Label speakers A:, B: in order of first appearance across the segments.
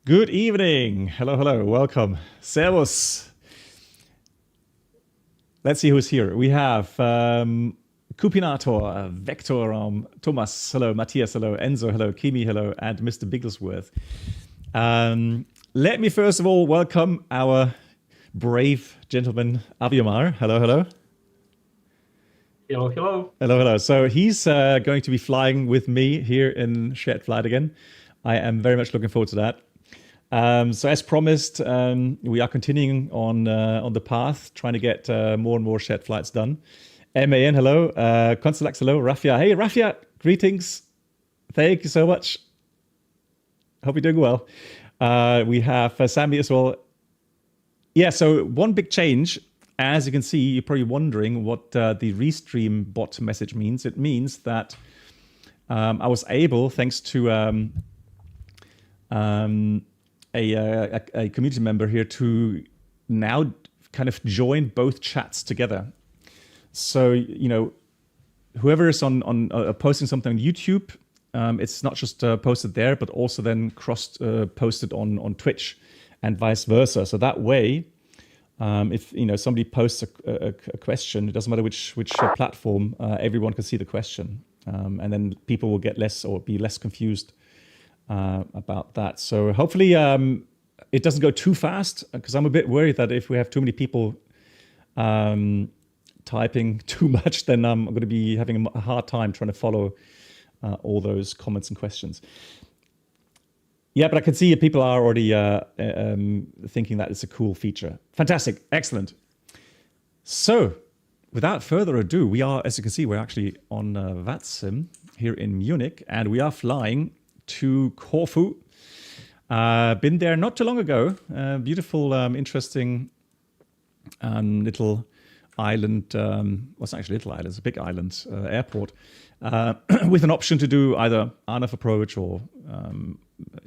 A: Good evening. Hello, hello. Welcome. Servus. Let's see who's here. We have Kupinator, Vector, Thomas, hello, Matthias, hello, Enzo, hello, Kimi, hello, and Mr. Bigglesworth. Let me first of all welcome our brave gentleman, Aviomar. Hello, hello.
B: Hello, hello.
A: Hello, hello. So he's going to be flying with me here in Shared Flight again. I am very much looking forward to that. So as promised, we are continuing on the path, trying to get more and more shared flights done. MAN, hello. Constellax, hello. Rafia, hey, Rafia, greetings. Thank you so much. Hope you're doing well. We have Sammy as well. Yeah, so one big change. As you can see, you're probably wondering what the Restream bot message means. It means that I was able, thanks to a community member here, to now kind of join both chats together. So, you know, whoever is on posting something on YouTube, it's not just posted there, but also then posted on Twitch and vice versa. So that way, if somebody posts a question, it doesn't matter which platform, everyone can see the question, and then people will get less or be less confused about that. So hopefully it doesn't go too fast, because I'm a bit worried that if we have too many people typing too much, then I'm going to be having a hard time trying to follow all those comments and questions. Yeah, but I can see people are already thinking that it's a cool feature. Fantastic, excellent. So without further ado, we are, as you can see, we're actually on VATSIM here in Munich, and we are flying to Corfu. Been there not too long ago. Beautiful, interesting little island. Well, it's actually a little island. It's a big island airport with an option to do either RNAV approach or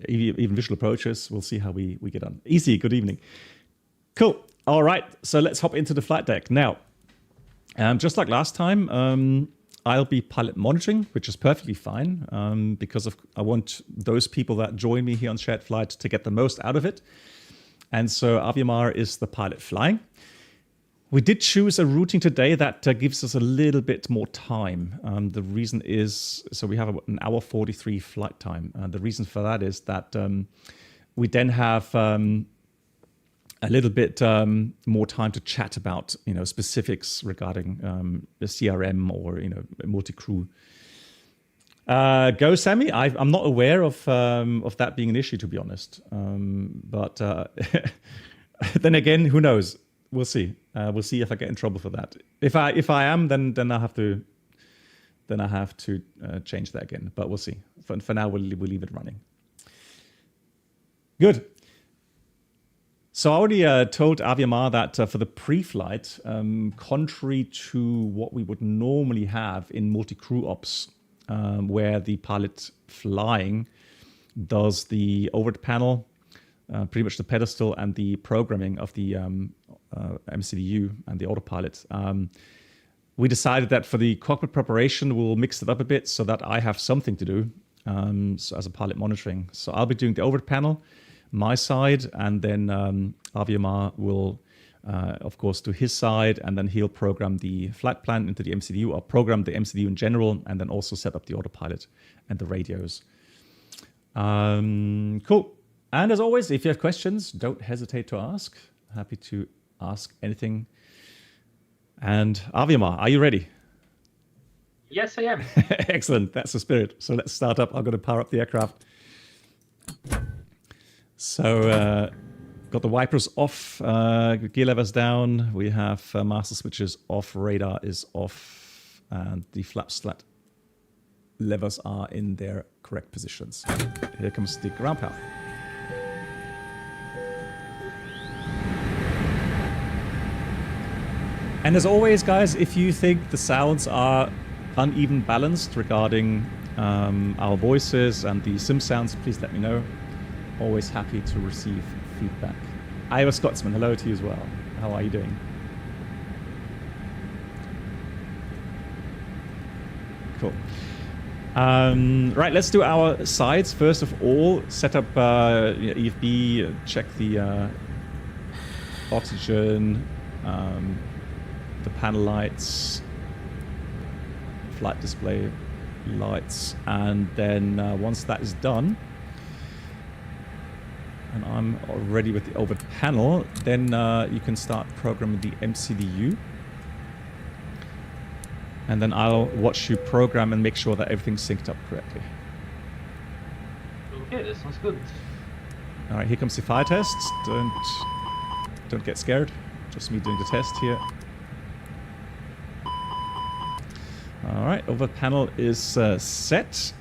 A: even visual approaches. We'll see how we get on. Easy. Good evening. Cool. All right. So let's hop into the flight deck now. Just like last time, I'll be pilot monitoring, which is perfectly fine because I want those people that join me here on Shared Flight to get the most out of it. And so Aviomar is the pilot flying. We did choose a routing today that gives us a little bit more time. The reason is, so we have an hour 43 flight time. The reason for that is that we then have a little bit more time to chat about, specifics regarding the CRM or, multi-crew. Go, Sammy. I'm not aware of that being an issue, to be honest. But then again, who knows? We'll see. We'll see if I get in trouble for that. If I am, then I have to change that again. But we'll see. For now, we'll leave it running. Good. So I already told Aviomar that for the pre-flight, contrary to what we would normally have in multi-crew ops, where the pilot flying does the overhead panel, pretty much the pedestal and the programming of the MCDU and the autopilot, we decided that for the cockpit preparation, we'll mix it up a bit so that I have something to do so as a pilot monitoring. So I'll be doing the overhead panel, my side, and then Aviomar will, of course, do his side, and then he'll program the flight plan into the MCDU, or program the MCDU in general, and then also set up the autopilot and the radios. Cool. And as always, if you have questions, don't hesitate to ask. Happy to ask anything. And Aviomar, are you ready?
B: Yes, I am.
A: Excellent. That's the spirit. So let's start up. I'm going to power up the aircraft. So got the wipers off, gear levers down. We have master switches off, radar is off, and the flap slat levers are in their correct positions. Here comes the ground power. And as always, guys, if you think the sounds are uneven balanced regarding our voices and the sim sounds, please let me know. Always happy to receive feedback. Iowa Scotsman, hello to you as well. How are you doing? Cool. Right, let's do our sides. First of all, set up EFB, check the oxygen, the panel lights, flight display lights, and then once that is done, and I'm already with the over panel, then you can start programming the MCDU. And then I'll watch you program and make sure that everything's synced up correctly.
B: Okay, that sounds good.
A: All right, here comes the fire tests. Don't get scared. Just me doing the test here. All right, over panel is set.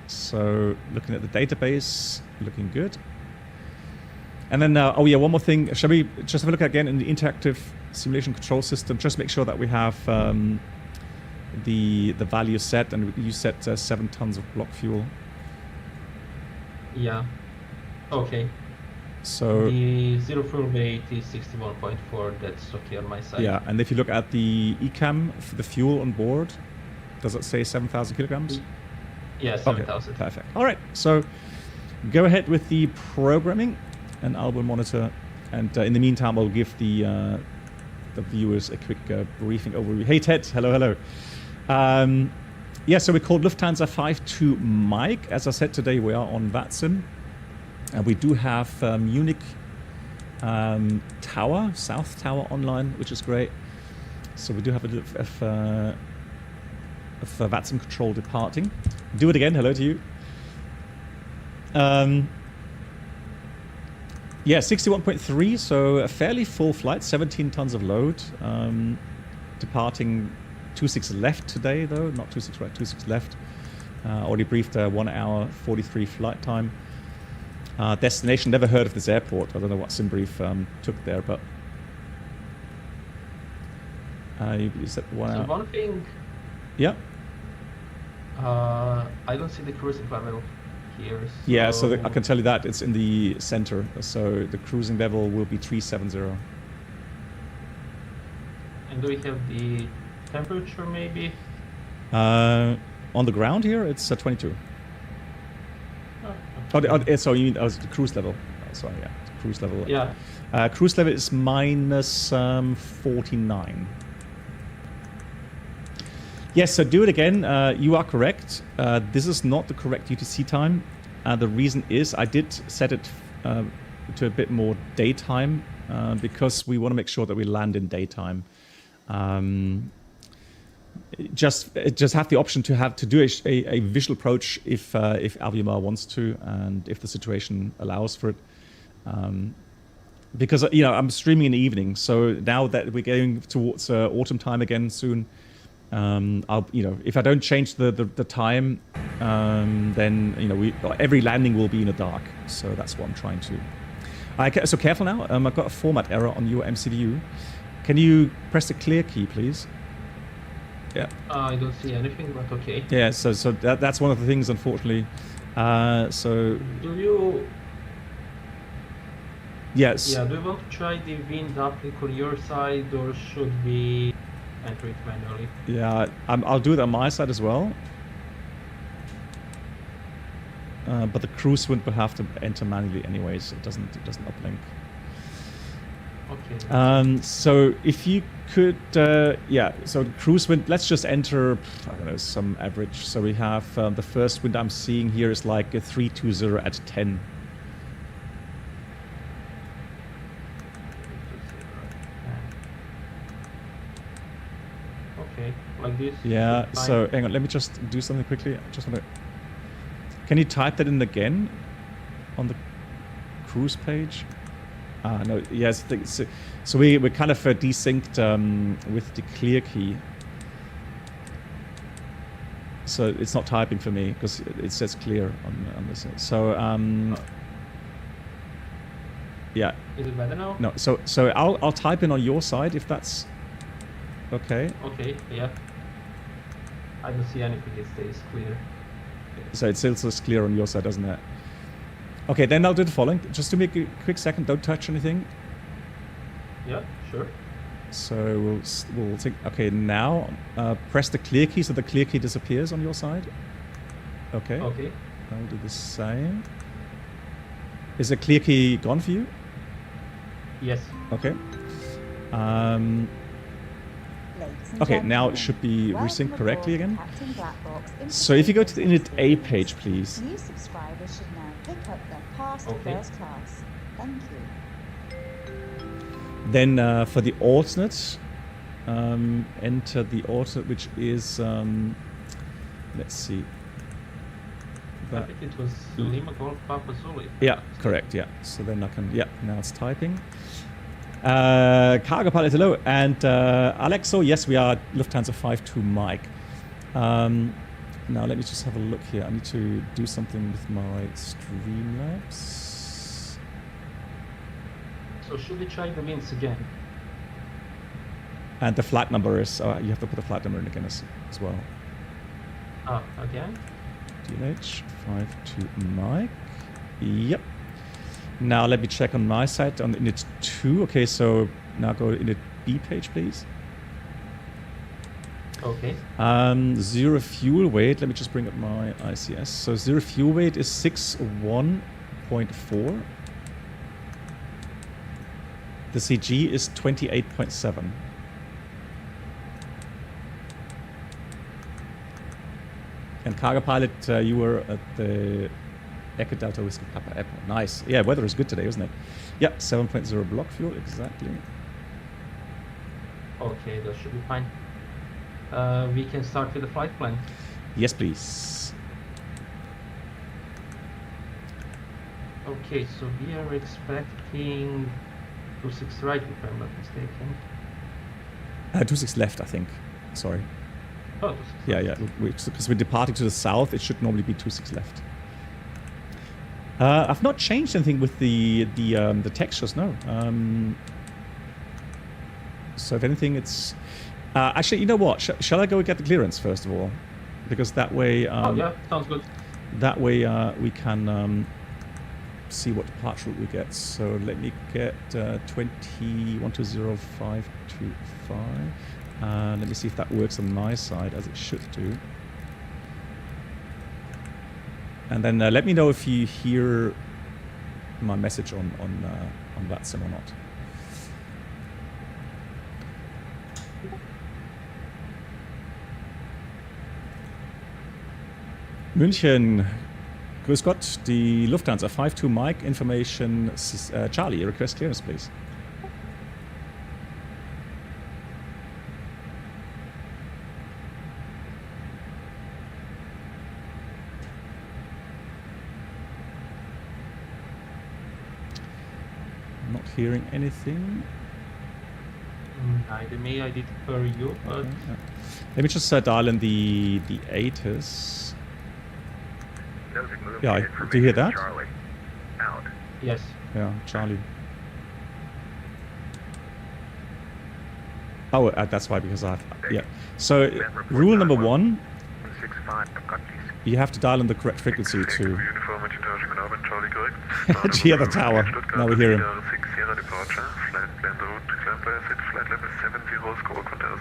A: So looking at the database, looking good. And then, oh yeah, one more thing. Shall we just have a look again in the interactive simulation control system? Just make sure that we have the value set, and you set 7 tons of block fuel.
B: Yeah. Okay.
A: So
B: the zero fuel weight is 61.4. That's okay on my side.
A: yeah, and if you look at the ECAM for the fuel on board, does it say 7,000 kilograms?
B: Yeah, 7,000.
A: Okay, perfect. All right, so go ahead with the programming, and I will monitor. And in the meantime, I'll give the viewers a quick briefing overview. Hey Ted, hello, hello. Yeah, so we're called Lufthansa 52 Mike. As I said, today we are on VATSIM. And we do have Munich Tower, South Tower online, which is great. So we do have a little of VATSIM control departing. Do it again, hello to you. Yeah, 61.3, so a fairly full flight, 17 tons of load. Departing 26 left today, though, not 26 right, 26 left. Already briefed 1 hour 43 flight time. Destination, never heard of this airport. I don't know what SimBrief took there, but you said 1 hour.
B: So one thing,
A: Yeah.
B: I don't see the cruising level here. So
A: Yeah, so I can tell you that it's in the center. So the cruising level will be 370.
B: And do we have the temperature maybe?
A: On the ground here, it's 22.
B: Okay.
A: So you mean the cruise level? Oh, sorry, yeah, cruise level.
B: Yeah.
A: Cruise level is minus 49. Yes, so do it again. You are correct. This is not the correct UTC time. The reason is I did set it to a bit more daytime because we want to make sure that we land in daytime. Just have the option to do a visual approach if Aviomar wants to, and if the situation allows for it. Because I'm streaming in the evening, so now that we're going towards autumn time again soon, I'll if I don't change the time, then every landing will be in the dark. So that's what I'm trying to. So careful now. I've got a format error on your MCDU. Can you press the clear key, please? Yeah.
B: I don't see anything, but okay.
A: Yeah. So that's one of the things, unfortunately. So.
B: Do you?
A: Yes.
B: Yeah. Do you want to try the wind uplink on your side, or should we enter it manually?
A: Yeah, I'll do it on my side as well. But the cruise wind will have to enter manually anyways. It doesn't uplink.
B: Okay.
A: So if you could, yeah. So the cruise wind. Let's just enter. I don't know, some average. So we have the first wind I'm seeing here is like a 320 at 10.
B: Okay, like this.
A: Yeah. So hang on. Let me just do something quickly. I just want to. Can you type that in again on the cruise page? No, yes. So we're kind of desynced with the clear key. So it's not typing for me because it says clear on this. So yeah.
B: Is it better now?
A: No. So I'll type in on your side if that's okay.
B: Okay. Yeah. I don't see anything. It stays clear.
A: So it still says clear on your side, doesn't it? Okay, then I'll do the following. Just to make a quick second, don't touch anything.
B: Yeah, sure.
A: So we'll think. Okay, now press the clear key so the clear key disappears on your side. Okay.
B: Okay.
A: I'll do the same. Is the clear key gone for you?
B: Yes.
A: Okay. Okay, now it should be resynced correctly again. So if you go to the init A page, please.
C: New subscribers should now pick up their pass to first class. Thank you.
A: Then for the alternate, enter the alternate, which is, let's see.
B: I think it was Lima Golf Papa Zulu.
A: Yeah, correct, yeah. So then I can, yeah, now it's typing. Cargo pilot, hello. And Alexo, yes, we are Lufthansa 52 Mike. Now let me just have a look here. I need to do something with my Streamlabs.
B: So should we try the means again?
A: And the flight number is, you have to put the flight number in again as well.
B: Ah, again?
A: DLH 52 Mike. Yep. Now let me check on my side on init 2. Okay, so now go to init B page, please.
B: Okay.
A: Zero fuel weight. Let me just bring up my ICS. So zero fuel weight is 61.4. The CG is 28.7. And cargo pilot, you were at the Echo Delta Whiskey Papa Airport. Nice. Yeah, weather is good today, isn't it? Yep, 7.0 block fuel, exactly.
B: Okay, that should be fine. We can start with the flight plan.
A: Yes, please.
B: Okay, so we are expecting 26 right, if I'm not mistaken.
A: 26 left, I think. Sorry.
B: Oh, 26
A: Yeah,
B: left.
A: yeah. Because we're departing to the south, it should normally be 26 left. I've not changed anything with the textures, no. So if anything, it's actually, you know what? Shall I go and get the clearance first of all? Because that way,
B: oh yeah, sounds good.
A: That way we can see what departure route we get. So let me get 2120-525. Let me see if that works on my side as it should do. And then let me know if you hear my message on VATSIM or not. München, grüß Gott, die Lufthansa 52 Mike, information Charlie, request clearance please. Not hearing anything.
B: Neither me, I did per you, but...
A: Okay, yeah. Let me just dial in the ATIS. Yeah, do you hear that?
D: Charlie. Out.
B: Yes.
A: Yeah, Charlie. Oh, that's why, because I've... Yeah. So, rule number 1,
D: 65,
A: you have to dial in the correct frequency to...
D: Uniform Charlie correct.
A: Do you hear the tower? Now we hear him.
D: 6 Sierra departure, flight plan the route, climb by exit, flight level 70, score 1000.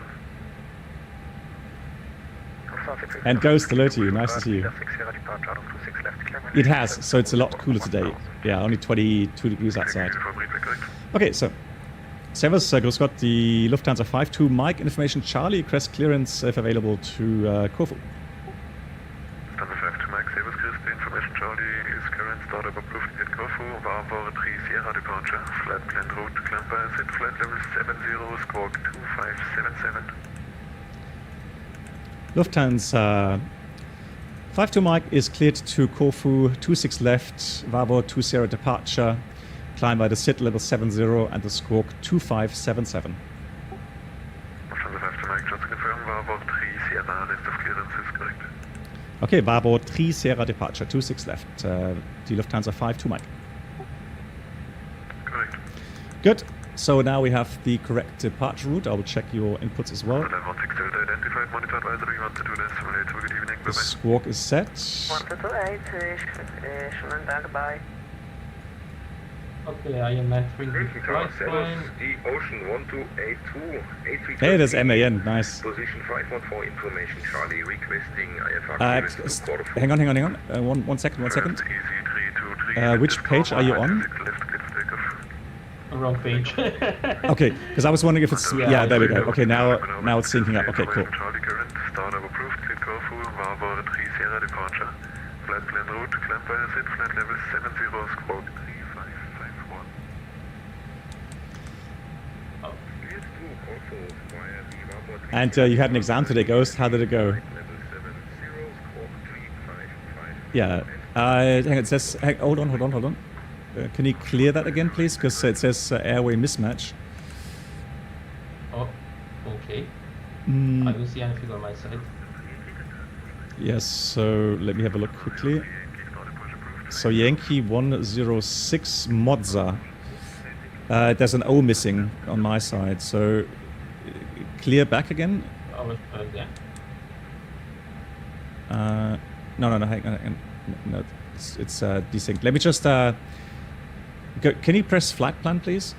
A: And Ghost, hello to you, nice to see you. It has, so it's a lot cooler today. Yeah, only 22 degrees outside. Okay, so Servus, grüß Gott, die Lufthansa 52 Mike, information Charlie, request clearance if available to Corfu.
D: Lufthansa 52 Mike, Servus, Chris, the information Charlie is current startup approved at Corfu, Bravo 3 Sierra departure, flight plan route, climb by exit, flight level 70, score 2577.
A: Lufthansa 52 Mike is cleared to Corfu, 26 left, Bravo 2 Sierra departure, climb by the SIT level 70 and the squawk 2577.
D: Lufthansa 52 Mike, just confirm, Bravo 3 Sierra, list of clearance is correct.
A: Okay, Bravo 3 Sierra departure, 26 left, die Lufthansa 52 Mike.
D: Correct.
A: Good. So now we have the correct departure route. I will check your inputs as well.
D: Identified, monitor advisory, want to do this, simulator, good evening,
A: The squawk is set.
E: 128, schönen Tag, bye.
B: Okay, I am entering the
E: Briefing Tower,
B: flight
E: Servus,
B: line.
E: the Ocean 1282, A320.
A: Hey, there's MAN, nice.
E: Position 514 information, Charlie, requesting IFR clearance to Corfu.
A: Hang on. One second.
D: EC323.
A: Which page are you on?
D: Left, clear for takeoff.
B: Wrong page.
A: Okay, because I was wondering if it's... Yeah, there we go. Okay, now it's syncing up. Okay, cool.
D: Charlie current, start of approved, clear Corfu, Bravo 3 Sierra departure. Flight plan route, climb by exit, flight level 70, squawk 3551.
A: And you had an exam today, Ghost. How did it go? Yeah. Hang on, it says... Hold on. Can you clear that again, please? Because it says airway mismatch.
B: Oh, okay. I don't see anything on my side.
A: Yes, so let me have a look quickly. So Yankee 106 Modza. There's an O missing on my side, so clear back again.
B: Oh, yeah.
A: No, hang on. No, it's desynced. Let me just go. Can you press flight plan, please?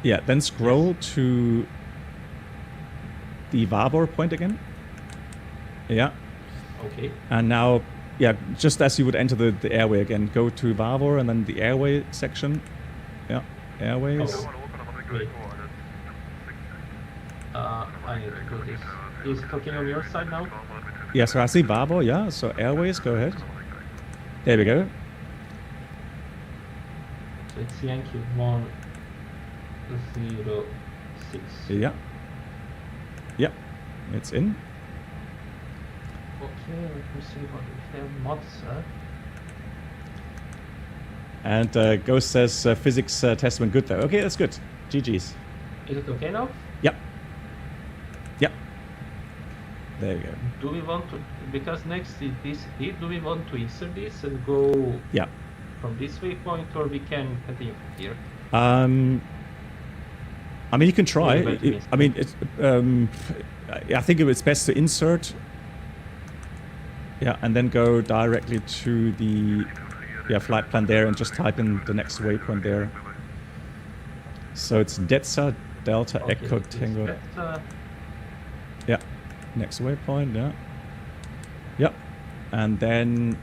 A: Yeah, then scroll to the Vavor point again. Yeah.
B: Okay.
A: And now, yeah, just as you would enter the airway again, go to Vavor and then the airway section. Yeah, airways.
B: Oh, wait. I need to do this. Is it okay on your side now?
A: Yeah, so I see Vavor, yeah, so airways, go ahead. There we go.
B: So it's Yankee 106.
A: Yeah. Yeah, it's in.
B: Okay, let me see what we have. Mods,
A: And Ghost says physics test went good though. Okay, that's good. GG's.
B: Is it okay now?
A: Yep. There you go.
B: Do we want to, because next is this, do we want to insert this and go from this waypoint, or we can continue from here?
A: I mean, you can try. I mean, it's, I think it's best to insert. Yeah, and then go directly to the flight plan there and just type in the next waypoint there. So it's Detza Delta Echo Tango. Yeah, next waypoint. Yeah, and then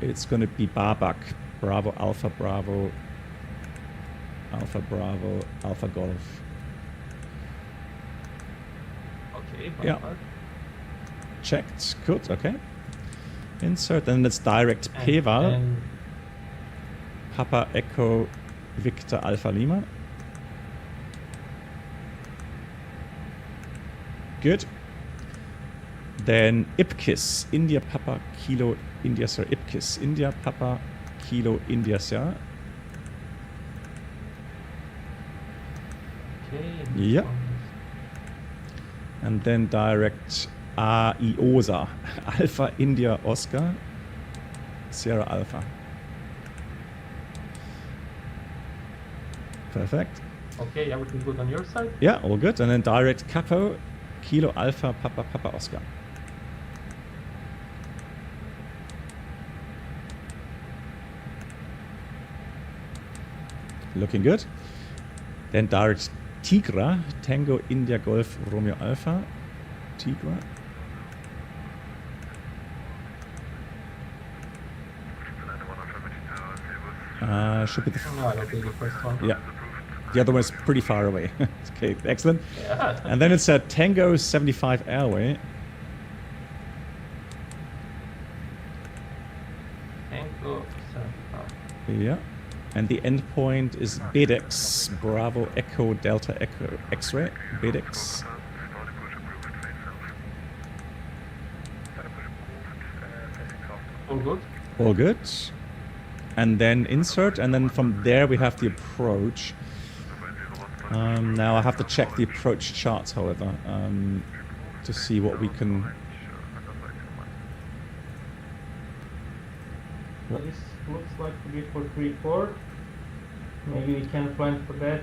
A: it's going to be Babak Bravo Alpha Bravo Alpha Bravo Alpha Golf.
B: Okay.
A: Yeah. Checked. Good. Okay. Insert, and it's direct PEVAL. Papa Echo Victor Alpha Lima. Good. Then IPKIS, India Papa Kilo India Sir. IPKIS, India Papa Kilo India Sir.
B: Okay.
A: Yeah. And then direct AIOSA, Alpha India Oscar, Sierra Alpha. Perfect.
B: Okay, everything good on your side?
A: Yeah, all good. And then direct Capo, Kilo Alpha Papa Papa Oscar. Looking good. Then direct Tigra, Tango India Golf Romeo Alpha. Tigra. Should be the
B: No, I don't think the first one.
A: yeah. The other one is pretty far away. Okay, excellent.
B: Yeah.
A: And then it's a Tango 75 Airway.
B: Tango 75.
A: Yeah. And the endpoint is BEDEX Bravo Echo Delta Echo X-ray. BEDEX.
B: All good?
A: All good. And then insert, and then from there we have the approach. Now I have to check the approach charts, however, to see what we can...
B: So this looks like to be for 3-4. Maybe we can plan for that.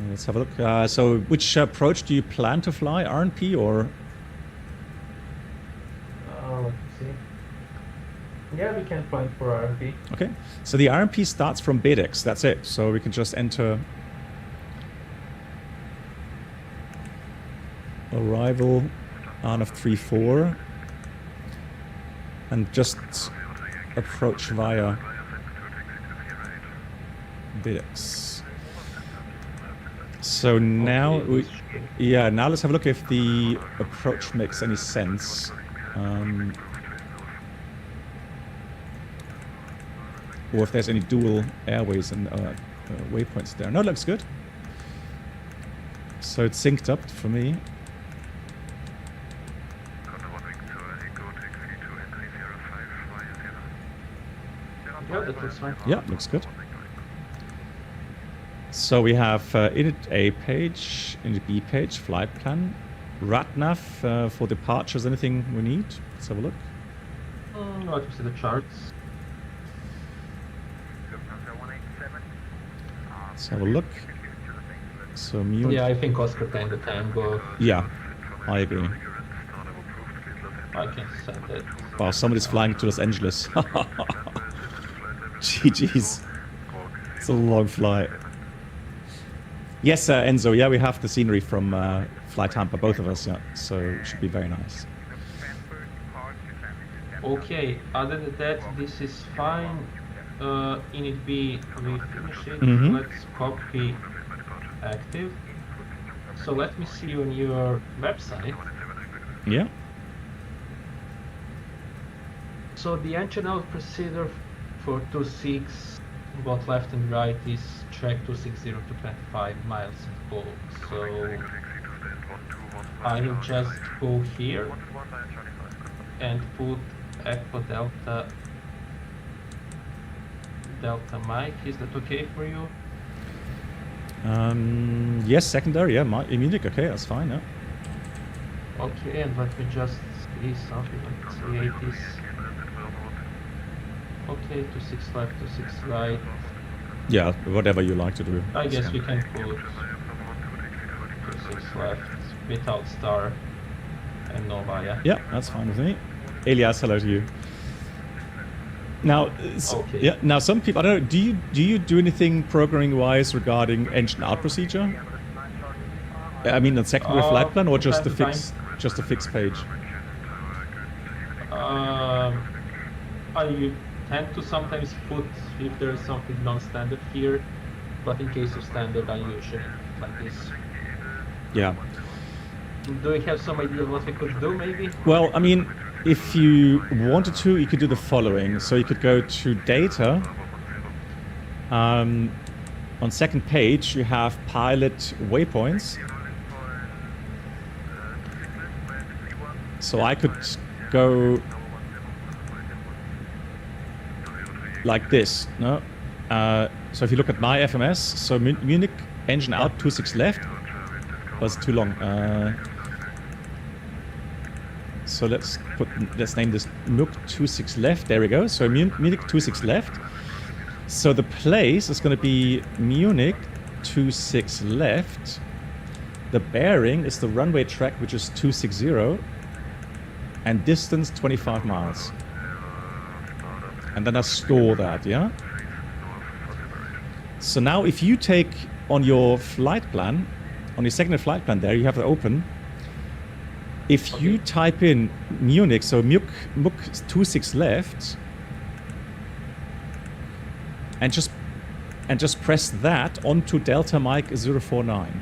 A: Let's have a look. So which approach do you plan to fly? RNP or...
B: Let's see. Yeah, we can find for RMP.
A: Okay, so the RMP starts from BEDEX, that's it. So we can just enter arrival RNAV 34 and just approach via BEDEX. So now now let's have a look if the approach makes any sense. Or if there's any dual airways and waypoints there. No, it looks good. So it's synced up for me.
B: Yeah, that looks fine.
A: Yeah, looks good. So we have init A page, init B page, flight plan, RATNAV for departures, anything we need. Let's have a look.
B: Let me see the charts.
A: Let's have a look. So Munich.
B: Yeah, I think Oscar 10 the Tango.
A: Yeah, I agree.
B: I can set it.
A: Wow, somebody's flying to Los Angeles. GG's. It's a long flight. Yes, Enzo, yeah, we have the scenery from Flight Tampa, both of us, yeah. So it should be very nice.
B: Okay, other than that, this is fine. Init B, we finish it. Let's copy active. So let me see on your website.
A: Yeah.
B: So the engine out procedure for 26, both left and right, is track 260 to 25 miles in full. So I will just go here and put Echo Delta Mike. Is that okay for you?
A: Yes, secondary, yeah, Munich, okay, that's fine, yeah.
B: Okay, and let me just see something, let's create this. Okay, 26 left, 26 right.
A: Yeah, whatever you like to do.
B: I guess we can put 26 left without star and Nova, yeah?
A: Yeah, that's fine with me. Elias, hello to you. Now,
B: okay.
A: Yeah. Now, some people, I don't know. Do you do anything programming-wise regarding engine out procedure? I mean, the secondary flight plan, or just the fixed page?
B: I tend to sometimes put if there is something non-standard here, but in case of standard, I usually like this.
A: Yeah.
B: Do you have some idea what we could do, maybe?
A: Well, I mean, if you wanted to, you could do the following. So you could go to data. On second page, you have pilot waypoints. So I could go like this. No. So if you look at my FMS, so Munich engine out 26 left. Was too long. So let's name this Munich 26 left. There we go. So Munich 26 left. So the place is going to be Munich 26 left. The bearing is the runway track, which is 260, and distance 25 miles. And then I store that, yeah? So now if you take on your flight plan, on your secondary flight plan there, you have it open. If you type in Munich, so Munich 26 left, and just press that onto Delta Mike 049.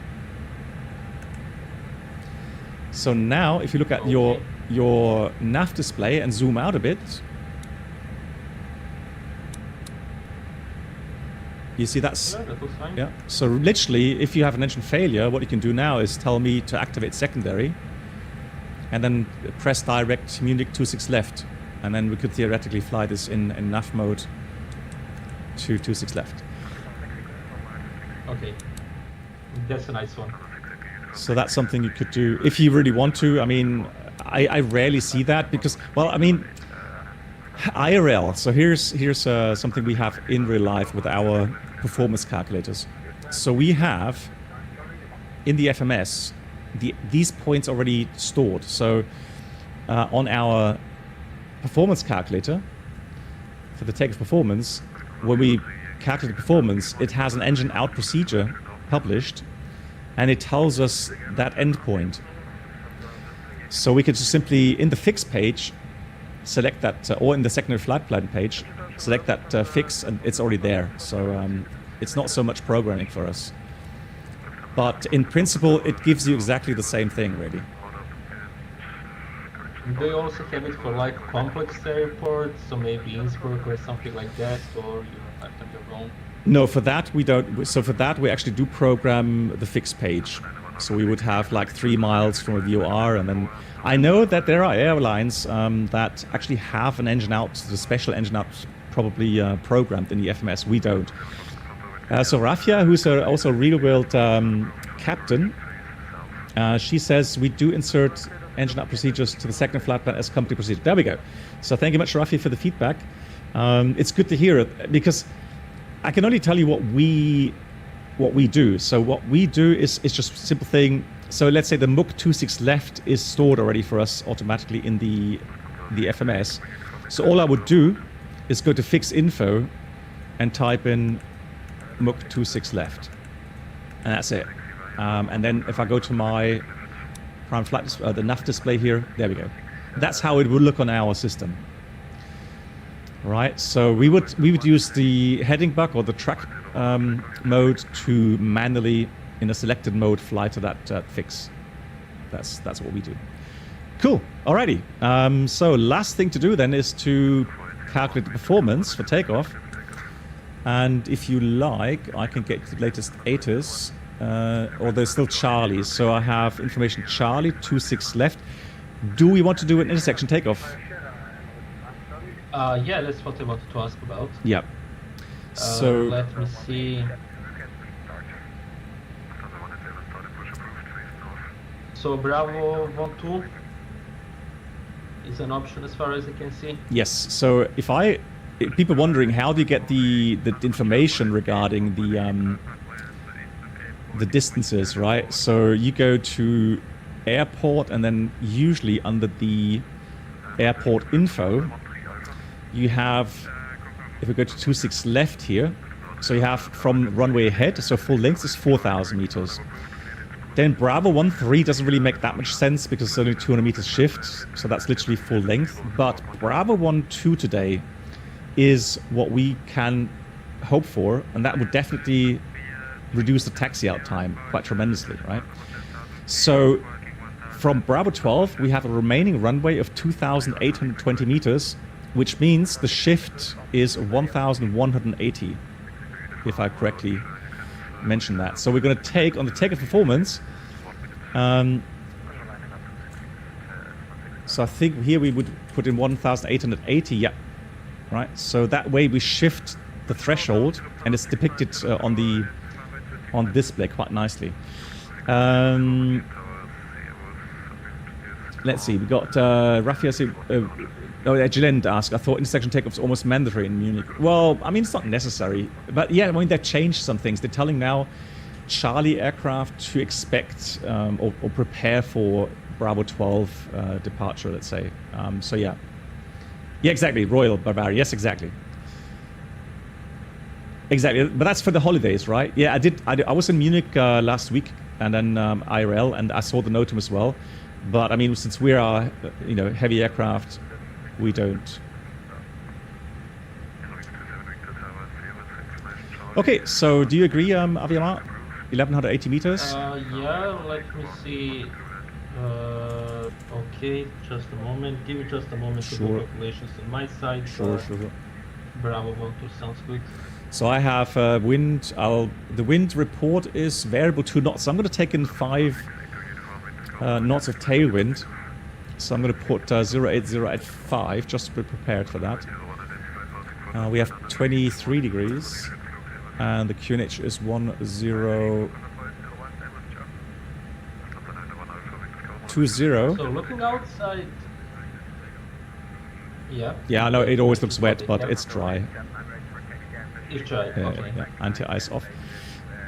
A: So now, if you look at your nav display and zoom out a bit, you see that's
B: that looks fine.
A: Yeah. So literally, if you have an engine failure, what you can do now is tell me to activate secondary, and then press direct Munich 26 left, and then we could theoretically fly this in nav mode to 26 left.
B: Okay, that's a nice one.
A: So that's something you could do if you really want to. I mean, I rarely see that because, well, I mean, IRL. So here's something we have in real life with our performance calculators. So we have in the FMS these points already stored. So on our performance calculator, for the takeoff performance, when we calculate the performance, it has an engine out procedure published, and it tells us that endpoint. So we could just simply, in the fix page, select that, or in the secondary flight plan page, select that fix, and it's already there. So it's not so much programming for us. But in principle, it gives you exactly the same thing, really.
B: Do you also have it for like complex airports, so maybe Innsbruck or something like that, or you have it on your own?
A: No, for that we don't. So for that we actually do program the fix page. So we would have like 3 miles from a VOR, and then I know that there are airlines that actually have an engine out, the special engine out, probably programmed in the FMS. We don't. So Rafia, who's also a real-world captain, she says we do insert engine up procedures to the second flight plan as company procedure. There we go. So thank you much, Rafia, for the feedback. It's good to hear it, because I can only tell you what we do. So what we do is just a simple thing. So let's say the MUC 26 left is stored already for us automatically in the FMS. So all I would do is go to fix info and type in MUC 26 left, and that's it. And then if I go to my prime flight, the nav display here, there we go. That's how it would look on our system. Right, so we would use the heading buck or the track mode to manually, in a selected mode, fly to that fix. That's what we do. Cool. Alrighty. So last thing to do then is to calculate the performance for takeoff. And if you like, I can get the latest ATIS, or there's still Charlie's. So I have information Charlie 26 left. Do we want to do an intersection takeoff?
B: Yeah, that's what I wanted to ask about.
A: Yeah. So
B: let me see. So Bravo 12 is an option as far as I can see.
A: yes. So if people wondering how do you get the information regarding the distances, right? So you go to airport, and then usually under the airport info, you have, if we go to 26 left here, so you have from runway ahead, so full length is 4,000 meters. Then Bravo 13 doesn't really make that much sense because it's only 200 meters shift, so that's literally full length. But Bravo 12 today is what we can hope for, and that would definitely reduce the taxi out time quite tremendously, right? So from Bravo 12, we have a remaining runway of 2,820 meters, which means the shift is 1,180, if I correctly mention that. So we're going to take, on the takeoff performance, so I think here we would put in 1,880, yeah, right? So that way we shift the threshold, and it's depicted on display quite nicely. Let's see, we got Rafia. Gilend asked, I thought intersection takeoff is almost mandatory in Munich. Well, I mean, it's not necessary. But yeah, I mean, they've changed some things. They're telling now Charlie aircraft to expect or prepare for Bravo 12 departure, let's say. So yeah. Yeah, exactly. Royal Bavaria. Yes, exactly. Exactly. But that's for the holidays, right? Yeah, I was in Munich last week, and then IRL, and I saw the NOTAM as well. But I mean, since we are, heavy aircraft, we don't. Okay, so do you agree, Aviamar? 1,180 meters?
B: Yeah, let me see. Okay, just a moment. Give me just a moment to do calculations on my side.
A: Sure.
B: Bravo 12 sounds good.
A: So I have wind. The wind report is variable 2 knots. So I'm going to take in 5 knots of tailwind. So I'm going to put 080 at 5 just to be prepared for that. We have 23 degrees, and the QNH is 1020.
B: So looking outside, yeah.
A: Yeah, I know it always looks wet, but it's dry.
B: It's dry. Okay.
A: Yeah, anti-ice off.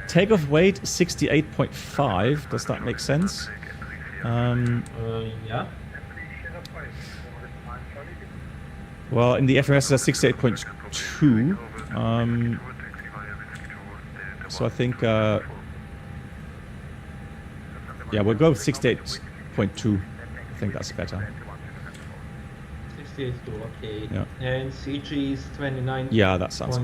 A: Takeoff weight 68.5. Does that make sense?
B: Yeah.
A: Well, in the FMS it's 68.2. 2. So I think, yeah, we'll go with 68.2. I think that's better.
B: 68.2, okay.
A: Yeah.
B: And CG is 29.0.
A: Yeah, that sounds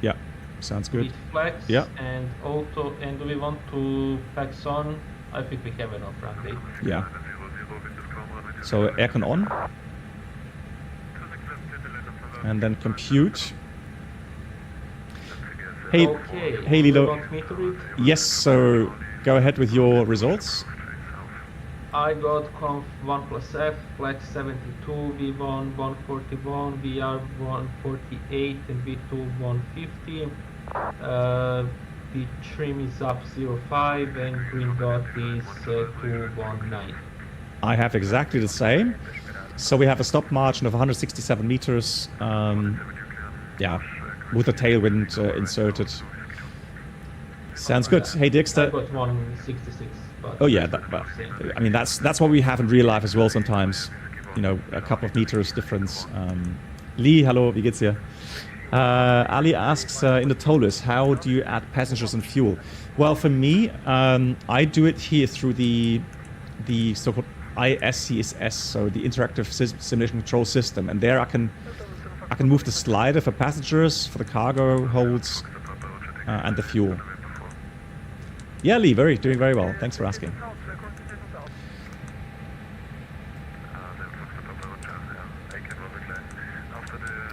A: yeah, sounds good.
B: With flex
A: Yeah.
B: and auto, and do we want to flex on? I think we have enough runway.
A: Yeah. So aircon on. And then compute. Hey,
B: Okay.
A: hey
B: Do you
A: Lilo.
B: want me to read?
A: Yes, so go ahead with your results.
B: I got conf 1 plus F, flex 72, V1 141, VR 148, and V2 150. The trim is up 0.5 and green dot is 219.
A: I have exactly the same. So we have a stop margin of 167 meters. Yeah, with the tailwind inserted. Sounds good. Hey
B: I
A: Dexter.
B: got 166. But
A: Oh yeah, I mean that's what we have in real life as well sometimes. You know, a couple of meters difference. Lee, hello, wie geht's dir? Ali asks in the Toliss, how do you add passengers and fuel? Well, for me, I do it here through the so-called ISCSS, so the Interactive Simulation Control System, and there I can move the slider for passengers, for the cargo holds, and the fuel. Yeah, Lee, doing very well. Thanks for asking.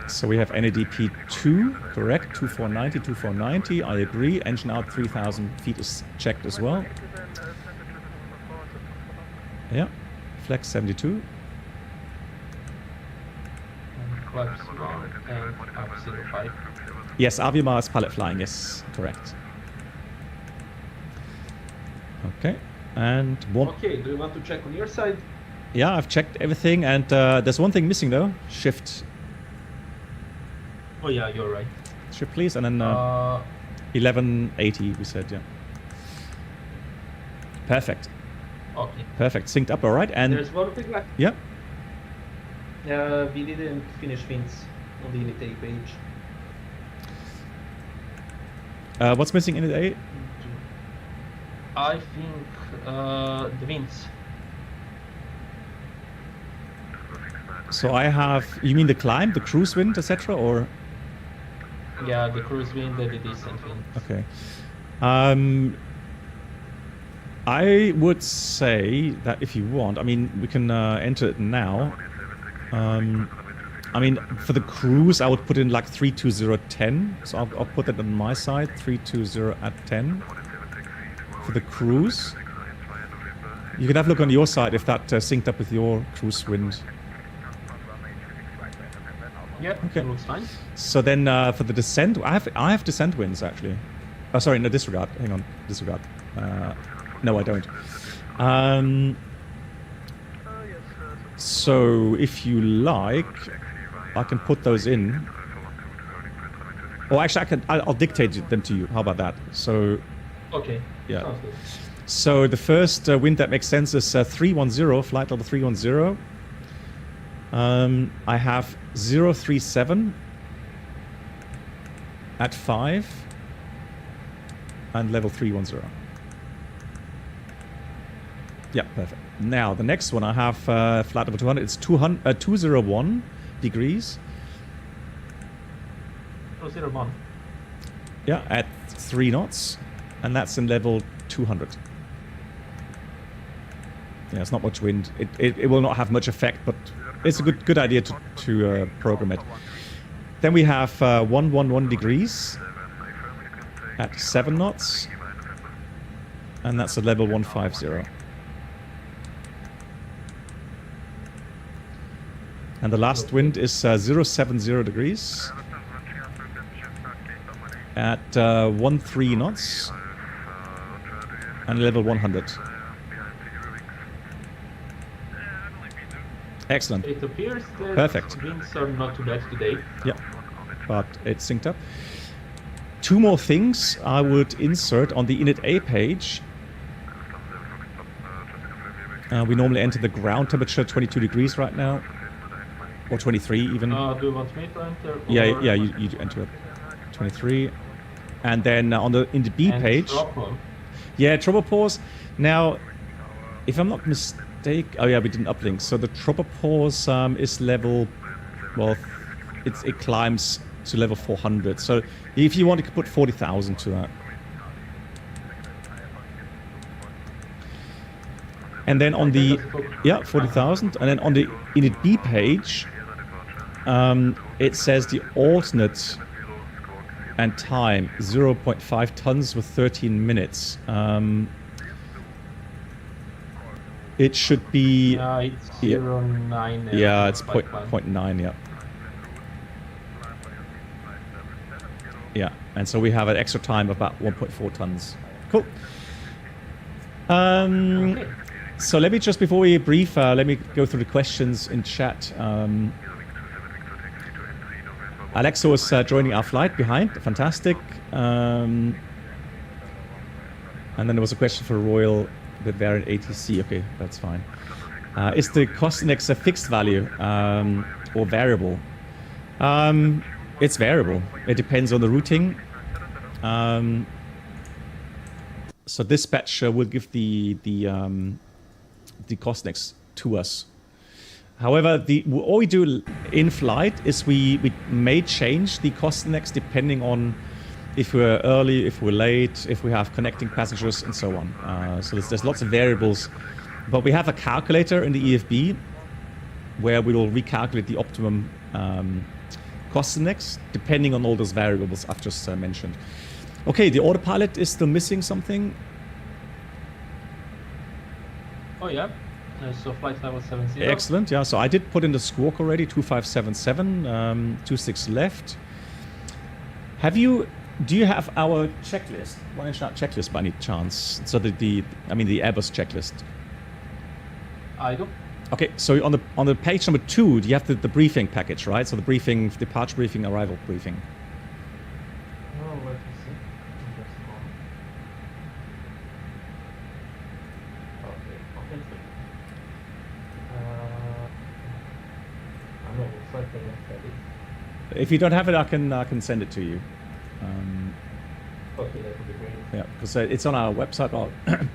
A: So we have NADP 2, correct, 2490, 2490, I agree. Engine out 3000 feet is checked as well. Yeah, flex 72.
B: and collapse 1 and up 0.5.
A: Yes, Avimar is pallet flying, yes, correct. Okay, and one.
B: Okay, do you want to check on your side?
A: Yeah, I've checked everything, and there's one thing missing though. Shift,
B: Oh yeah, you're right.
A: shift please, and then 1180 we said, yeah. Perfect,
B: Okay.
A: perfect, synced up, all right, and
B: There's one thing left.
A: yeah.
B: We didn't finish fins on the unit A page.
A: What's missing in it, A?
B: I think the winds.
A: So I have, you mean the climb, the cruise wind, etc., or?
B: Yeah, the cruise wind and the descent wind.
A: Okay. I would say that if you want, I mean, we can enter it now. I mean, for the cruise, I would put in like 32010. So I'll put that on my side, 320 at 10. For the cruise. You can have a look on your side if that synced up with your cruise wind.
B: Yep,
A: Okay.
B: that looks fine.
A: So then for the descent, I have descent winds actually. Oh, sorry, no, disregard. Hang on, disregard. No, I don't. So if you like, I can put those in. Oh, actually, I'll dictate them to you. How about that? So
B: Okay.
A: yeah.
B: Sounds good.
A: So the first wind that makes sense is 310, flight level 310. I have 037 at 5 and level 310. Yeah, perfect. Now the next one I have flight level 200. It's 201 degrees.
B: 201.
A: Yeah, at 3 knots, and that's in level 200. Yeah, it's not much wind. It will not have much effect, but it's a good idea to program it. Then we have 111 degrees at 7 knots, and that's a level 150. And the last wind is 070 degrees at 13 knots and level 100. Excellent.
B: It appears that
A: Perfect.
B: winds are not too bad today.
A: Yeah, but it's synced up. Two more things I would insert on the init A page. We normally enter the ground temperature 22 degrees right now. or 23 even.
B: Do you want me to enter?
A: Yeah, you enter it. 23. And then in the B page.
B: Trouble.
A: Yeah, tropopause. Now, if I'm not mistaken, oh yeah, we didn't uplink. So the tropopause is level, well, it climbs to level 400. So if you want, you could put 40,000 to that. And then on the, yeah, 40,000. And then on the init B page, it says the alternate and time 0.5 tons with 13 minutes. It should be.
B: It's 0.9.
A: Yeah, it's 0.9. Yeah. Yeah, and so we have an extra time of about 1.4 tons. Cool.
B: Okay.
A: So let me just, before we brief, let me go through the questions in chat. Alexo is joining our flight behind. Fantastic. And then there was a question for Royal Bavarian ATC. Okay, that's fine. Is the cost index a fixed value or variable? It's variable. It depends on the routing. So dispatch will give the cost index to us. However, all we do in flight is we may change the cost index depending on if we're early, if we're late, if we have connecting passengers, and so on. So there's lots of variables. But we have a calculator in the EFB where we will recalculate the optimum cost index depending on all those variables I've just mentioned. Okay, the autopilot is still missing something.
B: Oh yeah. So flight level 70.
A: Excellent. Yeah. So I did put in the squawk already. 2577. 26 left. Do you have our checklist? Why is that checklist by any chance? So the Airbus checklist.
B: I do.
A: Okay. So on the page number 2, you have the briefing package, right? So the briefing, departure briefing, arrival briefing.
B: Oh, let me see. Just a moment. Okay. I know, it's like I said it.
A: If you don't have it, I can send it to you.
B: Okay, that would be great.
A: Yeah, because it's on our website.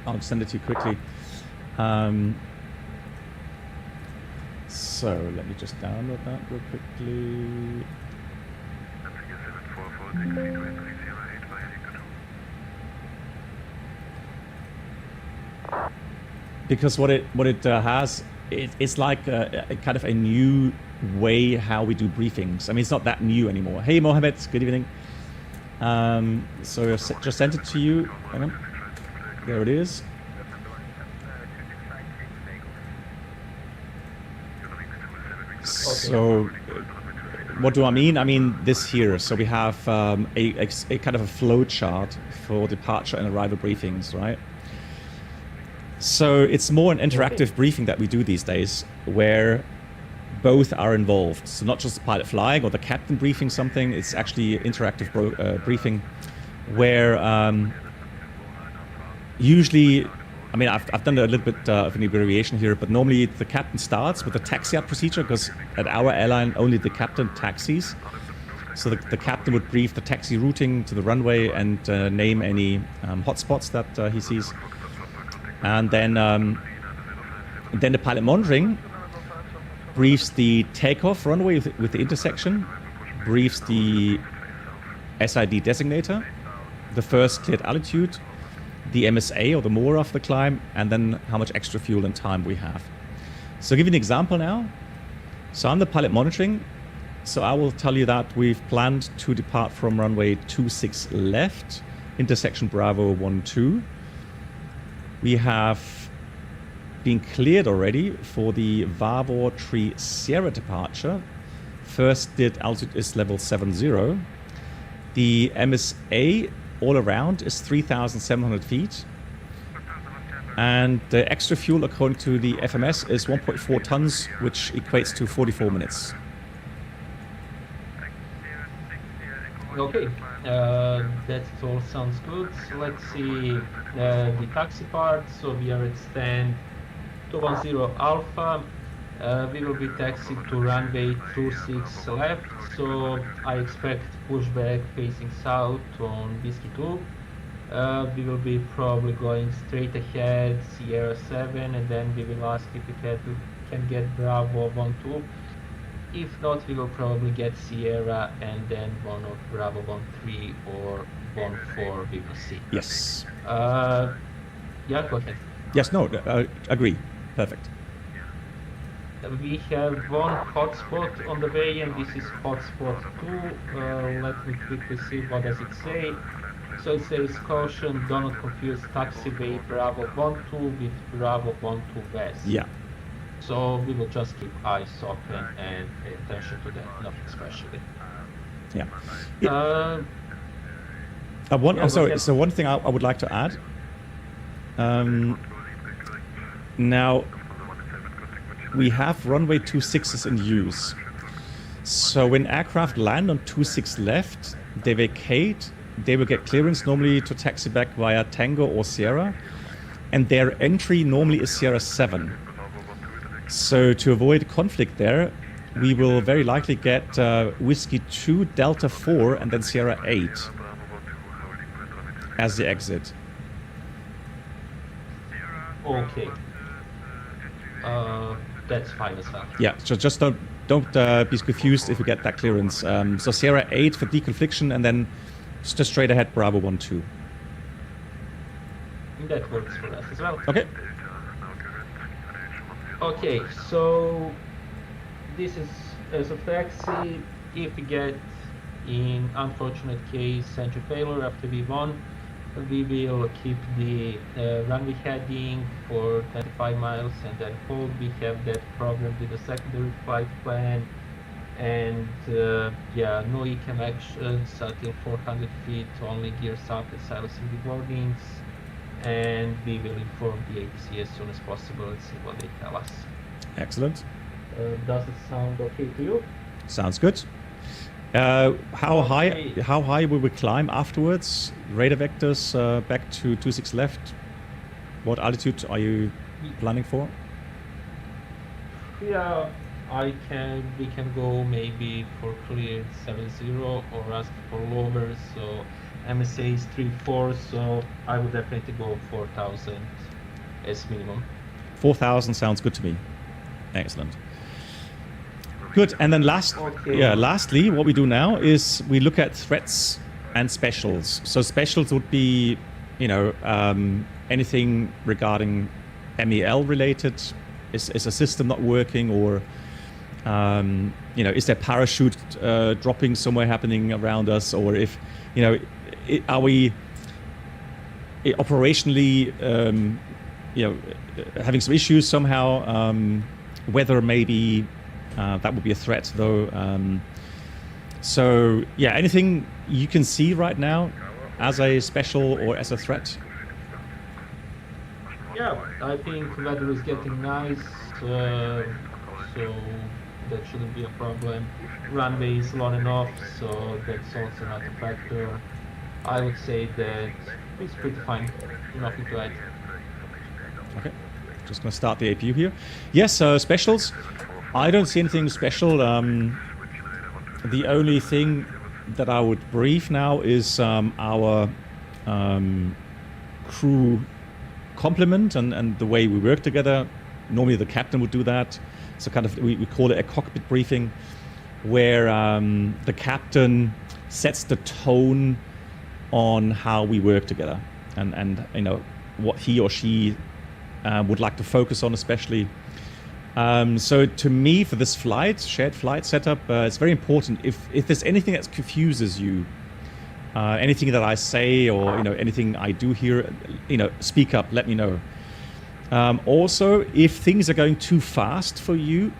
A: I'll send it to you quickly. So let me just download that real quickly. Because what it has, it's like a kind of a new way how we do briefings. I mean, it's not that new anymore. Hey Mohammed, good evening. So I've just sent it to you. Hang on. There it is. So what do I mean? I mean this here. So we have a kind of a flow chart for departure and arrival briefings, right? So it's more an interactive briefing that we do these days, where both are involved. So not just the pilot flying or the captain briefing something, it's actually interactive briefing where usually, I mean, I've done a little bit of an abbreviation here, but normally the captain starts with the taxi out procedure, because at our airline only the captain taxis. So the captain would brief the taxi routing to the runway and name any hotspots that he sees. And then the pilot monitoring briefs the takeoff runway with the intersection, briefs the SID designator, the first cleared altitude, the MSA or the MORA of the climb, and then how much extra fuel and time we have. So I'll give you an example now. So I'm the pilot monitoring. So I will tell you that we've planned to depart from runway 26 left, intersection Bravo 12. We have been cleared already for the Vavor 3 Sierra departure. First cleared altitude is level 70. The MSA all around is 3,700 feet. And the extra fuel according to the FMS is 1.4 tons, which equates to 44 minutes.
B: Okay, that all sounds good. So let's see the taxi part. So we are at stand 210 Alpha. We will be taxiing to runway 26 left, so I expect pushback facing south on Whiskey 2. We will be probably going straight ahead, Sierra 7, and then we will ask if we can get Bravo 1-2. If not, we will probably get Sierra and then one of Bravo 1-3 or 1-4, we will see.
A: Yes.
B: Yeah, go ahead.
A: Yes, no, agree. Perfect.
B: We have one hotspot on the way, and this is hotspot 2. Let me quickly see what does it say. So it says caution, do not confuse taxiway Bravo 1-2 with Bravo 1-2 West.
A: Yeah.
B: So we will just keep eyes open and pay attention to that, nothing specially.
A: Yeah. So one thing I would like to add. Now, we have runway 26s in use. So when aircraft land on 26 left, they vacate, they will get clearance normally to taxi back via Tango or Sierra, and their entry normally is Sierra 7. So to avoid conflict there, we will very likely get Whiskey 2, Delta 4, and then Sierra 8 as the exit.
B: Okay. That's fine as well.
A: Yeah, so just don't be confused if you get that clearance. So Sierra 8 for deconfliction, and then just straight ahead Bravo 1-2.
B: That works for us as well.
A: Okay.
B: Okay, so this is as a taxi. If we get, in unfortunate case, entry failure after V1, we will keep the runway heading for 25 miles and then hold. We have that problem with the secondary flight plan, and yeah, no ECAM actions until 400 feet, only gear south and silencing the warnings, and we will inform the ATC as soon as possible and see what they tell us.
A: Excellent.
B: Does it sound okay to you?
A: Sounds good. How high will we climb afterwards? Radar vectors back to 26 left. What altitude are you planning for?
B: Yeah, we can go maybe for cleared 70 or ask for lower. So MSA is 3-4, so I would definitely go 4,000 as minimum.
A: 4,000 sounds good to me. Excellent. Good, and then lastly, what we do now is we look at threats and specials. So specials would be, anything regarding MEL related. Is a system not working, or is there parachute dropping somewhere happening around us, or if are we operationally having some issues somehow? Weather maybe. That would be a threat, though. So, yeah, anything you can see right now as a special or as a threat?
B: Yeah, I think weather is getting nice, so that shouldn't be a problem. Runway is long enough, so that's also not a factor. I would say that it's pretty fine. Nothing to add.
A: Okay, just going to start the APU here. Yes, specials. I don't see anything special. The only thing that I would brief now is our crew complement and the way we work together. Normally the captain would do that. So kind of we call it a cockpit briefing, where the captain sets the tone on how we work together and what he or she would like to focus on, especially. So to me, for this shared flight setup, it's very important. If there's anything that confuses you, anything that I say or anything I do here, speak up, let me know. Also, if things are going too fast for you,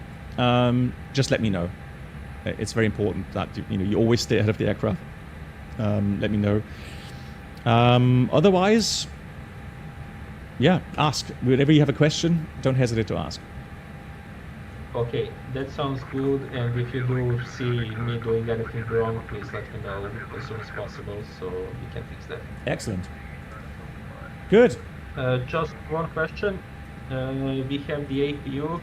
A: just let me know. It's very important that you always stay ahead of the aircraft. Let me know. Otherwise, yeah, ask. Whenever you have a question, don't hesitate to ask.
B: Okay, that sounds good, and if you do see me doing anything wrong, please let me know as soon as possible so we can fix that.
A: Excellent. Good.
B: Just one question. We have the APU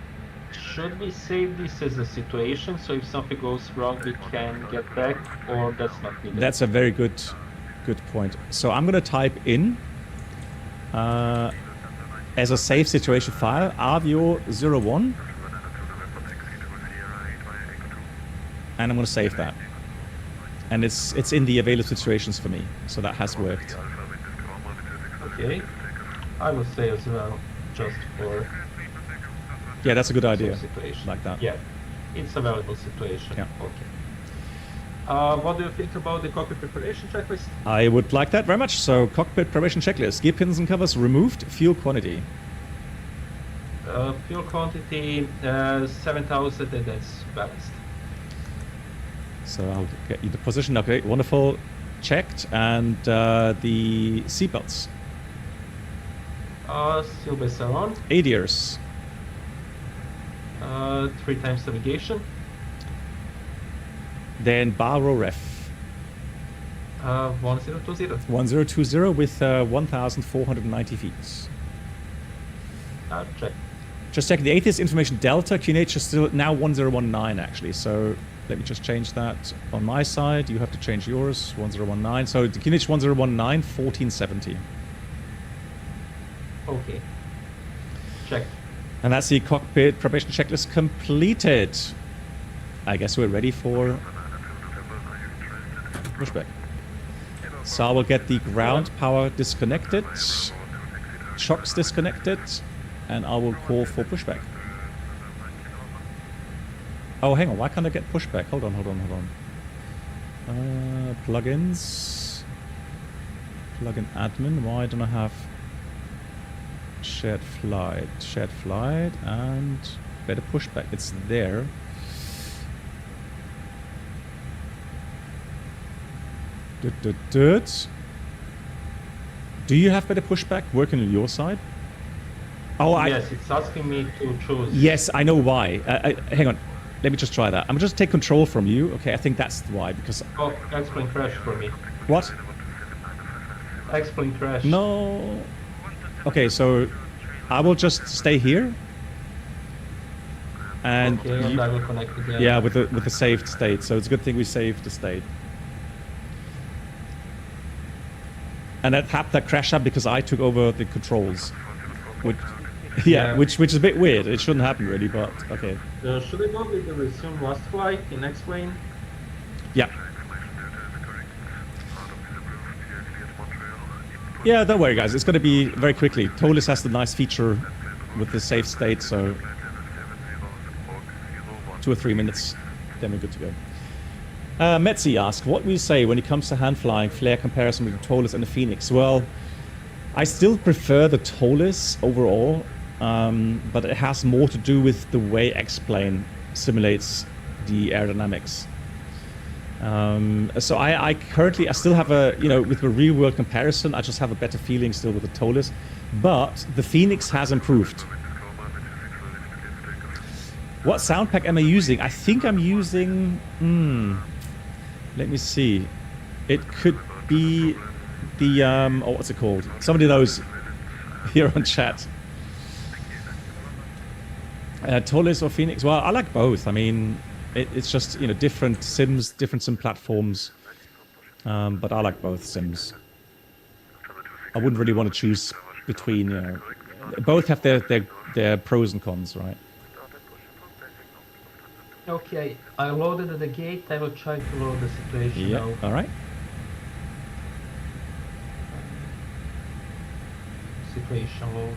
B: Should we save this as a situation, so if something goes wrong, we can get back, or that's not needed?
A: That's a very good point. So I'm going to type in as a save situation file Avio 01, and I'm going to save that. And it's in the available situations for me, so that has worked.
B: Okay, I will say as well, just for
A: yeah, that's a good idea.
B: Situation
A: Like that.
B: Yeah, it's a valuable situation.
A: Yeah.
B: Okay. What do you think about the cockpit preparation checklist?
A: I would like that very much. So, cockpit preparation checklist: gear pins and covers removed. Fuel quantity.
B: Fuel quantity 7,000, and that's balanced.
A: So I'll get you the position. Okay, wonderful. Checked. And the seatbelts.
B: Still based on.
A: ADRs.
B: 3 times navigation.
A: Then bar row ref.
B: 1020.
A: 1020 with 1,490 feet.
B: Check.
A: Just checking the ATIS information delta. QNH is still now 1019 actually. So let me just change that on my side. You have to change yours. 1019. So the QNH 1019, 1470.
B: Okay. Check.
A: And that's the cockpit preparation checklist completed. I guess we're ready for pushback. So I will get the ground power disconnected, shocks disconnected, and I will call for pushback. Oh, hang on. Why can't I get pushback? Hold on. Plugins. Plugin admin. Why don't I have shared flight, and better pushback? It's there. Do you have better pushback working on your side? Oh,
B: yes, it's asking me to choose.
A: Yes, I know why. Hang on. Let me just try that. I'm going to just take control from you. Okay, I think that's why, because...
B: Oh, explain crash for me.
A: What?
B: Explain crash.
A: No. Okay, so I will just stay here. And,
B: okay, and I will connect again.
A: Yeah, with the saved state. So it's a good thing we saved the state. And that happened, that crash up because I took over the controls. Which is a bit weird. It shouldn't happen really, but okay.
B: Should I go with the resume last flight in explain?
A: Yeah. Yeah, don't worry guys, it's going to be very quickly. Toliss has the nice feature with the save state, so 2 or 3 minutes, then we're good to go. Metzi asks, what will you say when it comes to hand flying flare comparison with the Toliss and the Phoenix? Well, I still prefer the Toliss overall, but it has more to do with the way X-Plane simulates the aerodynamics. So I currently, I still have a, with the real world comparison, I just have a better feeling still with the Toliss, but the Phoenix has improved. What sound pack am I using? I think I'm using, let me see. It could be the, what's it called? Somebody knows here on chat. Toliss or Phoenix? Well, I like both. I mean, it's just, different sims, different sim platforms. But I like both sims. I wouldn't really want to choose between, both have their pros and cons, right?
B: Okay, I loaded the gate. I will try to load the situation now.
A: All right.
B: Situation load.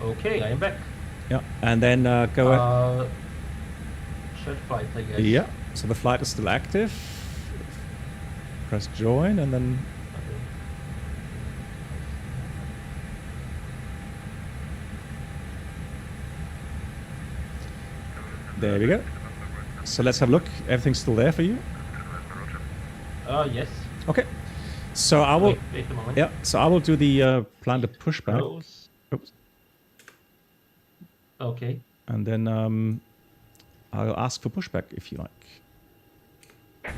B: Okay, I am back.
A: Yeah, and then go ahead.
B: Shared flight, I guess.
A: Yeah, so the flight is still active. Press join and then... There we go. So let's have a look. Everything's still there for you?
B: Yes.
A: Okay. So I will...
B: Wait a moment.
A: Yeah, so I will do the plan to pushback.
B: Close.
A: Oops.
B: Okay.
A: And then I'll ask for pushback if you like.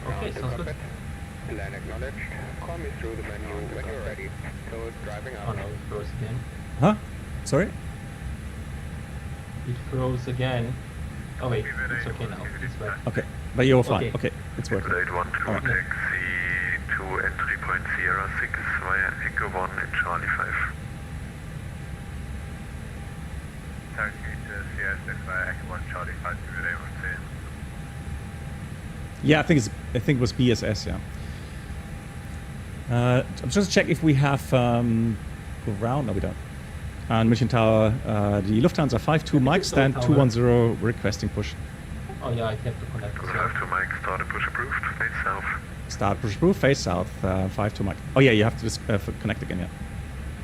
B: Okay, sounds good.
E: Land acknowledged. Call me through the menu when you're ready. Code driving
B: Oh
E: out.
B: no, it goes again.
A: Huh? Sorry?
B: It froze again. Oh wait, it's okay now. It's back.
A: Okay, but you're fine. Okay, it's working.
D: 812
A: Alright.
D: taxi to entry point Sierra 6 via Echo 1 in Charlie 5. Taxi to Sierra 6 via Echo 1 Charlie 5 to relay 1
A: Yeah, I think it was BSS. Yeah. I'm just check if we have ground. No, we don't. And Mission Tower, the Lufthansa 52 Mike stand 210 requesting push.
B: Oh yeah, I have to connect as
D: Good
B: well.
D: after Mike, start push approved, face south.
A: Start push approved, face south, 52 Mike. Oh yeah, you have to just connect again, yeah.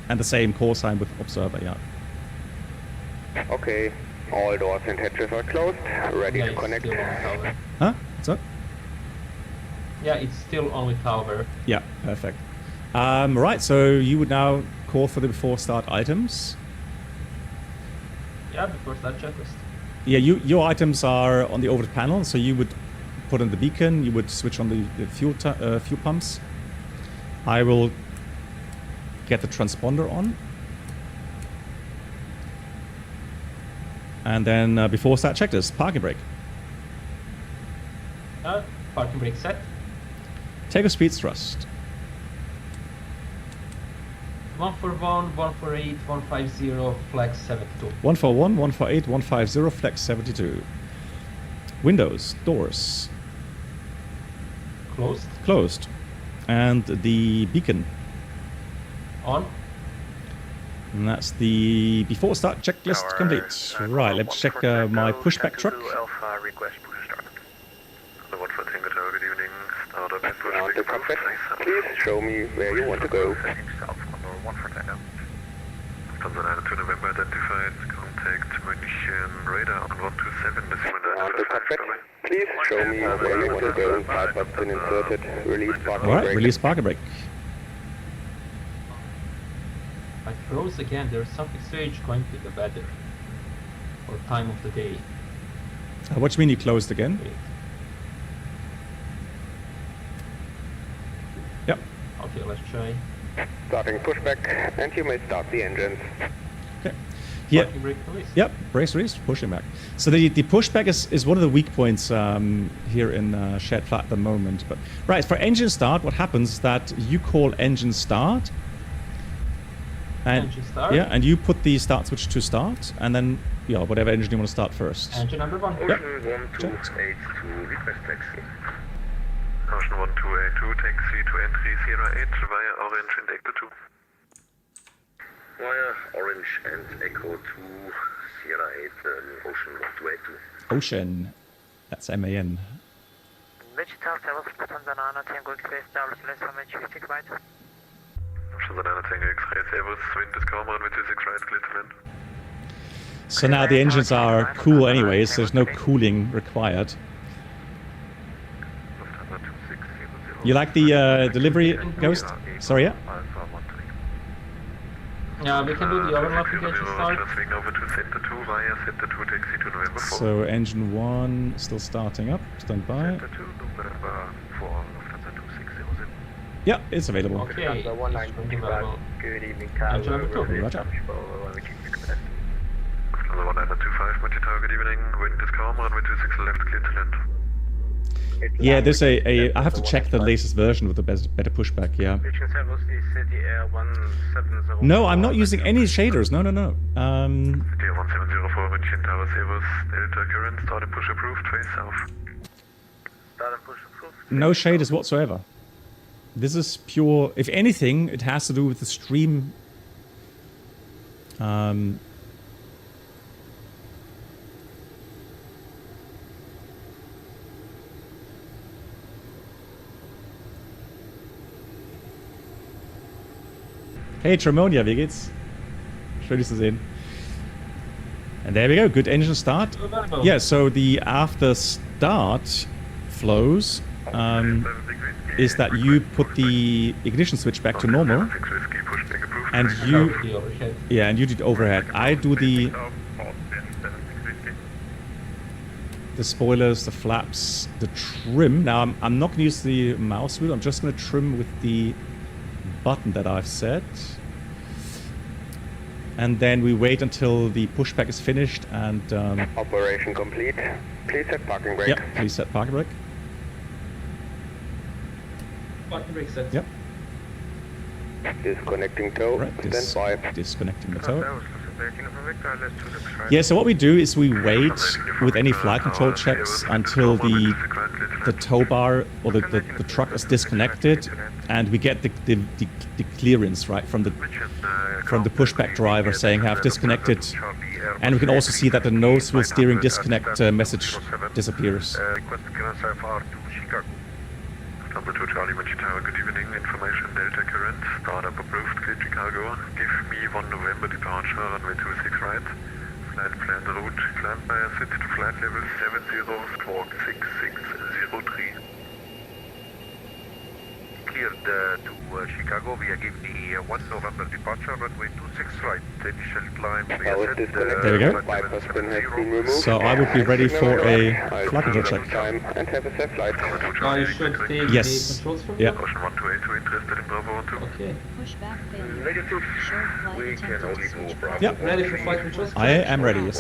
A: And the same call sign with observer, yeah.
F: Okay, all doors and hatches are closed, ready
B: Yeah,
F: to
B: it's
F: connect.
B: still on tower.
A: Huh? What's up?
B: Yeah, it's still only tower.
A: Yeah, perfect. Right, so you would now call for the before start items.
B: Yeah, before start checklist.
A: Yeah, your items are on the overhead panel, so you would put on the beacon, you would switch on the fuel pumps. I will get the transponder on. And then before start checklist, parking brake.
B: Parking brake set.
A: Takeoff speed thrust.
B: 141, 148, 150, flag 72.
A: 141, 148, 150, flex 72. Windows, doors,
B: Closed.
A: closed. And the beacon.
B: On.
A: And that's the before start checklist complete. Right, let's check my pushback truck.
D: Alpha request push start. The 1 for Tango Tower, good evening. Start up and push
F: Now
D: back
F: the
D: approved,
F: cockpit,
D: face south.
F: please show me where you want to go.
D: South, number 1 for Tango. Lufthansa 92 November identified. Contact Munich radar on 127 decimal
F: Now the
D: 955.
F: cockpit, please show me where you want to go. Flight has been inserted, release parking
A: Alright,
F: brake.
A: release parking brake.
B: I froze again. There's something strange going to the weather. Or time of the day.
A: What do you mean you closed again?
B: Wait.
A: Yep.
B: Okay, let's try.
F: Starting pushback, and you may start the engines.
A: Okay. Yeah.
B: Parking brake release.
A: Yep. Brace release, pushing back. So the pushback is one of the weak points here in shared flight at the moment. But right, for engine start, what happens is that you call engine start. And,
B: Engine start.
A: Yeah, and you put the start switch to start, and then whatever engine you want to start first.
B: Engine number 1.
A: Yep.
E: Ocean 1282, request taxi.
D: Ocean 1282, taxi to entry Sierra 8 via Orange and Echo 2.
E: Via Orange and Echo 2, Sierra 8, Ocean 1282.
A: Ocean. That's MAN.
G: Wichita, Toliss, Lufthansa 9 Tango X-ray, establish less on Wichita right.
D: Lufthansa 9 Tango X-ray, Servus, wind is calm on 26 right, clear to land.
A: So now the engines are cool anyways, so there's no cooling required.
D: Lufthansa 2600.
A: You like the delivery, Ghost? Sorry, yeah?
B: Yeah, we can do the overlapping engine start.
D: Swing over to Center 2 via Center 2 taxi to November 4.
A: So engine 1 still starting up, stand by.
D: Center 2, November 4, Lufthansa 2600.
A: Yeah, it's available.
B: Okay, it's available.
F: Good evening,
B: Engine number 2.
A: Roger.
D: Lufthansa 1925, Munich Tower, good evening. Wind is calm, runway 26 left, clear to land.
A: Yeah, there's I have to check the latest version with the better pushback, yeah. No, I'm not using any shaders, no.
D: CTR 1704, München Tower, Servus, Delta current, start and push approved, face south.
G: Start and push approved.
A: No shaders whatsoever. This is pure, if anything, it has to do with the stream. Hey Tremonia, wie geht's? Schön dich zu sehen. And there we go, good engine start.
B: Available.
A: Yeah, so the after start flows is that you put the ignition switch back to normal, and you
B: The overhead.
A: and you did overhead. I do the spoilers, the flaps, the trim. Now I'm not going to use the mouse wheel. I'm just going to trim with the button that I've set. and then we wait until the pushback is finished and...
F: Operation complete. Please set parking brake.
A: Yeah, please set parking brake.
B: Parking brake set.
A: Yep.
F: Disconnecting tow.
A: Right,
F: Stand by.
A: disconnecting the tow. Yeah, so what we do is we wait with any flight control checks until the tow bar or the truck is disconnected, and we get the clearance, right, from the pushback driver saying have disconnected, and we can also see that the nose wheel steering disconnect message disappears.
D: Number 2 Charlie, Wichita, good evening. Information Delta current, startup approved, gate Chicago. Give me 1 November departure, runway 26 right. Flight plan route, climb by sit to flight level 70, squawk 6603.
E: Cleared to Chicago via give me 1 November departure, runway 26 right. Initial climb via
F: Power
E: set,
F: disconnected.
A: There we go.
F: Bypass pin has been removed.
A: So I would be ready for a flight control check.
F: Time and have a safe flight.
B: I should take
A: Yes.
B: the controls from
A: Yeah.
B: you?
D: Ocean 128, interested in Bravo 12.
B: Okay.
C: Pushback failure.
E: Radio 2,
C: Short flight
E: we can
C: attempted
E: only
C: to
E: go
C: switch
E: Bravo.
A: Yep.
B: Ready for flight controls?
A: I am ready, yes.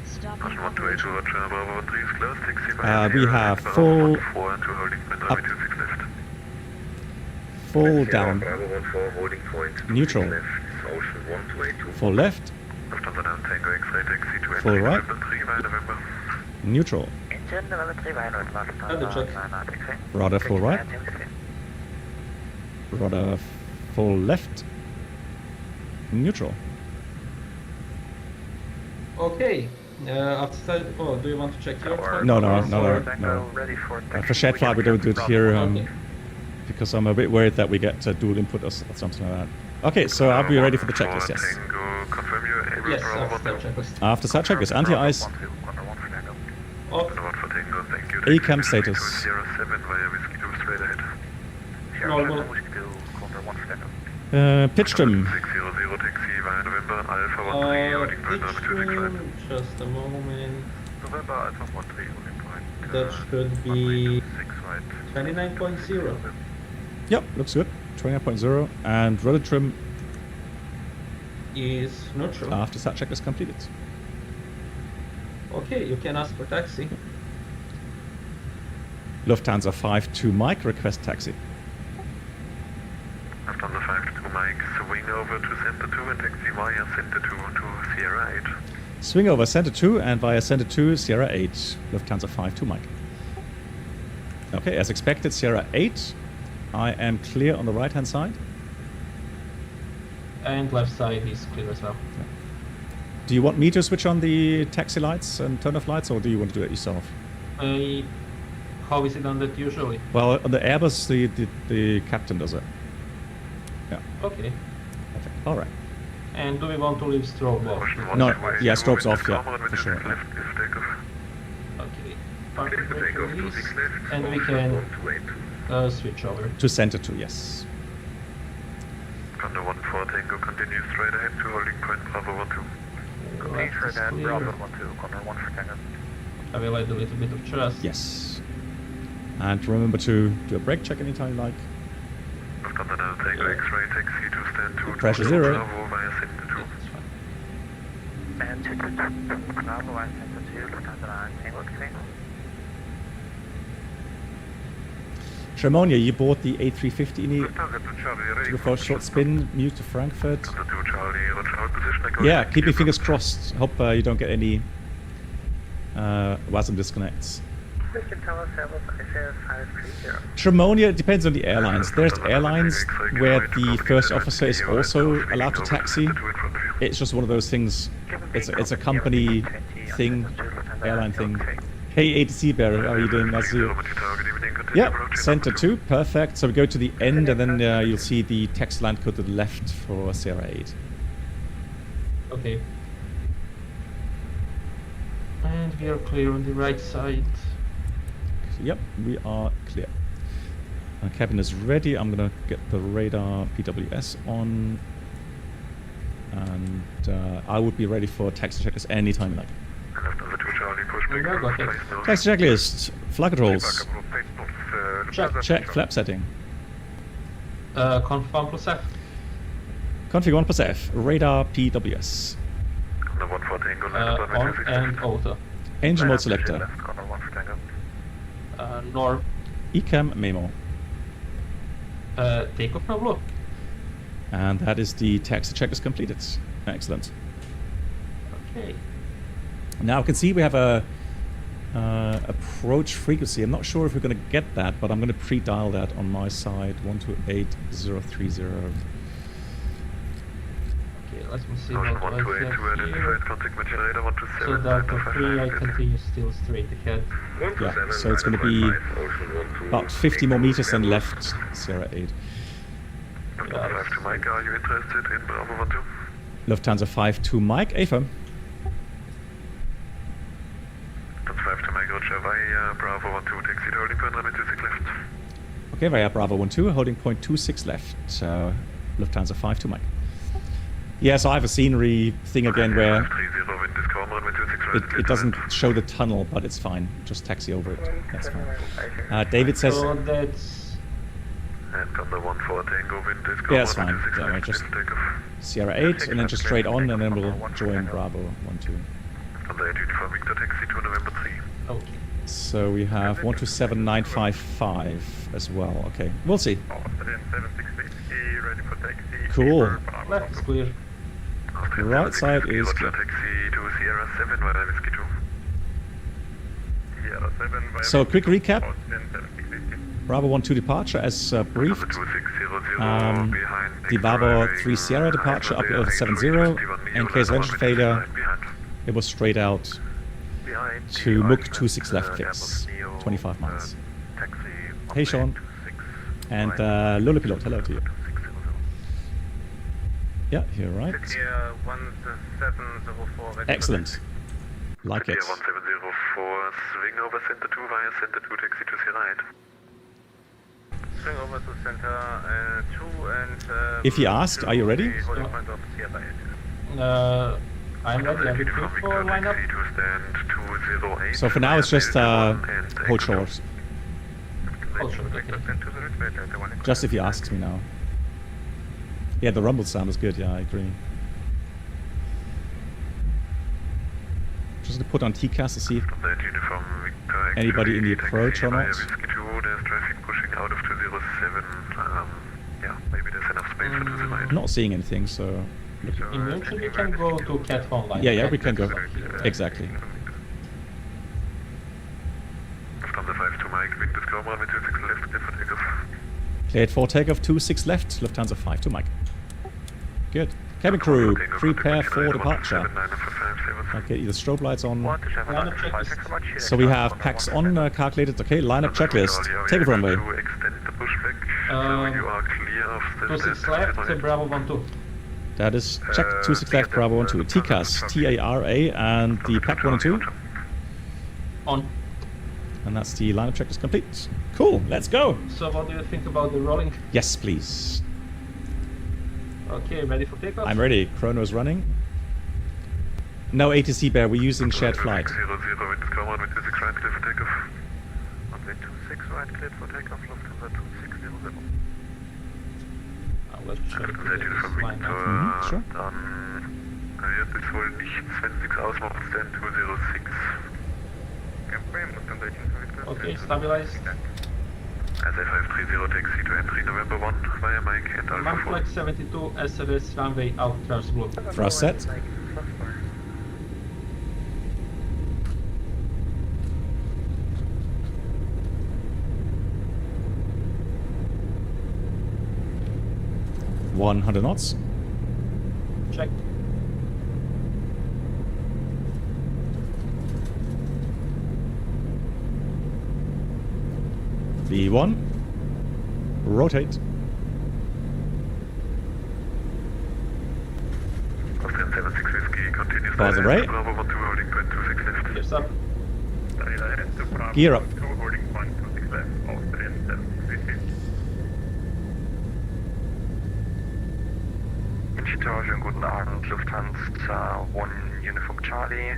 C: Stopping
D: Ocean 128,
C: operation.
D: Roger, Bravo 3 is closed, taxi
A: We have full
D: 4 and 2 holding point,
A: up.
D: runway 26 left.
A: Full down,
E: Bravo 14 holding point.
A: neutral,
E: Left, Ocean 128.
A: full left,
D: Lufthansa down, Tango X-ray, taxi to
A: full right,
D: November 3 by November.
A: neutral,
G: Engine November 3 Violent
B: Other check.
A: rudder full right, rudder full left, neutral.
B: Okay. After that, oh, do you want to check your flight?
A: No.
G: Ready for
A: For shared flight, we don't do it here
B: Okay.
A: because I'm a bit worried that we get dual input or something like that. Okay, so I'll be ready for the checklist, yes.
D: Tango, confirm you're able
B: Yes,
D: Bravo
B: after
D: 12.
B: that checklist.
A: After that checklist, anti-ice,
B: Off.
D: Number for Tango, thank you.
A: ACAM
D: Taxi
A: status.
D: 207 via Whiskey 2 straight ahead.
B: Normal.
A: pitch trim,
D: 600 taxi via November, Alpha 13 holding point, number 26 right.
B: Just a moment.
D: November, Alpha 13 holding point.
B: That should be
D: 6 right.
B: 29.0.
A: yep, looks good, 29.0, and rudder trim
B: Is neutral.
A: after that checklist completed.
B: Okay, you can ask for taxi.
A: Lufthansa 52 Mike, request taxi.
D: Lufthansa 52 Mike, swing over to Center 2 and taxi via Center 2 to Sierra 8.
A: Swing over Center 2 and via Center 2, Sierra 8, Lufthansa 52 Mike. Okay, as expected, Sierra 8. I am clear on the right-hand side.
B: And left side is clear as well.
A: Do you want me to switch on the taxi lights and turn off lights, or do you want to do it yourself?
B: How is it done that usually?
A: Well, on the Airbus, the captain does it. Yeah,
B: Okay.
A: perfect. All right.
B: And do we want to leave strobe off?
A: No, yeah, strobe's off, yeah, for sure.
D: Left is takeoff.
B: Okay. Parking
E: Clear to
B: brake
E: take off
B: release,
E: 26 left.
B: and we
E: Ocean
B: can
E: 128.
B: switch over.
A: To Center 2, yes.
D: Condor 14 Tango, continue straight ahead to holding point Bravo 12.
B: Left is clear.
G: 12, Condor 1 for Tango.
B: I will add a little bit of trust.
A: Yes. And remember to do a brake check anytime you like.
D: Lufthansa down, Tango X-ray, taxi to stand 2
A: Pressure
D: to
A: 0.
D: Bravo via Center 2.
B: That's fine.
G: And 222, Bravo 1, Center 2, Lufthansa 9, Tango X-ray.
A: Tremonia, you bought the A350 in
D: Lufthansa to Charlie, ready
A: the first short spin, Munich to Frankfurt.
D: Lufthansa to Charlie, roger, hold position. echo
A: Yeah,
D: taxi
A: keep your
D: to-
A: fingers crossed. Hope you don't get any WASM disconnects.
G: You can tell us that was ISS 530.
A: Tremonia, it depends on the airlines. There's airlines where the first officer is also allowed to taxi. It's just one of those things. It's a company thing, airline thing. Hey, ATC Bear, how are you doing? Nice to see you. Yeah, Center 2, perfect. So we go to the end, and then you'll see the text line code to the left for Sierra 8.
B: Okay. And we are clear on the right side.
A: Yep, we are clear. Cabin is ready. I'm gonna get the radar PWS on, and I would be ready for taxi checklist anytime you like.
D: Lufthansa to Charlie, pushback.
B: Yeah, go ahead.
D: Place no-
A: Taxi checklist, flight controls,
B: Check.
A: check flap setting.
B: Confirm plus F.
A: Config 1 plus F. Radar PWS.
D: On the 1 for Tango,
B: On and auto.
A: Engine mode selector.
E: Left corner 1 for Tango.
B: Norm.
A: Ecam memo.
B: Takeoff no blue.
A: And that is the taxi check is completed. Excellent.
B: Okay.
A: Now I can see we have a approach frequency. I'm not sure if we're going to get that, but I'm going to pre-dial that on my side. 128030.
B: Okay, let me see
D: Ocean
B: what I
D: 1282
B: have here.
D: identified contact material radar 127.
B: So Delta 3, I continue still straight ahead.
A: Yeah, so it's going to be about 50 more meters than left, Sierra 8.
D: Lufthansa 5 to Mike, are you interested in Bravo 12?
A: Lufthansa 5 to Mike, affirm.
D: Lufthansa 5 to Mike, Roger, via Bravo 12, taxi to holding point, runway 26 left.
A: Okay, via Bravo 12, holding point 26 left. Lufthansa 5 to Mike. Yeah, so I have a scenery thing again where
D: 530, wind is calm, runway 26 right.
A: it doesn't show the tunnel, but it's fine. Just taxi over it. That's fine. David says...
B: So that's...
D: And on the 1 for Tango, wind is calm,
A: Yeah, it's fine.
D: runway 26
A: Yeah,
D: left,
A: just
D: clear for takeoff.
A: Sierra 8, and then just straight on, and then we'll join Bravo 12.
D: On the 824 Victor, taxi to November 3.
B: Okay.
A: So we have 127955 as well. Okay, we'll see.
E: Austrian 7660, ready for taxi.
A: Cool.
B: Left is clear.
A: The right side is
D: Roger,
A: clear.
D: taxi to Sierra 7, via Whiskey 2.
E: Sierra 7, via
A: So quick recap.
E: Austrian 7660.
A: Bravo 12 departure as briefed.
D: 2600
A: Um,
D: behind
A: the Bravo 3 Sierra departure up to 70. In case of engine failure, it was straight out to Muk 26 left fix, 25 miles. Hey Sean, and Lola Pilot, hello to you. Yeah, you're right.
E: 1704.
A: Excellent. Like it.
D: 1704, swing over center 2 via center 2, taxi to Sierra 8.
E: Swing over to center 2 and...
A: If he asked, are you ready?
E: Holding point of Sierra 8.
B: I'm ready. I'm looking for lineup.
A: So for now it's just hold short.
B: Oh, sure, okay.
A: Just if he asks me now. Yeah, the rumble sound is good, yeah, I agree. Just to put on TCAS to see if anybody in the approach or not.
D: There's traffic pushing out of 207. Yeah, maybe there's enough space for 209.
A: I'm not seeing anything, so...
B: In Munich we can go to Cat phone line.
A: Yeah, we can go. Exactly.
D: Lufthansa 5 to Mike, wind is calm, runway 26 left, clear for takeoff.
A: Cleared for takeoff 26 left, Lufthansa 5 to Mike. Good. Cabin crew, prepare for departure. Okay, the strobe lights on.
B: Lineup checklist.
A: So we have packs on calculated. Okay, lineup checklist. Take it runway.
D: Extend the pushback, so you are clear of the
B: 26 left, Bravo 12.
A: That is check 26 left, Bravo 12. TCAS, TARA, and the pack 1 and 2.
B: On.
A: And that's the lineup check is complete. Cool, let's go.
B: So what do you think about the rolling?
A: Yes, please.
B: Okay, ready for takeoff?
A: I'm ready. Chrono's running. No ATC bear, we're using shared flight.
D: 00, wind is calm, runway 26 right, clear for takeoff.
E: Runway 26 right, cleared for takeoff, Lufthansa 2600.
B: Let's check
D: Seid ihr
B: this
D: von
B: lineup.
A: Mhm, sure.
D: Dann wird es wohl nichts, wenn es nichts ausmacht, Stand 206.
B: Okay, stabilized.
D: As A530 taxi to entry November 1 via Mike and Alpha 4.
B: Flight 72 SLS runway out thrust blue.
A: Thrust set. $100 knots.
B: Check.
A: V1. Rotate.
D: Austrian 76 Whiskey continues
A: Bars
D: direct,
A: array.
D: Bravo 12 holding point 26 left.
B: Here's up.
A: Gear up.
E: Holding point 26 left, Austrian 7660. Schönen guten Abend, Lufthansa 1 Uniform Charlie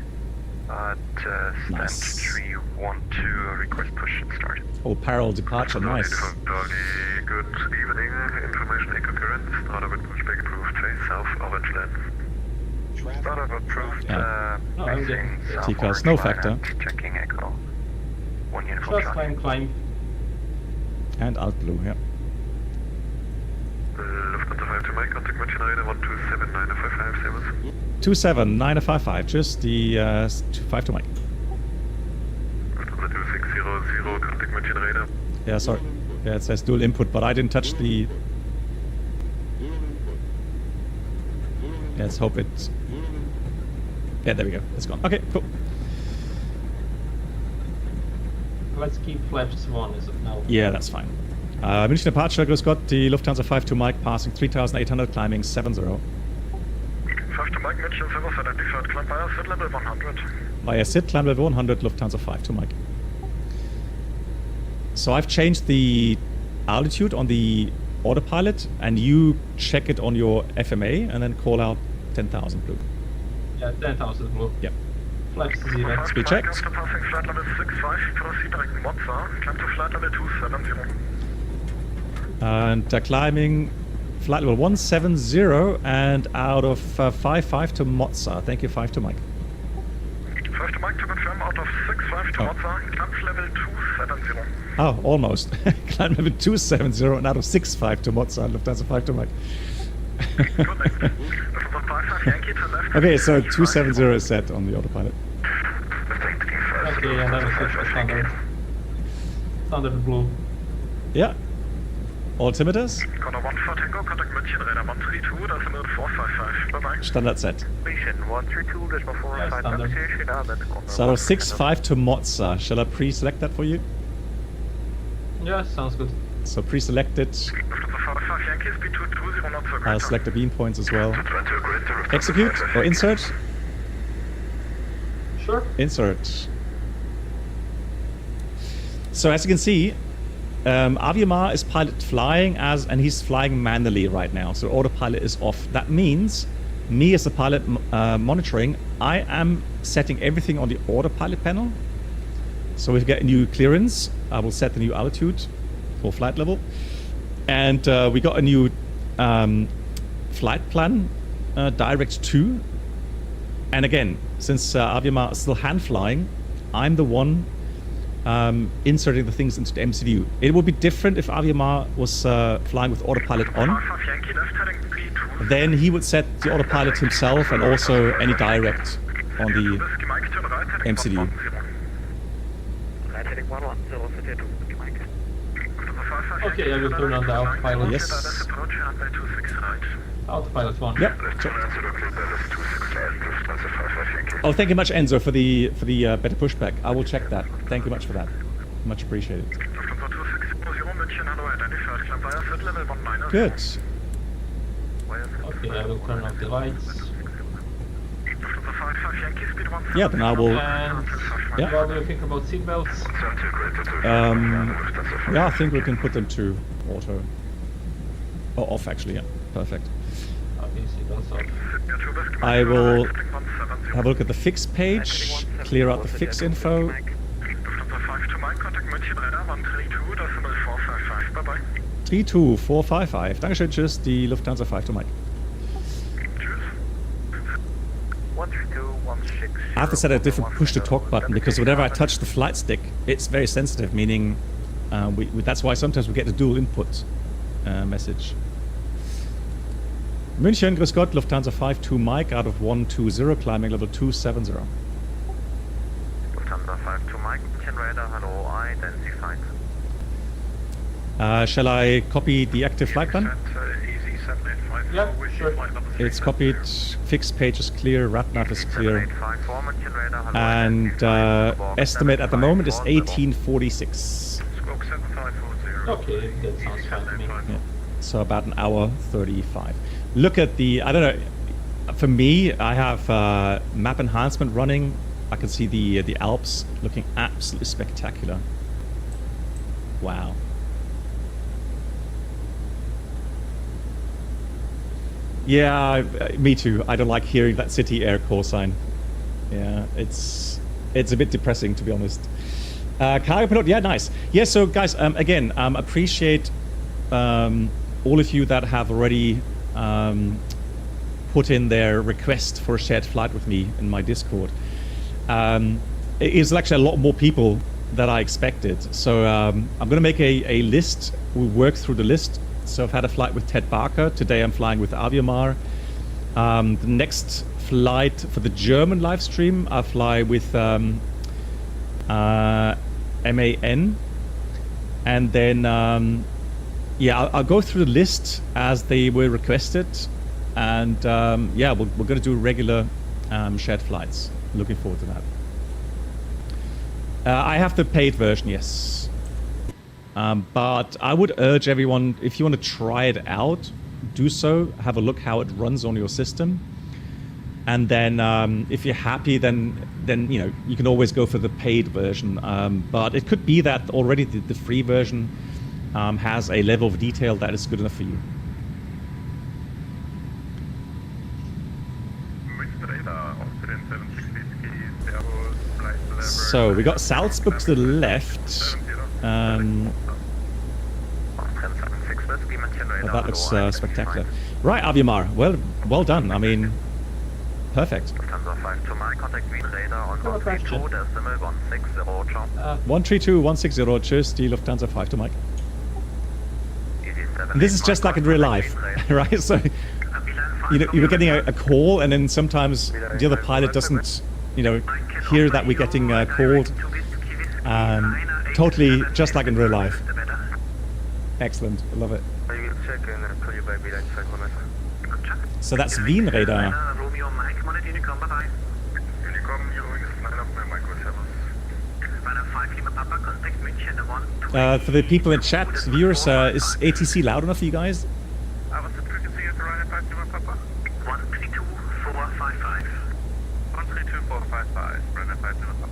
E: at stand
A: Nice.
E: 312, request push and start.
A: Oh, parallel departure, nice.
D: Uniform Charlie, good evening. Information echo current, start with pushback approved phase. South Orange Line.
E: Startup approved.
A: Yeah.
B: No, I'm getting
A: TCAR snow factor.
E: Checking echo. 1 uniform
B: just
E: shot.
B: climb.
A: And alt blue, yeah.
D: Lufthansa 5 to Mike, contact München radar 127-955 service.
A: 27-955, just the 5 to Mike.
D: Lufthansa 2600, contact München radar.
A: Yeah, sorry. Yeah, it says dual input, but I didn't touch the... Let's hope it... Yeah, there we go. It's gone. Okay, cool.
B: Let's keep flaps 1 as of now.
A: Yeah, that's fine. München departure, Grüß Gott, the Lufthansa 5 to Mike, passing 3,800, climbing 70.
D: 5 to Mike, München service identified, climb via SID level 100.
A: Via SID, climb level 100, Lufthansa 5 to Mike. So I've changed the altitude on the autopilot, and you check it on your FMA, and then call out 10,000 blue.
B: Yeah, 10,000 blue.
A: Yep.
B: Flaps 0.
A: Speed checked.
D: After passing flight level 65, proceed direct Monza, climb to flight level 270.
A: And climbing flight level 170 and out of 5-5 to Mozza. Thank you, 5 to Mike.
D: 5 to Mike to confirm, out of 6-5 to
A: Oh.
D: Mozza, climb level 270.
A: Oh, almost. Climb level 270 and out of 6-5 to Mozza. Lufthansa 5 to Mike.
D: Good, next. Lufthansa 55 Yankee to left.
A: Okay, so 270 is set on the autopilot.
B: Okay, and then switch to standard. Standard blue.
A: Yeah. Altimeters.
D: Corner 1 for Tango, contact München radar 132, decimal 455. Bye-bye.
A: Standard set.
E: Mission 132, decimal 455.
B: standard.
E: Negotiation, that's corner
A: So out of
E: 1.
A: 6-5 to Mozza. Shall I pre-select that for you?
B: Yeah, sounds good.
A: So pre-selected.
D: Lufthansa 55 Yankee, speed 220 knots or
A: I'll select the beam points as well.
D: greater.
A: Execute or insert.
B: Sure.
A: Insert. So as you can see, Aviomar is pilot flying and he's flying manually right now. So autopilot is off. That means me as the pilot monitoring, I am setting everything on the autopilot panel. So if we get a new clearance, I will set the new altitude or flight level. And we got a new flight plan, direct 2. And again, since Aviomar is still hand flying, I'm the one inserting the things into the MCDU. It would be different if Aviomar was flying with autopilot on.
D: 55 Yankee, left heading 32.
A: Then he would set the autopilot himself and also any direct on the
D: Whiskey Mike, turn right heading
A: MCDU.
D: 110.
E: Right heading 110, to Mike.
D: Lufthansa 55
B: Okay, I will turn on the autopilot.
A: Yes.
D: Approach runway 26 right.
B: Autopilot 1.
A: Yep. Oh, thank you much, Enzo, for the better pushback. I will check that. Thank you much for that. Much appreciated.
D: Lufthansa 2600, München, hello, identified, climb via SID level 19.
A: Good.
B: Okay, I will turn off the lights.
D: Lufthansa 55 Yankee, speed 170.
A: Yeah, then I will.
B: And
A: Yeah.
B: what do you think about seatbelts?
A: Yeah, I think we can put them to auto. Oh, off actually. Yeah, perfect.
B: Okay, seatbelts off.
A: I will have a look at the fix page, clear out the fix info.
D: Lufthansa 5 to Mike, contact München radar 132, decimal 455. Bye-bye.
A: 32455. Dankeschön, tschüss, die Lufthansa 5 to Mike.
D: Tschüss.
E: 13216.
A: I have to set a different push to talk button because whenever I touch the flight stick, it's very sensitive, meaning that's why sometimes we get the dual input message. München, Grüß Gott, Lufthansa 5 to Mike out of 120, climbing level 270.
E: Lufthansa 5 to Mike, München radar, hello, identified.
A: Shall I copy the active flight plan?
B: Yeah, sure.
A: It's copied, fix page is clear, RATNAV is clear,
E: 784, München radar, hello,
A: and
E: identified.
A: estimate at the moment is 1846.
D: Squawk 7540.
B: Okay, that sounds fine to me.
A: Yeah. So about an hour 35. Look at the, I don't know, for me, I have map enhancement running. I can see the Alps looking absolutely spectacular. Wow. Yeah, me too. I don't like hearing that city air call sign. Yeah, it's a bit depressing, to be honest. Cargo pilot, yeah, nice. Yeah, so guys, again, appreciate all of you that have already put in their request for a shared flight with me in my Discord. It's actually a lot more people than I expected. So I'm going to make a list. We'll work through the list. So I've had a flight with Ted Barker. Today I'm flying with Aviomar. The next flight for the German live stream, I fly with MAN. And then, yeah, I'll go through the list as they were requested. And yeah, we're going to do regular shared flights. Looking forward to that. I have the paid version, yes. But I would urge everyone, if you want to try it out, do so. Have a look how it runs on your system. And then if you're happy, then you know, you can always go for the paid version. But it could be that already the free version has a level of detail that is good enough for you. So we got Salzburg to the left. Oh, that looks spectacular. Right, Aviomar. Well done. I mean, perfect. 132-160, cheers, die Lufthansa 5 to Mike. And this is just like in real life, right? So, you know, you're getting a call, and then sometimes the other pilot doesn't, you know, hear that we're getting called. Totally just like in real life. Excellent, I love it. So that's Wien radar. For the people in chat, viewers, is ATC loud enough for you guys?
E: What's the frequency at the right impact, Papa? 132-455. 132-455, right impact, Papa.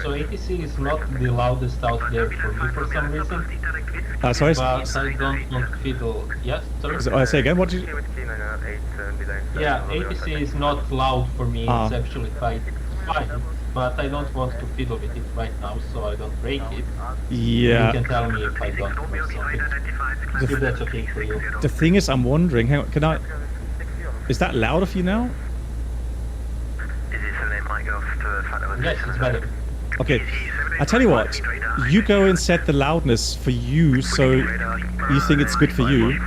B: So ATC is not the loudest out there for me for some reason.
A: Sorry?
B: But I don't want fiddle. Yes, sorry?
A: So, say again, what did you...
B: Yeah, ATC is not loud for me, it's actually quite fine. But I don't want to fiddle with it right now, so I don't break it.
A: Yeah.
B: You can tell me if I don't or something. If that's okay for you.
A: The thing is, I'm wondering, hang on, can I... Is that louder for you now?
B: Yes, it's better.
A: Okay, I tell you what, you go and set the loudness for you, so you think it's good for you.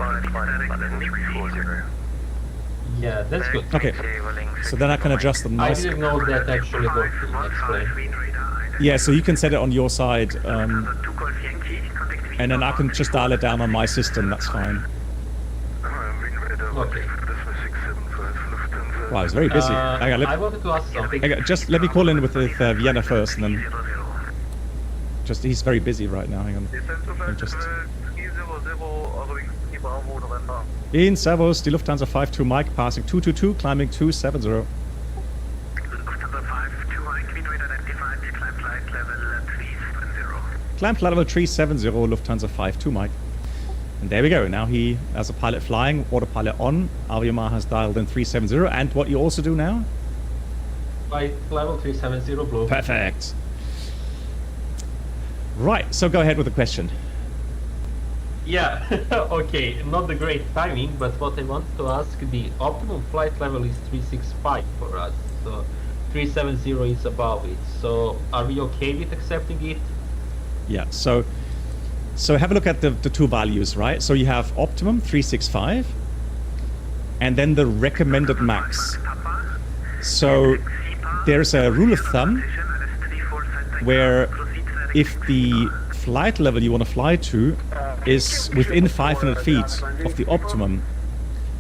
B: Yeah, that's good.
A: Okay, so then I can adjust the
B: I
A: noise.
B: didn't know that actually worked in Explain.
A: Yeah, so you can set it on your side, and then I can just dial it down on my system, that's fine.
B: Okay.
A: Wow, it's very busy. Hang on,
B: I wanted to ask something.
A: just let me call in with Vienna first, and then... he's very busy right now, hang on. In Servus, die Lufthansa 5-2 Mike, passing 222, climbing 270.
G: Lufthansa 5-2 Mike, we need identified, climb flight level 370.
A: Climb flight level 370, Lufthansa 5-2 Mike. And there we go. Now he, as a pilot flying, autopilot on, Aviomar has dialed in 370. And what you also do now?
B: Flight level 370 blue.
A: Perfect. Right, so go ahead with the question.
B: Yeah, okay, not the great timing, but what I want to ask, the optimum flight level is 365 for us, so 370 is above it, so are we okay with accepting it?
A: Yeah, so have a look at the two values, right? So you have optimum 365, and then the recommended max. So there's a rule of thumb where if the flight level you want to fly to is within 500 feet of the optimum,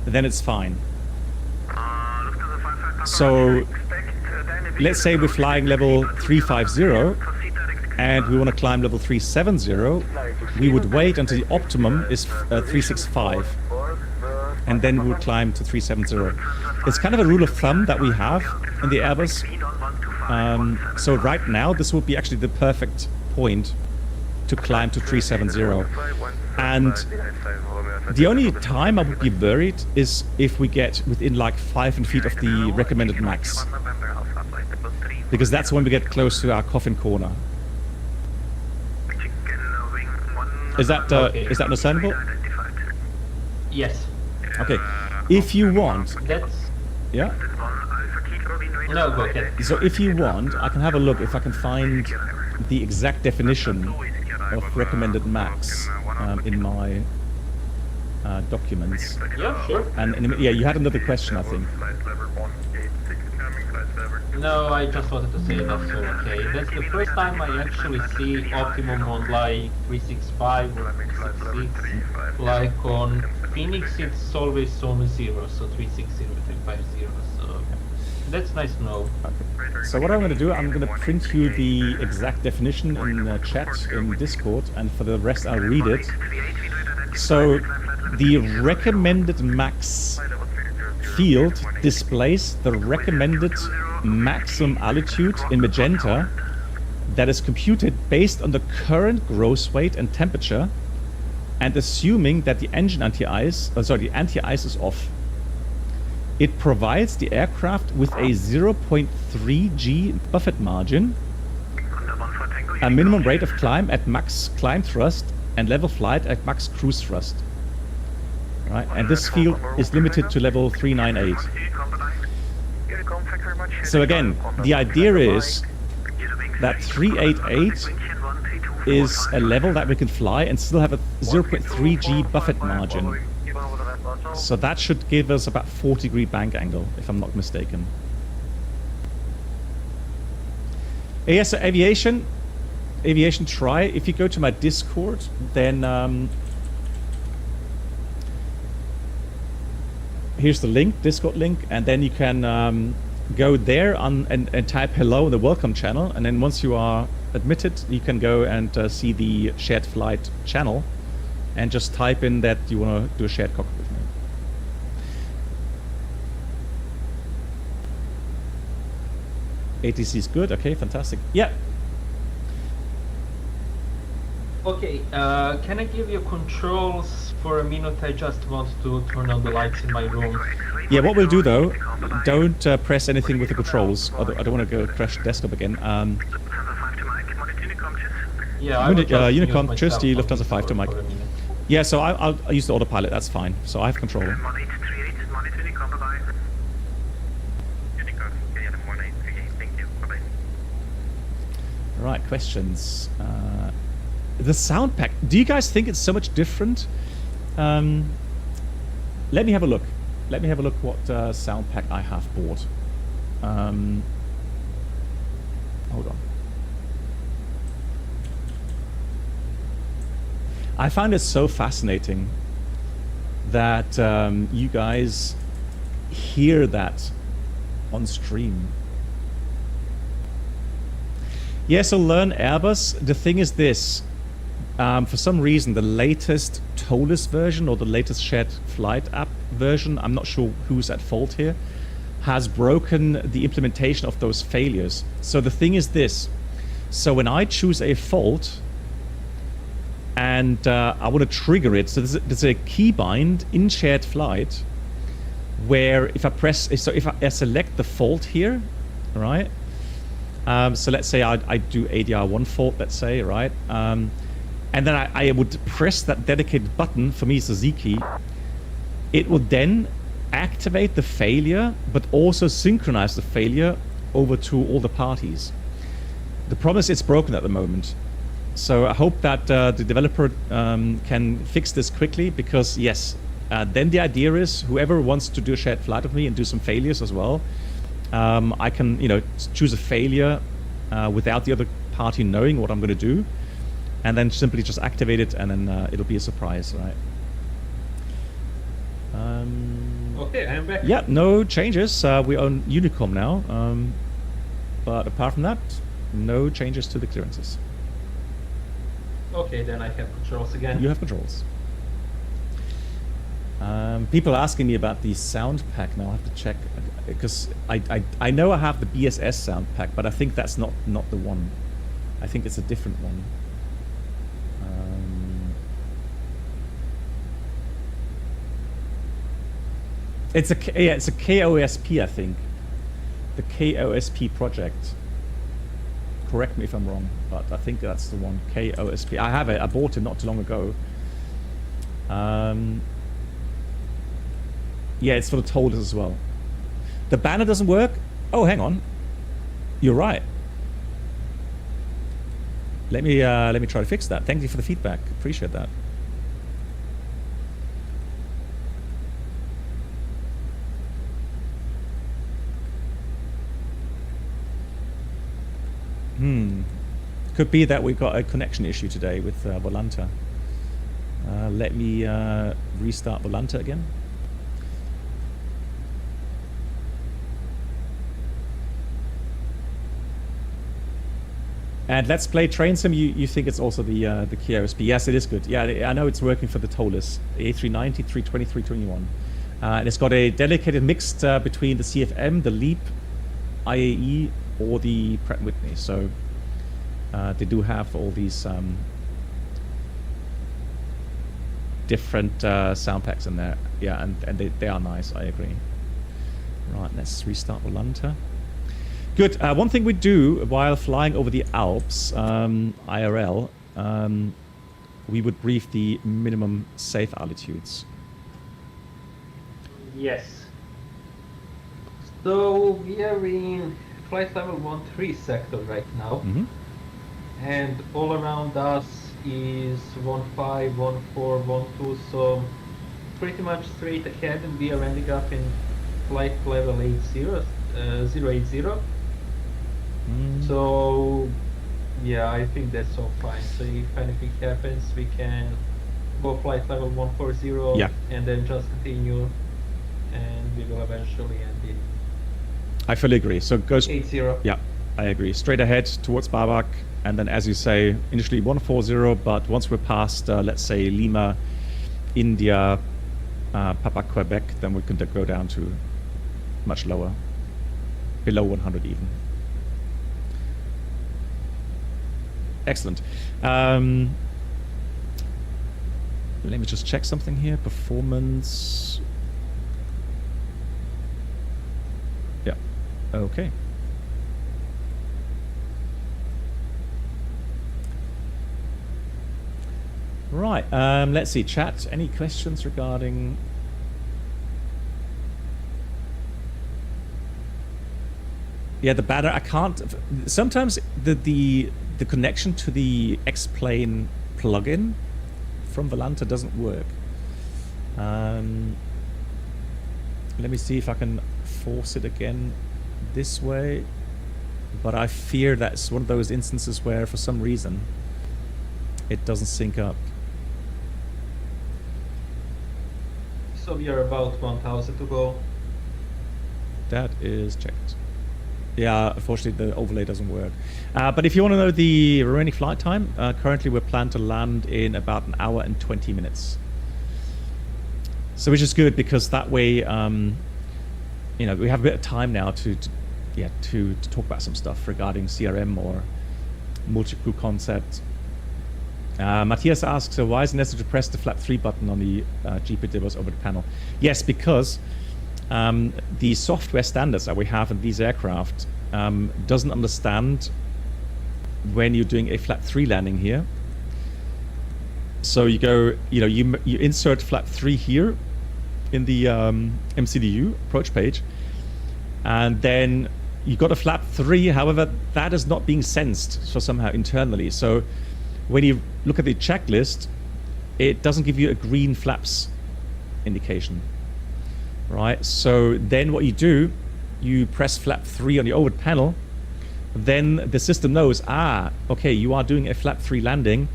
A: then it's fine. So let's say we're flying level 350 and we want to climb level 370, we would wait until the optimum is 365, and then we would climb to 370. It's kind of a rule of thumb that we have in the Airbus. So right now this would be actually the perfect point to climb to 370. And the only time I would be worried is if we get within like 500 feet of the recommended max, because that's when we get close to our coffin corner. Is that understandable?
B: Yes.
A: Okay. If you want,
B: That's...
A: yeah.
B: No, go ahead.
A: So if you want, I can have a look if I can find the exact definition of recommended max in my documents.
B: Yeah, sure.
A: And yeah, you had another question, I think.
B: No, I just wanted to say that's all okay. That's the first time I actually see optimum on like 365 or 366. Like on Phoenix, it's always on 0, so 360, 350, so that's nice to know.
A: Okay. So what I'm going to do, I'm going to print you the exact definition in chat in Discord, and for the rest I'll read it. So the recommended max field displays the recommended maximum altitude in magenta that is computed based on the current gross weight and temperature, and assuming that the engine anti-ice, the anti-ice is off. It provides the aircraft with a 0.3 G buffet margin, a minimum rate of climb at max climb thrust, and level flight at max cruise thrust. Right, and this field is limited to level 398. So again, the idea is that 388 is a level that we can fly and still have a 0.3 G buffet margin. So that should give us about 40-degree bank angle, if I'm not mistaken. Yeah, so aviation try. If you go to my Discord, then here's the link, Discord link, and then you can go there and type hello in the welcome channel, and then once you are admitted, you can go and see the shared flight channel and just type in that you want to do a shared cockpit with me. ATC is good, okay, fantastic. Yeah.
B: Okay, can I give you controls for a minute? I just want to turn on the lights in my room.
A: Yeah, what we'll do though, don't press anything with the controls. I don't want to go crash the desktop again.
B: Yeah, I would just
A: Unicom,
B: use
A: just the
B: myself on
A: Lufthansa 5 to
B: Discord
A: mic.
B: for a minute.
A: Yeah, so I'll use the autopilot, that's fine. So I have control. Right, questions. The sound pack. Do you guys think it's so much different? Let me have a look. Let me have a look what sound pack I have bought. Hold on. I find it so fascinating that you guys hear that on stream. Yeah, so learn Airbus. The thing is this. For some reason, the latest Toliss version or the latest shared flight app version, I'm not sure who's at fault here, has broken the implementation of those failures. So the thing is this. So when I choose a fault and I want to trigger it, so there's a keybind in shared flight where if I press, so if I select the fault here, right? So let's say I do ADR1 fault, let's say, right? And then I would press that dedicated button, for me it's the Z key. It would then activate the failure, but also synchronize the failure over to all the parties. The problem is it's broken at the moment. So I hope that the developer can fix this quickly, because yes, then the idea is whoever wants to do a shared flight with me and do some failures as well, I can, choose a failure without the other party knowing what I'm going to do, and then simply just activate it, and then it'll be a surprise, right?
B: Okay, I'm back.
A: Yeah, no changes. We're on Unicom now, but apart from that, no changes to the clearances.
B: Okay, then I have controls again.
A: You have controls. People are asking me about the sound pack now. I have to check, because I know I have the BSS sound pack, but I think that's not the one. I think it's a different one. It's a KOSP, I think. The KOSP project. Correct me if I'm wrong, but I think that's the one. KOSP. I have it. I bought it not too long ago. Yeah, it's for the Toliss as well. The banner doesn't work? Oh, hang on. You're right. Let me try to fix that. Thank you for the feedback. Appreciate that. Could be that we've got a connection issue today with Volanta. Let me restart Volanta again. And Let's Play Train Sim, you think it's also the KRSP. Yes, it is good. Yeah, I know it's working for the Toliss. A390, 320, 321. And it's got a dedicated mixed between the CFM, the LEAP, IAE, or the Pratt & Whitney. So they do have all these different sound packs in there. Yeah, and they are nice, I agree. Right, let's restart Volanta. Good. One thing we do while flying over the Alps, IRL, we would brief the minimum safe altitudes.
B: Yes. So we are in flight level 13 sector right now, and all around us is 15, 14, 12. So pretty much straight ahead, and we are ending up in flight level 080. So yeah, I think that's all fine. So if anything happens, we can go flight level 140, and then just continue, and we will eventually end it.
A: I fully agree. So it goes
B: 80.
A: Yeah, I agree. Straight ahead towards Barbak, and then, as you say, initially 140, but once we're past, let's say, Lima, India, Papa, Quebec, then we can go down to much lower, below 100 even. Excellent. Let me just check something here. Performance. Yeah. Okay. Right. Let's see. Chat. Any questions regarding? Yeah, the banner. I can't. Sometimes the connection to the X-Plane plugin from Volanta doesn't work. Let me see if I can force it again this way. But I fear that's one of those instances where, for some reason, it doesn't sync up.
B: So we are about 1000 to go.
A: That is checked. Yeah, unfortunately the overlay doesn't work. But if you want to know the remaining flight time, currently we're planned to land in about 1 hour and 20 minutes. So which is good, because that way, you know, we have a bit of time now to talk about some stuff regarding CRM or multi-crew concept. Matthias asks, so why is it necessary to press the flap 3 button on the GP dibbers over the panel? Yes, because the software standards that we have in these aircraft doesn't understand when you're doing a flap 3 landing here. So you go, you know, you insert flap 3 here in the MCDU approach page, and then you got a flap 3. However, that is not being sensed so somehow internally. So when you look at the checklist, it doesn't give you a green flaps indication. Right, so then what you do, you press flap 3 on the overhead panel, then the system knows, okay, you are doing a flap 3 landing,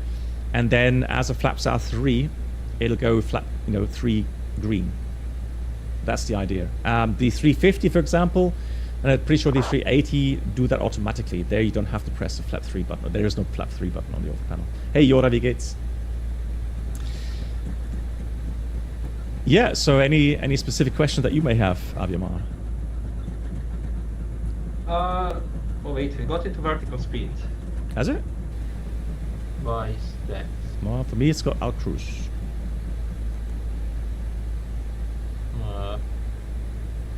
A: and then as the flaps are 3, it'll go flap, 3 green. That's the idea. The 350, for example, and I'm pretty sure the 380 do that automatically. There you don't have to press the flap 3 button. There is no flap 3 button on the overhead panel. Hey, Yoda, wie geht's? Yeah, so any specific question that you may have, Aviamar?
B: Oh wait, we got into vertical speed.
A: Has it?
B: Why is that?
A: Well, for me it's got out cruise.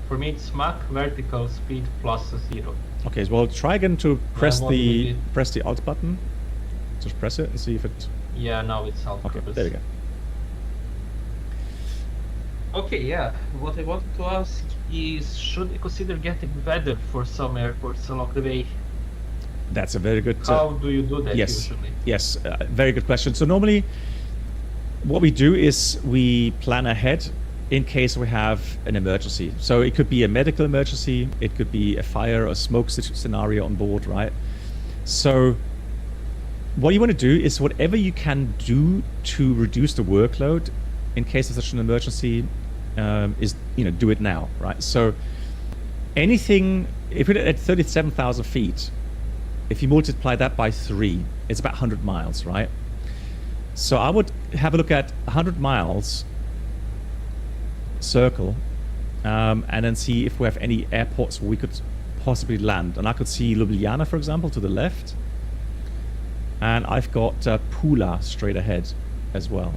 B: For me it's Mach vertical speed plus 0.
A: Okay, well try again to press the alt button. Just press it and see if it...
B: Yeah, now it's alt.
A: Okay, there we go.
B: Okay, yeah. What I wanted to ask is, should we consider getting weather for some airports along the way?
A: That's a very good.
B: How do you do that
A: yes,
B: usually?
A: yes, very good question. So normally, what we do is we plan ahead in case we have an emergency. So it could be a medical emergency, it could be a fire or smoke scenario on board, right? So what you want to do is whatever you can do to reduce the workload in case of such an emergency, is, you know, do it now, right? So anything, if you're at 37,000 feet, if you multiply that by 3, it's about 100 miles, right? So I would have a look at 100 miles circle, and then see if we have any airports where we could possibly land. And I could see Ljubljana, for example, to the left. And I've got Pula straight ahead as well.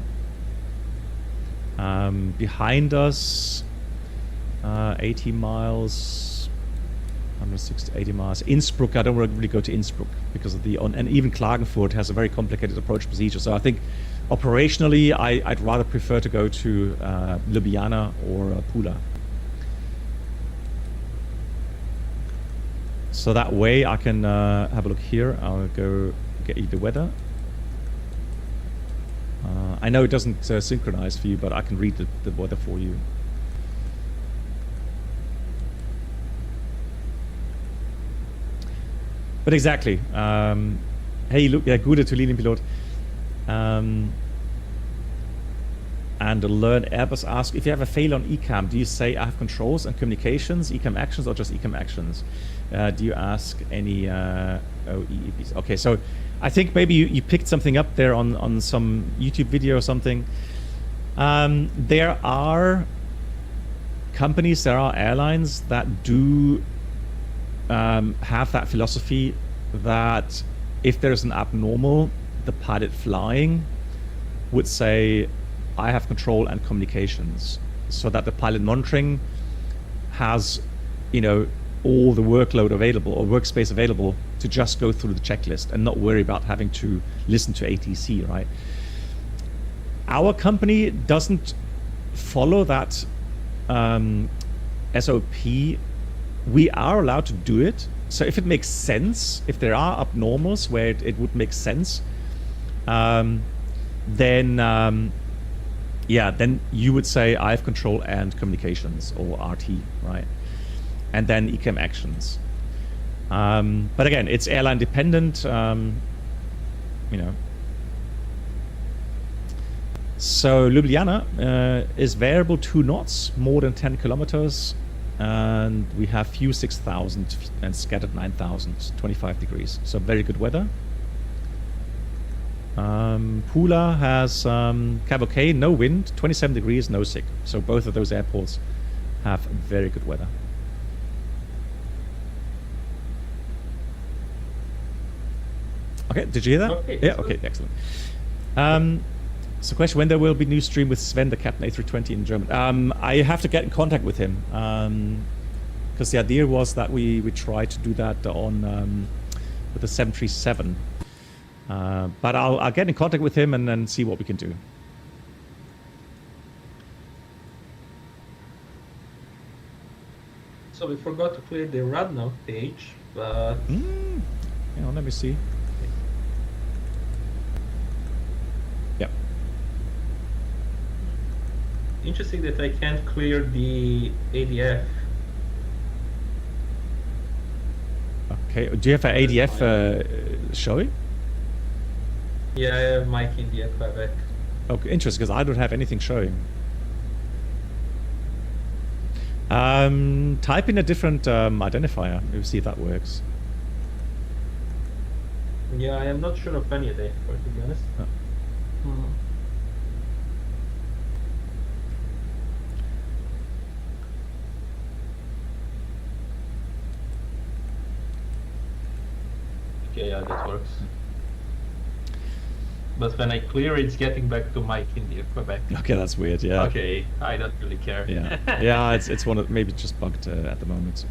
A: Behind us, 80 miles, 160 to 80 miles. Innsbruck, I don't really go to Innsbruck because of the, and even Klagenfurt has a very complicated approach procedure. So I think operationally, I'd rather prefer to go to Ljubljana or Pula. So that way I can have a look here. I'll go get you the weather. I know it doesn't synchronize for you, but I can read the weather for you. But exactly. Hey, look, ja, gute Tulinenpilot. And learn Airbus ask, if you have a failure on ECAM, do you say I have controls and communications, ECAM actions, or just ECAM actions? Do you ask any OEEPs? Okay, so I think maybe you picked something up there on some YouTube video or something. There are companies, there are airlines that do have that philosophy that if there's an abnormal, the pilot flying would say, I have control and communications, so that the pilot monitoring has, you know, all the workload available or workspace available to just go through the checklist and not worry about having to listen to ATC, right? Our company doesn't follow that SOP. We are allowed to do it. So if it makes sense, if there are abnormals where it would make sense, then yeah, then you would say I have control and communications, or RT, right? And then ECAM actions. But again, it's airline dependent, you know. So Ljubljana is variable 2 knots, more than 10 kilometers, and we have few 6,000 and scattered 9,000, 25 degrees. So very good weather. Pula has Cab OK, no wind, 27 degrees, no SIG. So both of those airports have very good weather. Okay, did you hear that?
B: Okay,
A: yeah, okay, excellent. So question, when there will be new stream with Sven, the Captain A320 in German? I have to get in contact with him, because the idea was that we try to do that on with the 737. But I'll get in contact with him and then see what we can do.
B: So we forgot to clear the rundown page, but...
A: Hang on, let me see. Yep.
B: Interesting that I can't clear the ADF.
A: Okay, do you have an ADF showing?
B: Yeah, I have Mike India Quebec.
A: Okay, interesting, because I don't have anything showing. Type in a different identifier. We'll see if that works.
B: Yeah, I am not sure of any identifier, to be honest.
A: Oh.
B: Okay, yeah, that works. But when I clear, it's getting back to Mike India Quebec.
A: Okay, that's weird. Yeah.
B: Okay, I don't really care.
A: Yeah, yeah, it's one of, maybe just bugged at the moment.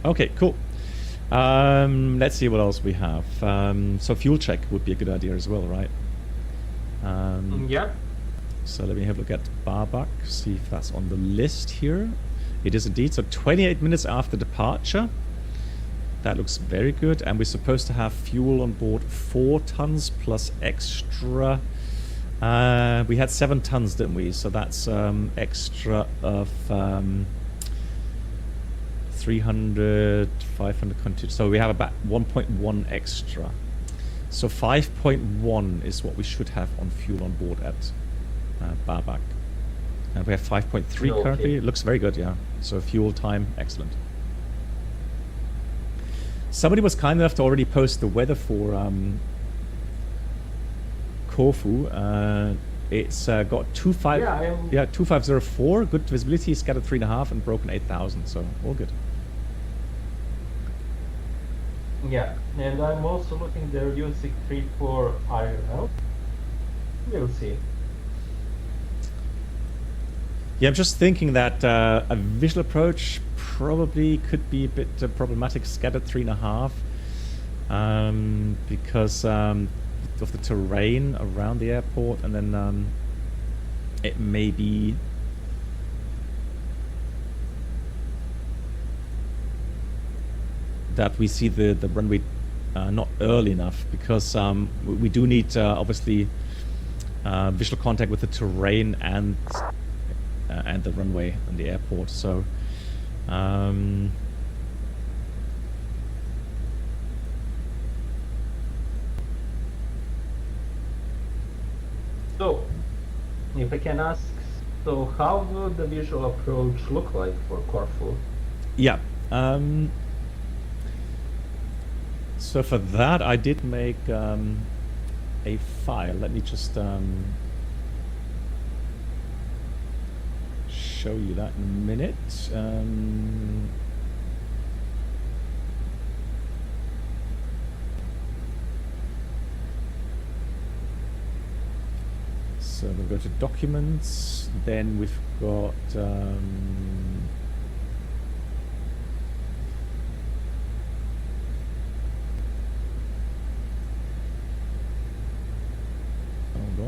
A: Okay, cool. Let's see what else we have. So fuel check would be a good idea as well, right?
B: Yeah.
A: So let me have a look at Barbak, see if that's on the list here. It is indeed. So 28 minutes after departure. That looks very good. And we're supposed to have fuel on board 4 tons plus extra. We had 7 tons, didn't we? So that's extra of 300, 500. So we have about 1.1 extra. So 5.1 is what we should have on fuel on board at Barbak. And we have 5.3 currently. It looks very good, yeah. So fuel time, excellent. Somebody was kind enough to already post the weather for Corfu. It's got 2504, good visibility, scattered 3.5 and broken 8,000, so all good.
B: Yeah, and I'm also looking they're using 3-4 IRL. We'll see.
A: Yeah, I'm just thinking that a visual approach probably could be a bit problematic, scattered 3.5, because of the terrain around the airport, and then it may be that we see the runway not early enough, because we do need obviously visual contact with the terrain and the runway and the airport. So
B: so if I can ask, so how would the visual approach look like for Corfu?
A: Yeah, so for that I did make a file. Let me just show you that in a minute. So we'll go to documents, then we've got hold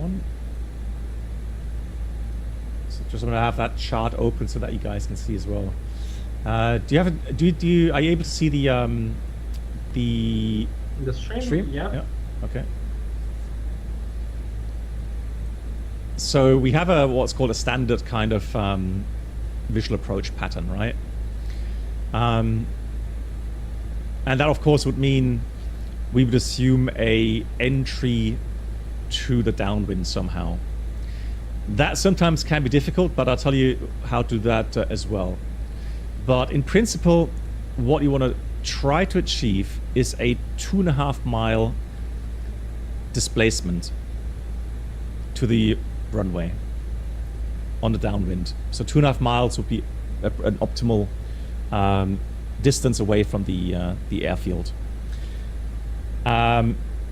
A: on. So just want to have that chart open so that you guys can see as well. Do you have are you able to see the
B: stream? Yeah.
A: Okay. So we have what's called a standard kind of visual approach pattern, right? And that of course would mean we would assume a entry to the downwind somehow. That sometimes can be difficult, but I'll tell you how to do that as well. But in principle, what you want to try to achieve is a 2.5 mile displacement to the runway on the downwind. So 2.5 miles would be an optimal distance away from the airfield.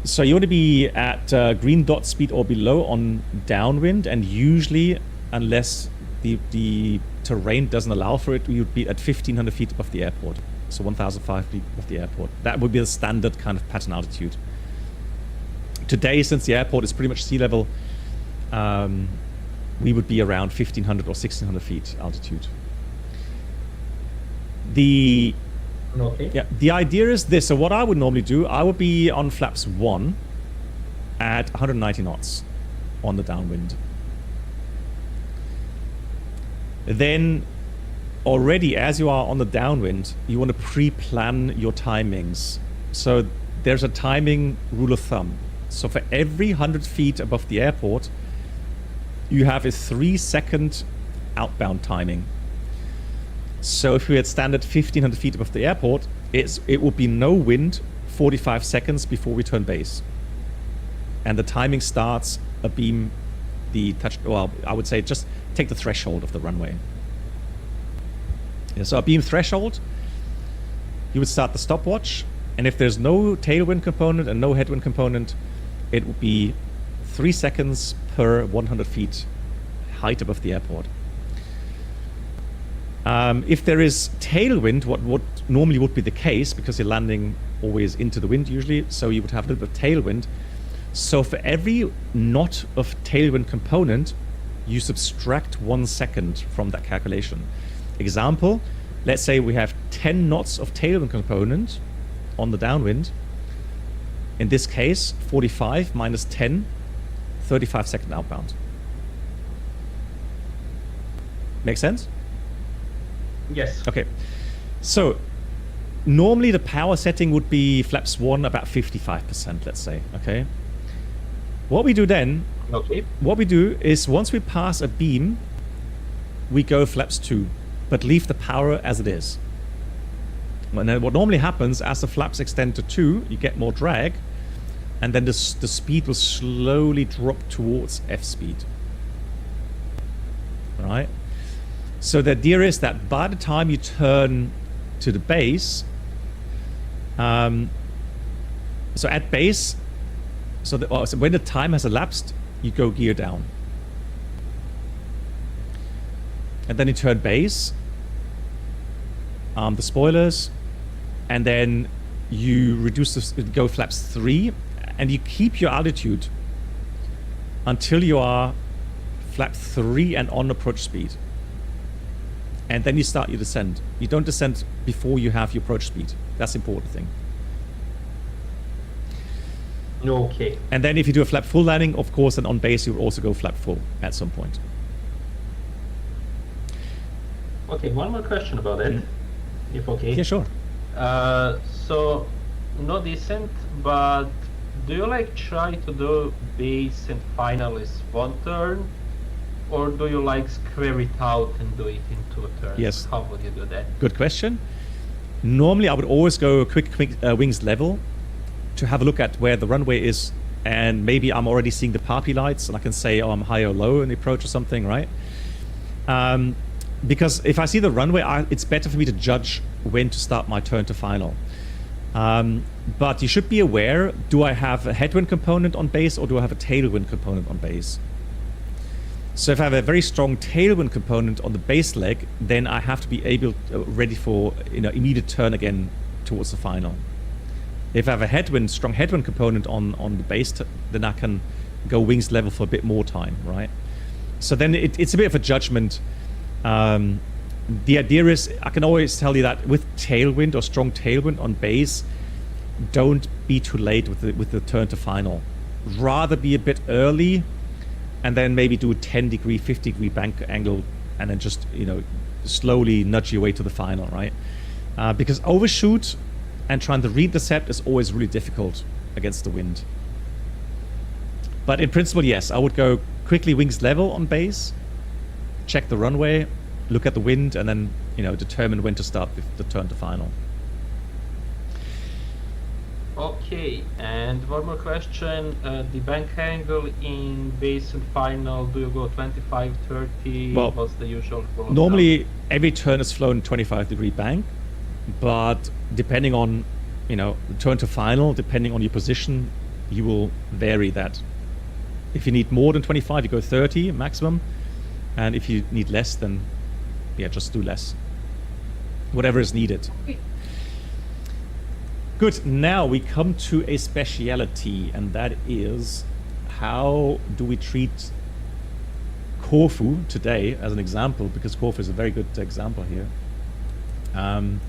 A: So you want to be at green dot speed or below on downwind, and usually, unless the terrain doesn't allow for it, you would be at 1,500 feet above the airport. So 1,500 feet above the airport. That would be the standard kind of pattern altitude. Today, since the airport is pretty much sea level, we would be around 1,500 or 1,600 feet altitude. The idea is this. So what I would normally do, I would be on flaps 1 at 190 knots on the downwind. Then already as you are on the downwind, you want to pre-plan your timings. So there's a timing rule of thumb. So for every 100 feet above the airport, you have a 3-second outbound timing. So if we had standard 1,500 feet above the airport, it would be no wind 45 seconds before we turn base. And the timing starts abeam the touch, well, I would say just take the threshold of the runway. Yeah, so abeam threshold, you would start the stopwatch, and if there's no tailwind component and no headwind component, it would be 3 seconds per 100 feet height above the airport. If there is tailwind, what normally would be the case, because you're landing always into the wind usually, so you would have a little bit of tailwind. So for every knot of tailwind component, you subtract 1 second from that calculation. Example, let's say we have 10 knots of tailwind component on the downwind. In this case, 45 minus 10, 35-second outbound. Make sense?
B: Yes.
A: Okay. So normally the power setting would be flaps 1 about 55%, let's say. Okay. What we do then, what we do is once we pass a beam, we go flaps 2, but leave the power as it is. And then what normally happens, as the flaps extend to 2, you get more drag, and then the speed will slowly drop towards F speed. Right? So the idea is that by the time you turn to the base, so at base, so when the time has elapsed, you go gear down. And then you turn base, the spoilers, and then you reduce go flaps 3, and you keep your altitude until you are flap 3 and on approach speed. And then you start your descent. You don't descend before you have your approach speed. That's the important thing.
B: Okay.
A: And then if you do a flap full landing, of course, then on base you will also go flap full at some point.
B: Okay, one more question about it, if okay.
A: Yeah, sure.
B: So, no descent, but do you like try to do base and final is one turn? Or do you like square it out and do it in 2 turns?
A: Yes.
B: How would you do that?
A: Good question. Normally I would always go quick wings level to have a look at where the runway is, and maybe I'm already seeing the PAPI lights and I can say, oh, I'm high or low in the approach or something, right? Because if I see the runway, it's better for me to judge when to start my turn to final. But you should be aware, do I have a headwind component on base or do I have a tailwind component on base? So if I have a very strong tailwind component on the base leg, then I have to be ready for immediate turn again towards the final. If I have a strong headwind component on the base, then I can go wings level for a bit more time, right? So then it's a bit of a judgment. The idea is, I can always tell you that with tailwind or strong tailwind on base, don't be too late with the turn to final. Rather be a bit early, and then maybe do a 10-degree, 50-degree bank angle, and then just slowly nudge your way to the final, right? Because overshoot and trying to read the set is always really difficult against the wind. But in principle, yes, I would go quickly wings level on base, check the runway, look at the wind, and then determine when to start the turn to final.
B: Okay, and one more question. The bank angle in base and final, do you go 25, 30?
A: Well,
B: what's the usual rule?
A: Normally, every turn is flown 25-degree bank, but depending on, the turn to final, depending on your position, you will vary that. If you need more than 25, you go 30 maximum, and if you need less, then yeah, just do less. Whatever is needed.
B: Okay.
A: Good, now we come to a speciality, and that is how do we treat Corfu today as an example, because Corfu is a very good example here. And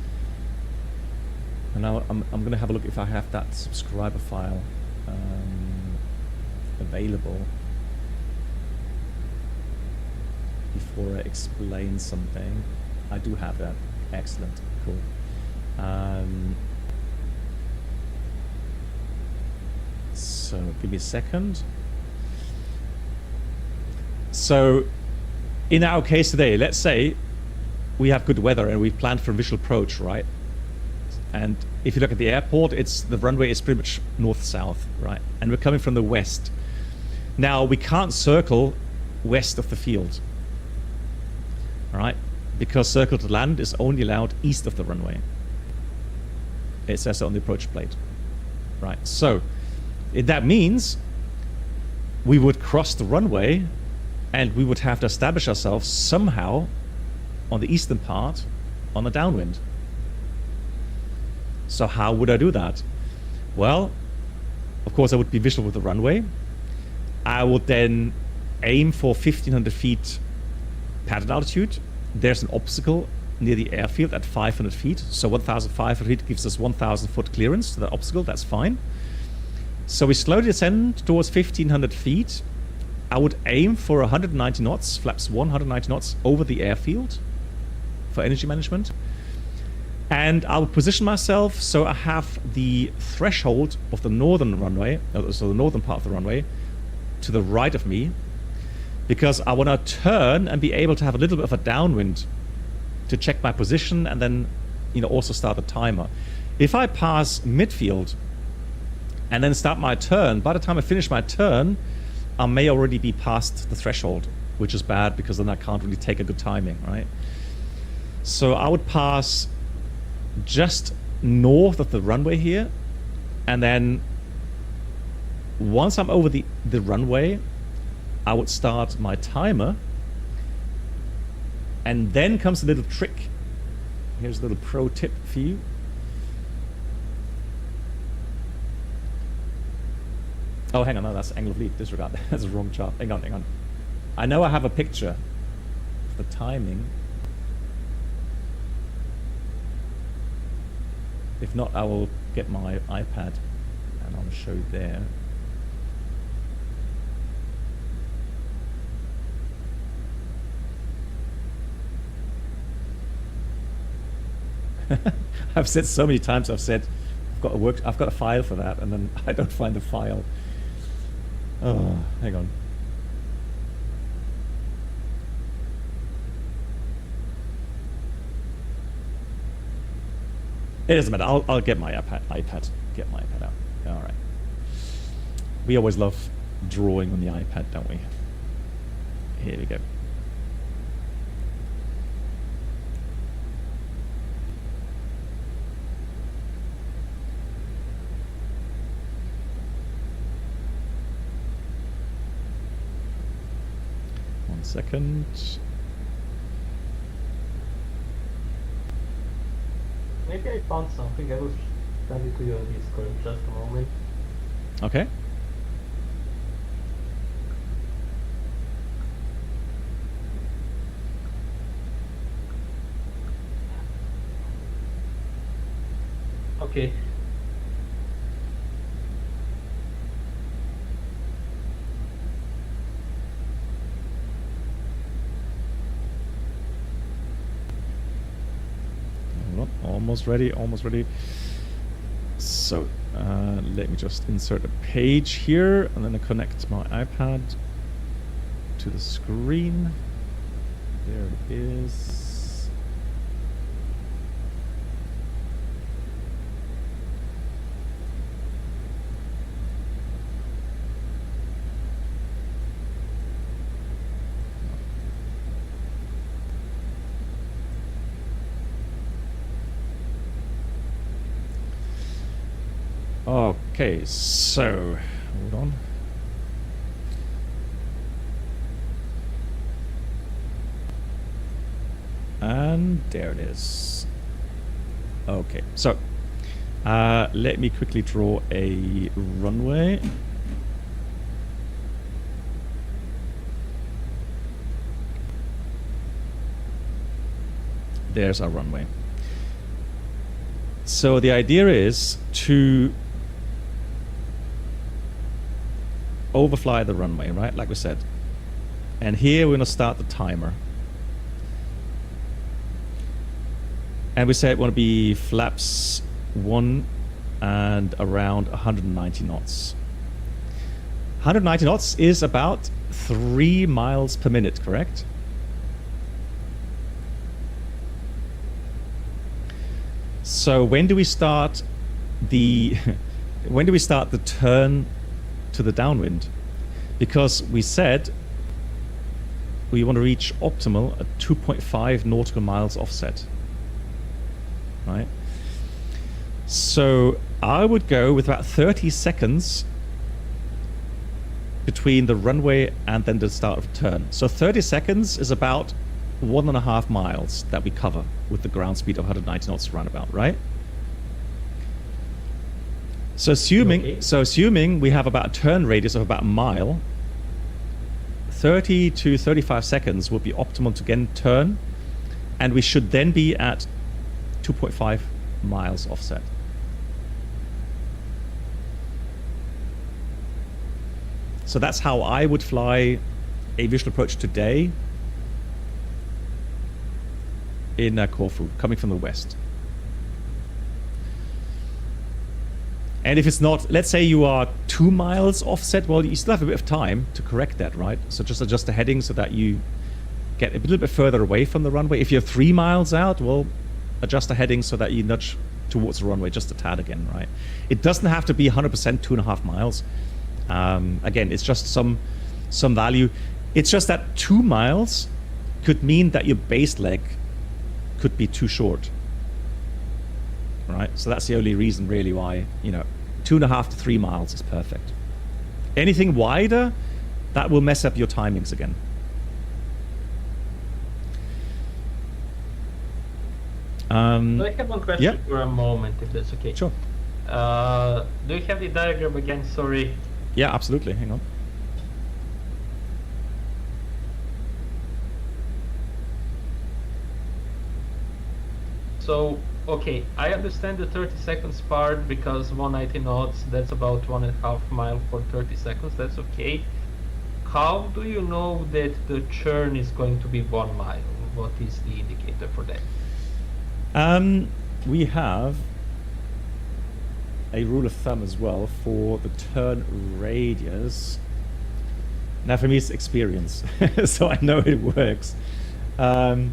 A: now I'm going to have a look if I have that subscriber file available before I explain something. I do have that. Excellent, cool. So give me a second. So in our case today, let's say we have good weather and we've planned for a visual approach, right? And if you look at the airport, the runway is pretty much north-south, right? And we're coming from the west. Now we can't circle west of the field, all right? Because circle to land is only allowed east of the runway. It says it on the approach plate, right? So that means we would cross the runway and we would have to establish ourselves somehow on the eastern part on a downwind. So how would I do that? Well, of course I would be visual with the runway. I would then aim for 1500 feet pattern altitude. There's an obstacle near the airfield at 500 feet. So 1,500 feet gives us 1,000 foot clearance to that obstacle. That's fine. So we slowly descend towards 1,500 feet. I would aim for 190 knots, flaps 190 knots over the airfield for energy management. And I would position myself so I have the threshold of the northern runway, so the northern part of the runway, to the right of me, because I want to turn and be able to have a little bit of a downwind to check my position and then, you know, also start the timer. If I pass midfield and then start my turn, by the time I finish my turn, I may already be past the threshold, which is bad because then I can't really take a good timing, right? So I would pass just north of the runway here, and then once I'm over the runway, I would start my timer, and then comes a little trick. Here's a little pro tip for you. Oh, hang on, no, that's angle of lead, disregard. That's the wrong chart. Hang on. I know I have a picture of the timing. If not, I will get my iPad and I'll show you there. I've said so many times, I've said I've got a file for that, and then I don't find the file. Oh, hang on. It doesn't matter. I'll get my iPad. Get my iPad out. All right. We always love drawing on the iPad, don't we? Here we go. One second.
B: Maybe I found something. I will send it to you on Discord in just a moment.
A: Okay.
B: Okay.
A: Almost ready. So let me just insert a page here, and then I connect my iPad to the screen. There it is. Okay, so hold on. And there it is. Okay, so let me quickly draw a runway. There's our runway. So the idea is to overfly the runway, right? Like we said. And here we're going to start the timer. And we said we want to be flaps 1 and around 190 knots. 190 knots is about 3 miles per minute, correct? So when do we start the turn to the downwind? Because we said we want to reach optimal at 2.5 nautical miles offset, right? So I would go with about 30 seconds between the runway and then the start of turn. So 30 seconds is about 1.5 miles that we cover with the ground speed of 190 knots roundabout, right? So assuming we have about a turn radius of about a mile, 30 to 35 seconds would be optimal to again turn, and we should then be at 2.5 miles offset. So that's how I would fly a visual approach today in Corfu, coming from the west. And if it's not, let's say you are 2 miles offset, well, you still have a bit of time to correct that, right? So just adjust the heading so that you get a little bit further away from the runway. If you're 3 miles out, well, adjust the heading so that you nudge towards the runway just a tad again, right? It doesn't have to be 100% 2.5 miles. Again, it's just some value. It's just that 2 miles could mean that your base leg could be too short, right? So that's the only reason really why, 2.5 to 3 miles is perfect. Anything wider, that will mess up your timings again.
B: So I have one question for a moment, if that's okay.
A: Sure.
B: Do you have the diagram again? Sorry.
A: Yeah, absolutely. Hang on.
B: So, okay, I understand the 30 seconds part because 190 knots, that's about 1.5 miles for 30 seconds, that's okay. How do you know that the churn is going to be 1 mile? What is the indicator for that?
A: We have a rule of thumb as well for the turn radius. Now for me it's experience, so I know it works. But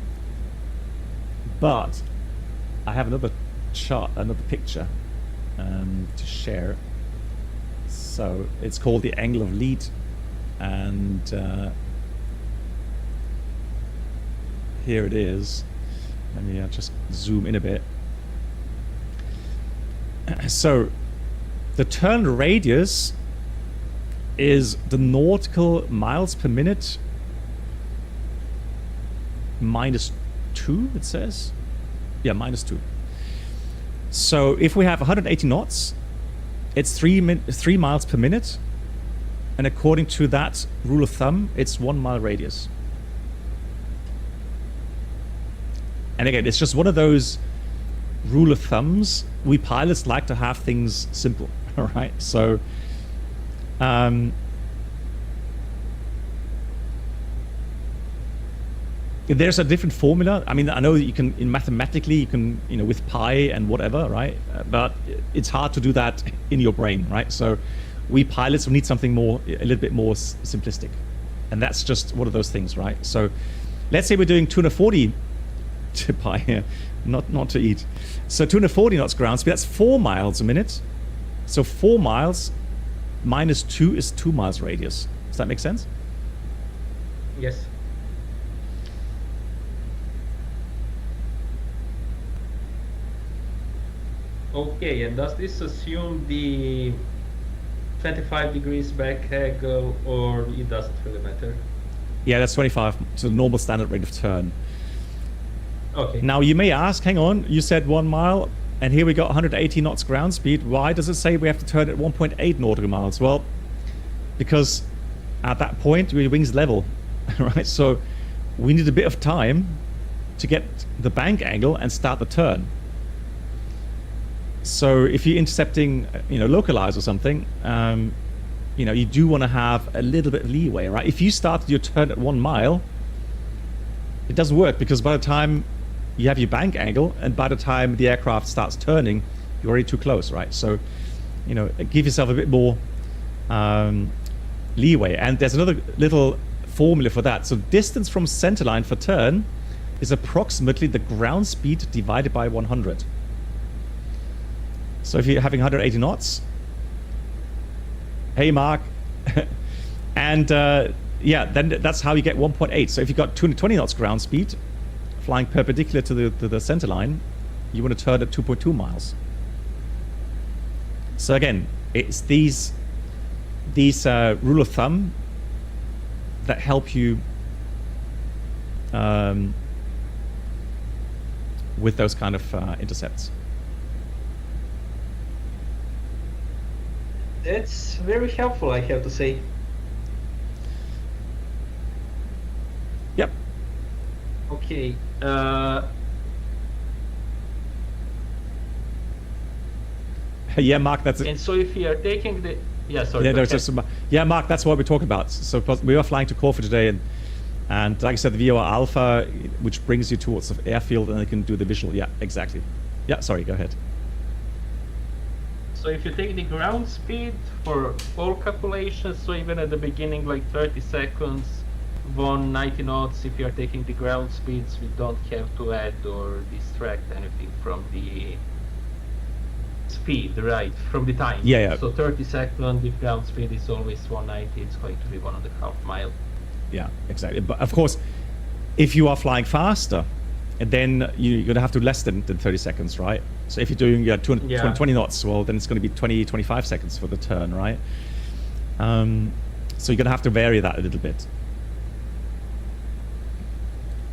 A: I have another chart, another picture to share. So it's called the angle of lead, and here it is. Let me just zoom in a bit. So the turn radius is the nautical miles per minute -2, it says. Yeah, -2. So if we have 180 knots, it's 3 miles per minute, and according to that rule of thumb, it's 1 mile radius. And again, it's just one of those rule of thumbs. We pilots like to have things simple, all right? So there's a different formula. I mean, I know that you can, mathematically, you can, with pi and whatever, right? But it's hard to do that in your brain, right? So we pilots, we need something more, a little bit more simplistic. And that's just one of those things, right? So let's say we're doing 240 to pi here, not to eat. So 240 knots ground speed, that's 4 miles a minute. So 4 miles -2 is 2 miles radius. Does that make sense?
B: Yes. Okay, and does this assume the 25 degrees back angle, or it doesn't really matter?
A: Yeah, that's 25, so the normal standard rate of turn.
B: Okay.
A: Now you may ask, hang on, you said 1 mile, and here we got 180 knots ground speed. Why does it say we have to turn at 1.8 nautical miles? Well, because at that point your wings level, right? So we need a bit of time to get the bank angle and start the turn. So if you're intercepting, localize or something, you do want to have a little bit of leeway, right? If you started your turn at 1 mile, it doesn't work, because by the time you have your bank angle and by the time the aircraft starts turning, you're already too close, right? So, give yourself a bit more leeway. And there's another little formula for that. So distance from centerline for turn is approximately the ground speed divided by 100. So if you're having 180 knots, hey Mark, and then that's how you get 1.8. So if you've got 220 knots ground speed, flying perpendicular to the center line, you want to turn at 2.2 miles. So again, it's these rule of thumb that help you with those kind of intercepts.
B: It's very helpful, I have to say. Okay.
A: Yeah, Mark, that's it.
B: And so if you are taking the... Yeah, sorry.
A: Yeah,
B: go
A: no,
B: ahead.
A: just, yeah, Mark, that's what we're talking about. So we were flying to Corfu today, and like I said, the VOR Alpha, which brings you towards the airfield, and you can do the visual. Yeah, exactly. Yeah, sorry, go ahead.
B: So if you take the ground speed for all calculations, so even at the beginning, like 30 seconds, 190 knots, if you are taking the ground speeds, we don't have to add or distract anything from the speed, right? From the time.
A: Yeah, yeah.
B: So 30 seconds, if ground speed is always 190, it's going to be 1.5 miles.
A: Yeah, exactly. But of course, if you are flying faster, then you're going to have to less than 30 seconds, right? So if you're doing 20 knots, well, then it's going to be 25 seconds for the turn, right? So you're going to have to vary that a little bit.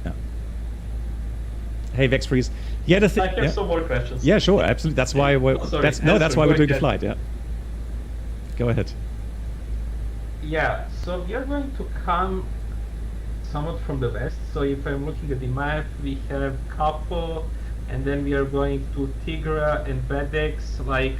A: Yeah. Hey, Vex Freeze. Yeah,
B: I have some more questions.
A: Yeah, sure, absolutely. That's why we're that's why we're doing the flight. Yeah. Go ahead.
B: Yeah. So we are going to come somewhat from the west. So if I'm looking at the map, we have Capo, and then we are going to Tigra and Bedex. Like,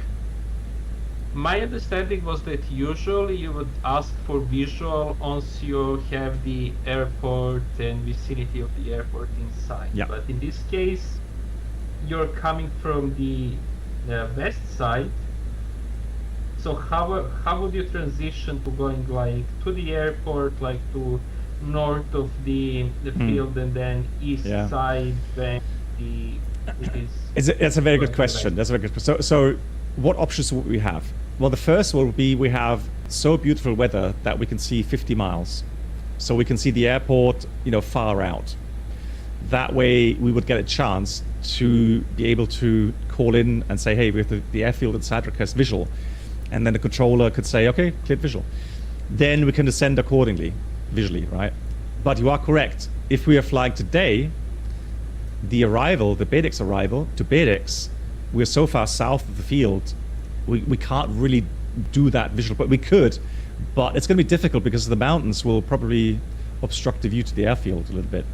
B: my understanding was that usually you would ask for visual once you have the airport and vicinity of the airport in sight.
A: Yeah.
B: But in this case, you're coming from the west side. So how would you transition to going like to the airport, like to north of the field, and then east side when
A: That's a very good question. That's a very good question. So what options would we have? Well, the first will be we have so beautiful weather that we can see 50 miles. So we can see the airport, far out. That way we would get a chance to be able to call in and say, hey, we have the airfield inside request visual. And then the controller could say, okay, cleared visual. Then we can descend accordingly, visually, right? But you are correct. If we are flying today, the Bedex arrival to Bedex, we're so far south of the field, we can't really do that visual, but we could, but it's going to be difficult because the mountains will probably obstruct the view to the airfield a little bit.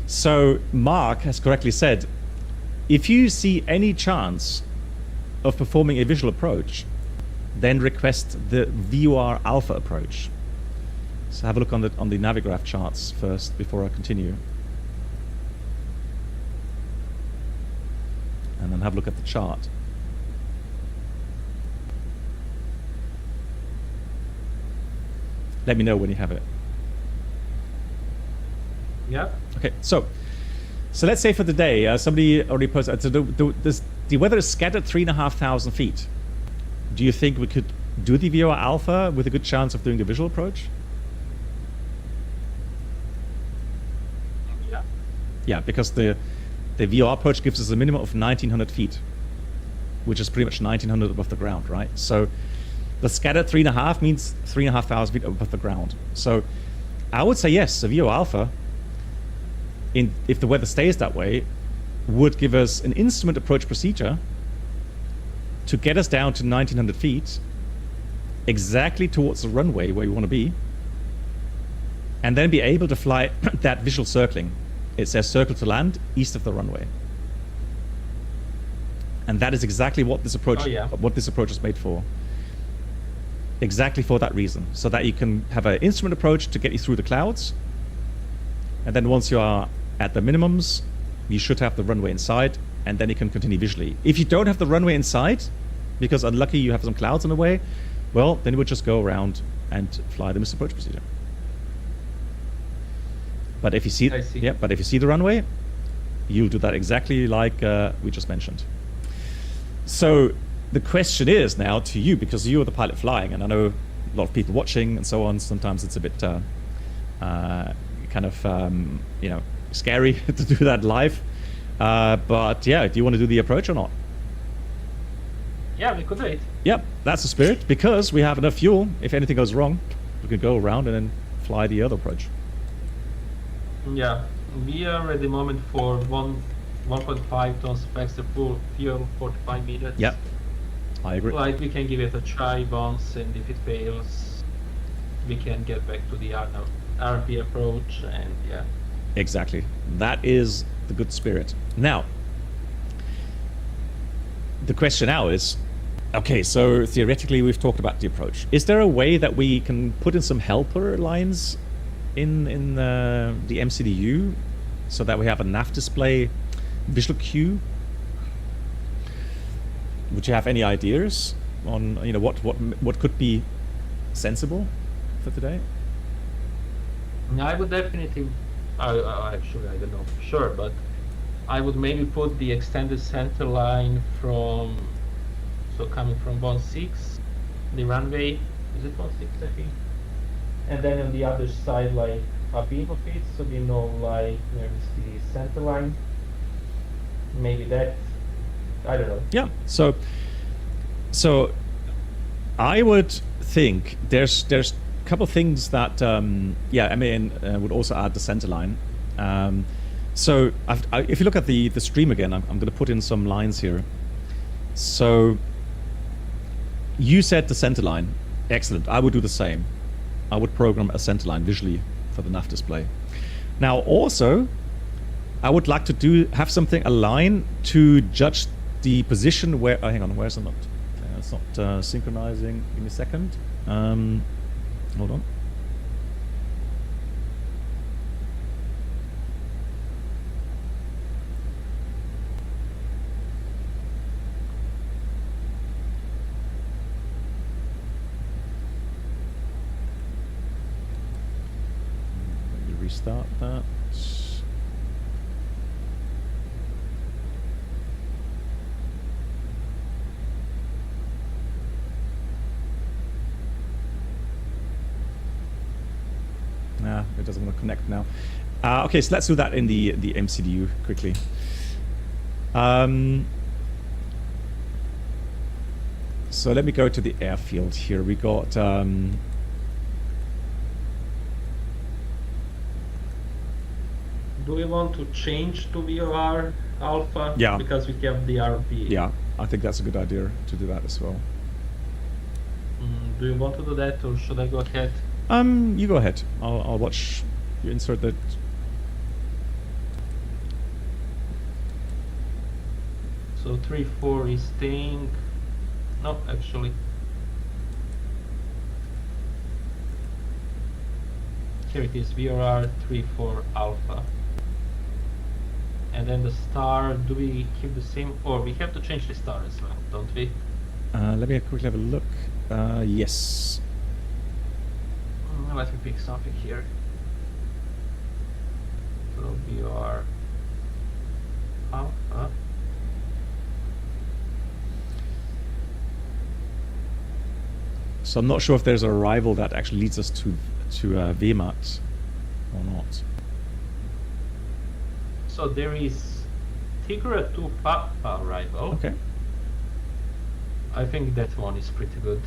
A: So Mark has correctly said, if you see any chance of performing a visual approach, then request the VOR Alpha approach. So have a look on the Navigraph charts first before I continue. And then have a look at the chart. Let me know when you have it.
B: Yeah.
A: Okay, so let's say for the day, somebody already posted, so the weather is scattered 3,500 feet. Do you think we could do the VOR Alpha with a good chance of doing the visual approach?
B: Yeah.
A: Yeah, because the VOR approach gives us a minimum of 1,900 feet, which is pretty much 1,900 above the ground, right? So the scattered 3.5 means 3,500 feet above the ground. So I would say yes, the VOR Alpha, if the weather stays that way, would give us an instrument approach procedure to get us down to 1,900 feet, exactly towards the runway where we want to be, and then be able to fly that visual circling. It says circle to land east of the runway. And that is exactly what this approach is made for. Exactly for that reason. So that you can have an instrument approach to get you through the clouds. And then once you are at the minimums, you should have the runway inside, and then you can continue visually. If you don't have the runway inside, because unlucky you have some clouds on the way, well, then you would just go around and fly the missed approach procedure. But if you see, but if you see the runway, you'll do that exactly like we just mentioned. So the question is now to you, because you're the pilot flying, and I know a lot of people watching and so on. Sometimes it's a bit scary to do that live. But yeah, do you want to do the approach or not?
B: Yeah, we could do it.
A: Yep, that's the spirit, because we have enough fuel. If anything goes wrong, we can go around and then fly the other approach.
B: Yeah, we are at the moment for 1.5 tons of extra fuel, 45 minutes.
A: Yep, I agree.
B: Like, we can give it a try once, and if it fails, we can get back to the RP approach, and yeah.
A: Exactly. That is the good spirit. Now, the question now is, okay, so theoretically we've talked about the approach. Is there a way that we can put in some helper lines in the MCDU so that we have a nav display visual cue? Would you have any ideas on what could be sensible for today?
B: I would definitely, actually I don't know for sure, but I would maybe put the extended center line coming from 16, the runway, is it 16 I think? And then on the other side like a beam of it, so we know like where is the center line. Maybe that, I don't know.
A: Yeah, so I would think there's a couple of things that would also add the center line. So if you look at the stream again, I'm going to put in some lines here. So you said the center line. Excellent. I would do the same. I would program a center line visually for the nav display. Now also, I would like to have something, a line to judge the position where. Oh, hang on. Where's it not? It's not synchronizing. Give me a second. Hold on. Restart that. Nah, it doesn't want to connect now. Okay, so let's do that in the MCDU quickly. So let me go to the airfield here. We got
B: do we want to change to VOR alpha?
A: Yeah.
B: Because we have the RP.
A: Yeah, I think that's a good idea to do that as well.
B: Do you want to do that, or should I go ahead?
A: You go ahead. I'll watch you insert that.
B: So 3-4 is staying. No, actually. Here it is, VRR 3-4 alpha. And then the star, do we keep the same, or we have to change the star as well, don't we?
A: Let me quickly have a look. Yes.
B: Let me pick something here. So VR alpha.
A: So I'm not sure if there's a rival that actually leads us to VMAT or not.
B: So there is Tigra 2 Papa rival.
A: Okay.
B: I think that one is pretty good.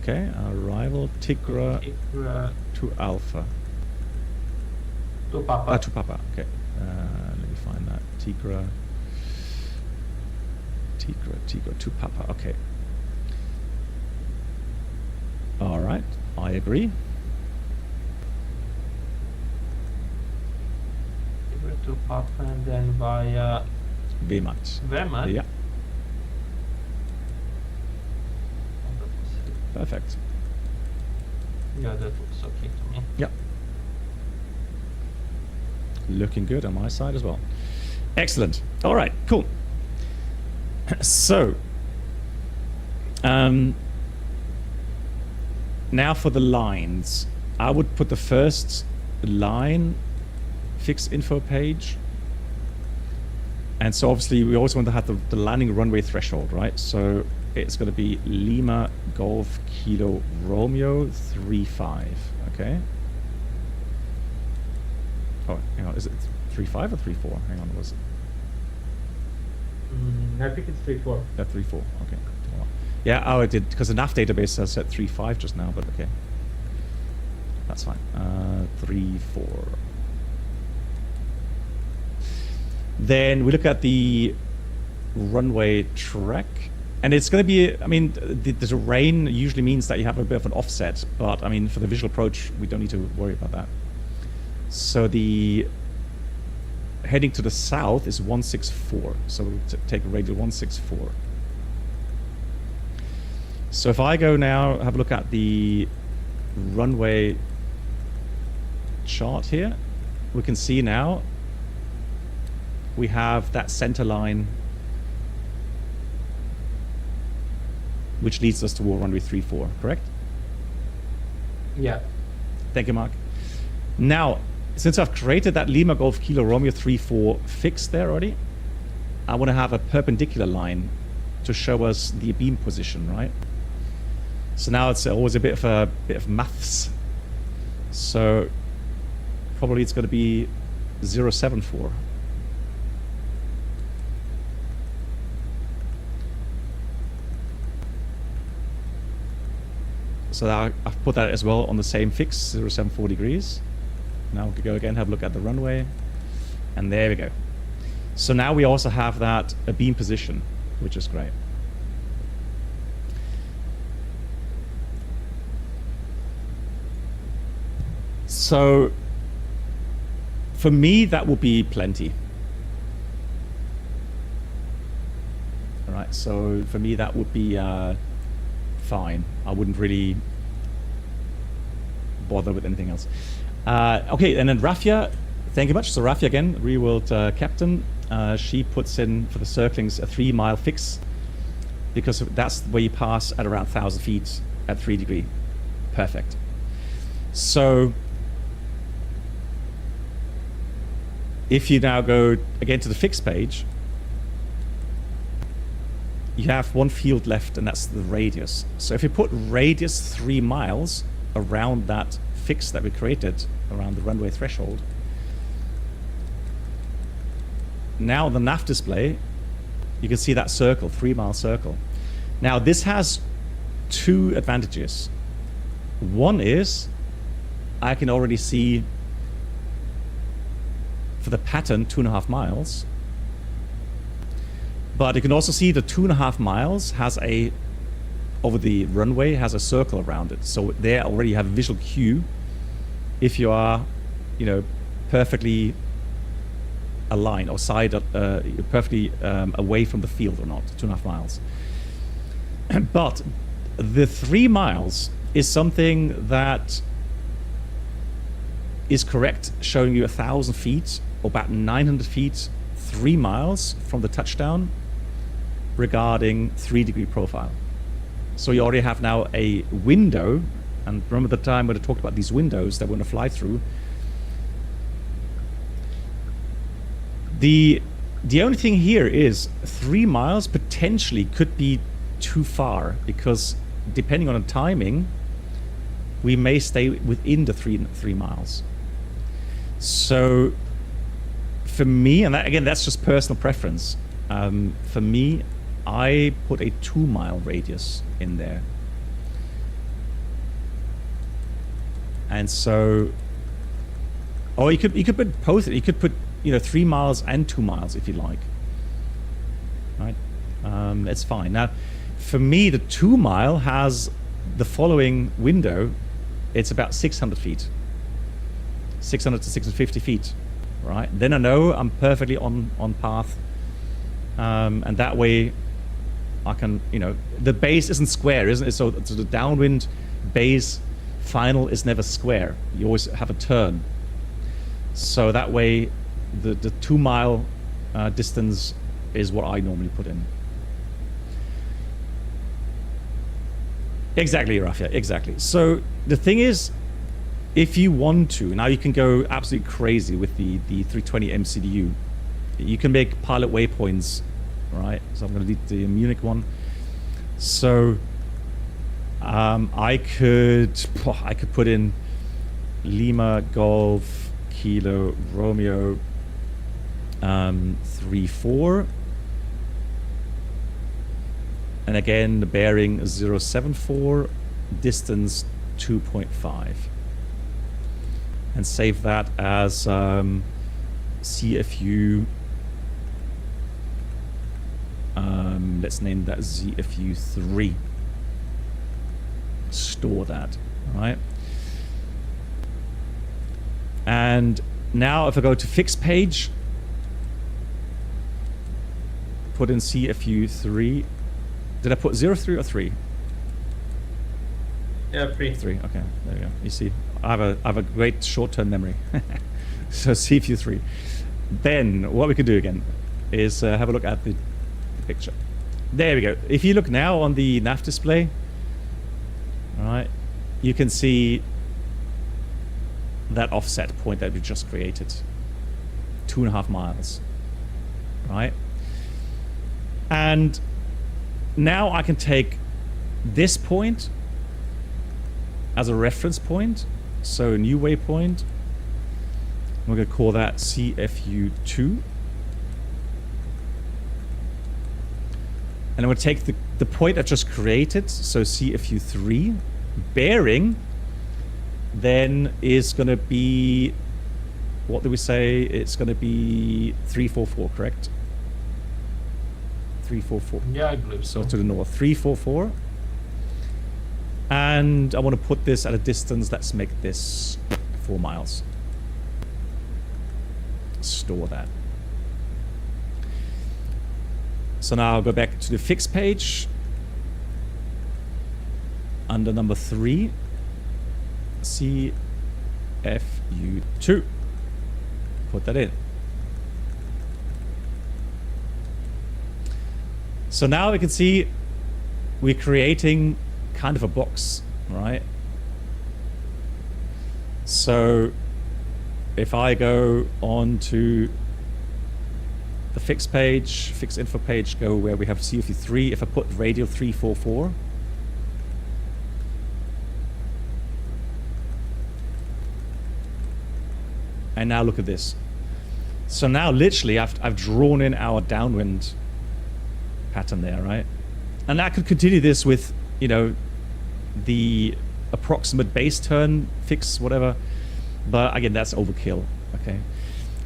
A: Okay, our rival Tigra 2 Alpha.
B: 2 Papa.
A: 2 Papa, okay. Let me find that. Tigra 2 Papa, okay. Alright, I agree.
B: Tigra 2 Papa, and then via
A: VMAT.
B: VMAT.
A: Yeah. Perfect.
B: Yeah, that looks okay to me.
A: Yeah. Looking good on my side as well. Excellent. All right, cool. So, now for the lines. I would put the first line fix info page. And so obviously we also want to have the landing runway threshold, right? So it's going to be Lima Golf Kilo Romeo 35, okay? Oh, hang on, is it 35 or 34? Hang on, was it?
B: I think it's 3-4.
A: 3-4, okay. Yeah, oh, it did, because the NAF database has said 3-5 just now, but okay. That's fine. 3-4. Then we look at the runway track. And it's going to be, I mean, the terrain usually means that you have a bit of an offset, but I mean, for the visual approach, we don't need to worry about that. So the heading to the south is 164. So we'll take a radial 164. So if I go now, have a look at the runway chart here, we can see now we have that center line which leads us toward runway 34, correct?
B: Yeah.
A: Thank you, Mark. Now, since I've created that Lima Golf Kilo Romeo 34 fix there already, I want to have a perpendicular line to show us the beam position, right? So now it's always a bit of maths. So probably it's going to be 074. So now I've put that as well on the same fix, 074 degrees. Now we can go again, have a look at the runway. And there we go. So now we also have that a beam position, which is great. So for me, that would be plenty. All right, so for me, that would be fine. I wouldn't really bother with anything else. Okay, and then Rafia, thank you much. So Rafia again, Real World Captain. She puts in for the circlings a 3 mile fix because that's where you pass at around 1,000 feet at 3 degree. Perfect. So if you now go again to the fix page, you have one field left, and that's the radius. So if you put radius 3 miles around that fix that we created around the runway threshold, now on the nav display you can see that circle, 3 mile circle. Now this has two advantages. One is I can already see for the pattern 2.5 miles, but you can also see the 2.5 miles has a, over the runway, has a circle around it. So there already you have a visual cue if you are, you know, perfectly aligned or perfectly away from the field or not, 2.5 miles. But the 3 miles is something that is correct, showing you 1,000 feet or about 900 feet, 3 miles from the touchdown regarding 3 degree profile. So you already have now a window, and remember the time when I talked about these windows that we're going to fly through. The only thing here is 3 miles potentially could be too far, because depending on the timing, we may stay within the 3 miles. So for me, and that, again, that's just personal preference. For me, I put a 2 mile radius in there. And so, or you could put both. You could put, you know, 3 miles and 2 miles if you like. Right? It's fine. Now, for me, the 2 mile has the following window. It's about 600 feet. 600 to 650 feet. Right? Then I know I'm perfectly on path. And that way I can, you know, the base isn't square, isn't it? So the downwind base final is never square. You always have a turn. So that way the 2 mile distance is what I normally put in. Exactly, Rafia, exactly. So the thing is, if you want to, now you can go absolutely crazy with the 320 MCDU. You can make pilot waypoints, right? So I'm going to lead the Munich one. So I could put in Lima Golf Kilo Romeo 34, and again the bearing 074, distance 2.5, and save that as CFU. Let's name that ZFU3. Store that, all right? And now if I go to fixed page, put in CFU3. Did I put 03 or 3?
B: Yeah, 3.
A: 3, okay, there we go. You see, I have a great short-term memory. So CFU3. Then what we can do again is have a look at the picture. There we go. If you look now on the nav display, all right, you can see that offset point that we just created. 2.5 miles, right? And now I can take this point as a reference point, so a new waypoint. We're going to call that CFU2. And I'm going to take the point I just created, so CFU3. Bearing then is going to be, what do we say? It's going to be 344, correct? 344.
B: Yeah, I believe so.
A: So to the north, 344. And I want to put this at a distance, let's make this 4 miles. Store that. So now I'll go back to the fixed page. Under number 3, CFU2. Put that in. So now we can see we're creating kind of a box, right? So if I go on to the fixed page, fixed info page, go where we have CFU3, if I put radial 344, and now look at this. So now literally I've drawn in our downwind pattern there, right? And I could continue this with, you know, the approximate base turn fix, whatever. But again, that's overkill, okay?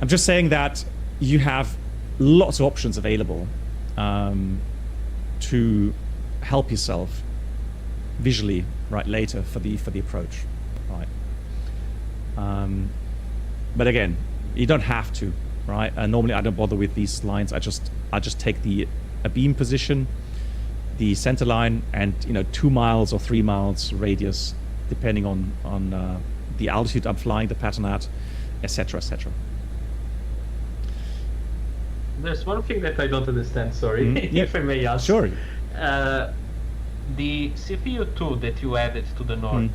A: I'm just saying that you have lots of options available to help yourself visually, right, later for the approach, right? But again, you don't have to, right? Normally I don't bother with these lines. I just take a beam position, the center line, and 2 miles or 3 miles radius, depending on the altitude I'm flying the pattern at, etc., etc.
B: There's one thing that I don't understand, sorry, if I may ask.
A: Sure.
B: The CFU2 that you added to the north,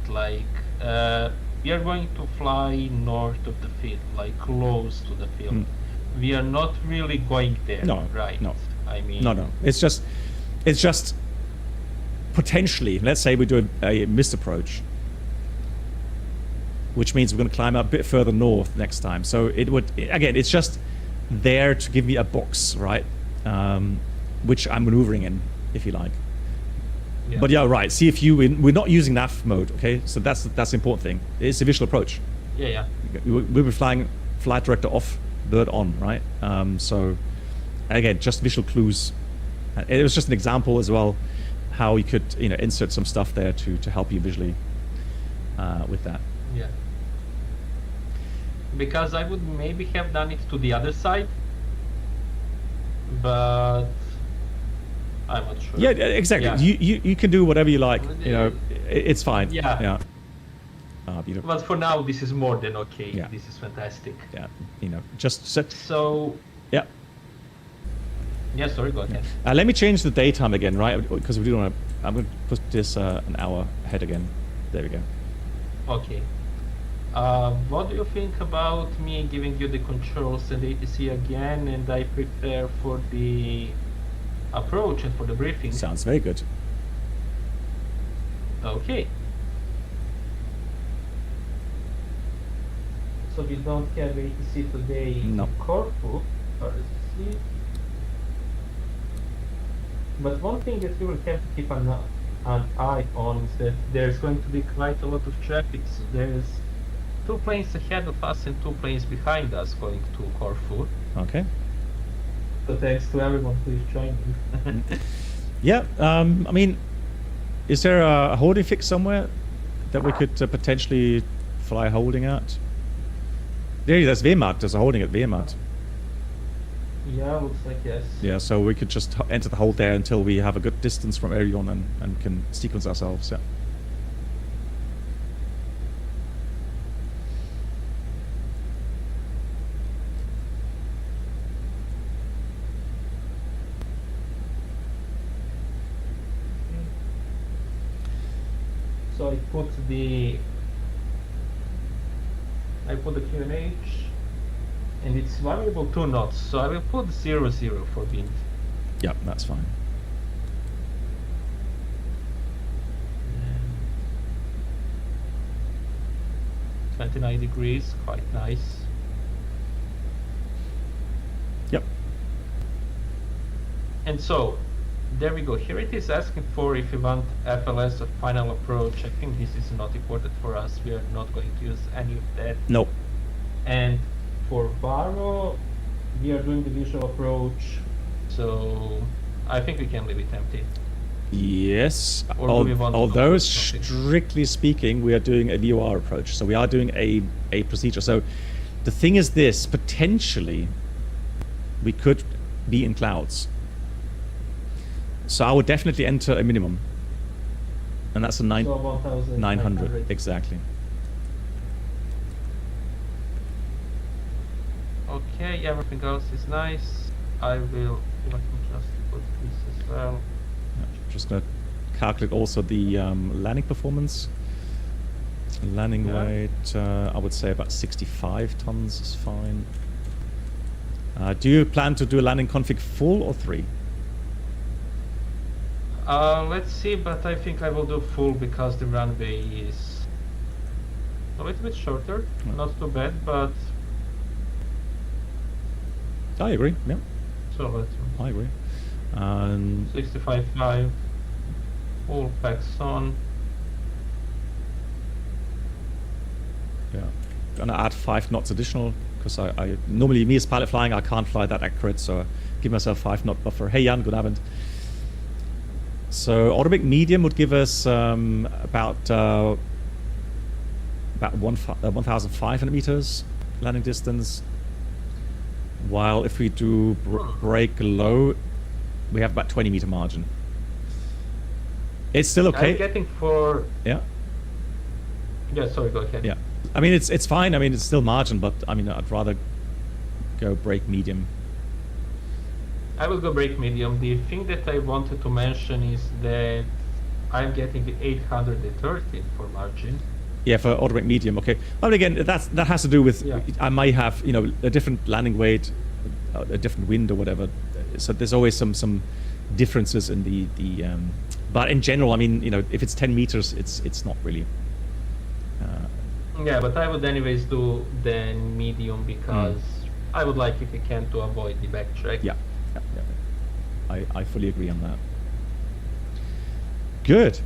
B: we are going to fly north of the field, like close to the field. We are not really going there, right?
A: No.
B: I mean...
A: No. It's just potentially, let's say we do a missed approach, which means we're going to climb up a bit further north next time. So again, it's just there to give me a box, right? Which I'm maneuvering in, if you like.
B: Yeah.
A: But yeah, right. CFU, we're not using nav mode, okay? So that's the important thing. It's a visual approach.
B: Yeah.
A: We'll be flying flight director off, bird on, right? So again, just visual clues. It was just an example as well, how you could insert some stuff there to help you visually with that.
B: Yeah. Because I would maybe have done it to the other side, but I'm not sure.
A: Yeah, exactly. Yeah. You can do whatever you like. It's fine.
B: Yeah.
A: Beautiful.
B: But for now, this is more than okay.
A: Yeah.
B: This is fantastic.
A: Yeah. Just
B: so.
A: Yeah.
B: Yeah. Sorry. Go ahead.
A: Let me change the daytime again, right? Because we do want to. I'm going to put this an hour ahead again. There we go.
B: Okay. What do you think about me giving you the controls and ATC again, and I prepare for the approach and for the briefing?
A: Sounds very good.
B: Okay. So we don't have ATC today in Corfu, RSC. But one thing that we will have to keep an eye on is that there's going to be quite a lot of traffic. So there's 2 planes ahead of us and 2 planes behind us going to Corfu.
A: Okay.
B: So thanks to everyone who is joining.
A: Yeah, I mean, is there a holding fix somewhere that we could potentially fly holding at? There's VMAT. There's a holding at VMAT.
B: Yeah, looks like yes.
A: Yeah, so we could just enter the hold there until we have a good distance from Arion and can sequence ourselves. Yeah.
B: So I put the QNH, and it's variable 2 knots. So I will put 00 for wind.
A: Yeah, that's fine.
B: 29 degrees, quite nice.
A: Yep.
B: And so, there we go. Here it is asking for if you want FLS or final approach. I think this is not important for us. We are not going to use any of that.
A: Nope.
B: And for Varo, we are doing the visual approach. So, I think we can leave it empty.
A: Yes,
B: Or do we want to
A: although
B: put something?
A: strictly speaking, we are doing a VOR approach. So we are doing a procedure. So the thing is this, potentially, we could be in clouds. So I would definitely enter a minimum. And that's a
B: So 1,900.
A: exactly.
B: Okay, everything else is nice. Let me just put this as well.
A: Just going to calculate also the landing performance. Landing
B: Yeah.
A: weight, I would say about 65 tons is fine. Do you plan to do a landing config full or 3?
B: Let's see, but I think I will do full because the runway is a little bit shorter.
A: Yeah.
B: Not too bad, but
A: I agree, yeah,
B: so let's
A: I agree.
B: 65.5, full packs on.
A: Yeah, gonna add 5 knots additional because I normally, me as pilot flying, I can't fly that accurate, so I give myself 5 knot buffer. Hey Jan, good Abend. So automatic medium would give us about 1,500 meters landing distance. While if we do brake low, we have about 20 meter margin. It's still okay.
B: I'm getting for
A: Yeah.
B: yeah. Sorry, go ahead.
A: Yeah. I mean, it's fine. I mean, it's still margin, but I mean, I'd rather go brake medium.
B: I will go brake medium. The thing that I wanted to mention is that I'm getting the 830 for margin.
A: Yeah, for automatic medium. Okay. But again, that has to do with I might have a different landing weight, a different wind or whatever. So there's always some differences in the but in general, I mean, if it's 10 meters, it's not really.
B: Yeah, but I would anyways do then medium because I would like, if you can, to avoid the backtrack.
A: Yeah. I fully agree on that. Good.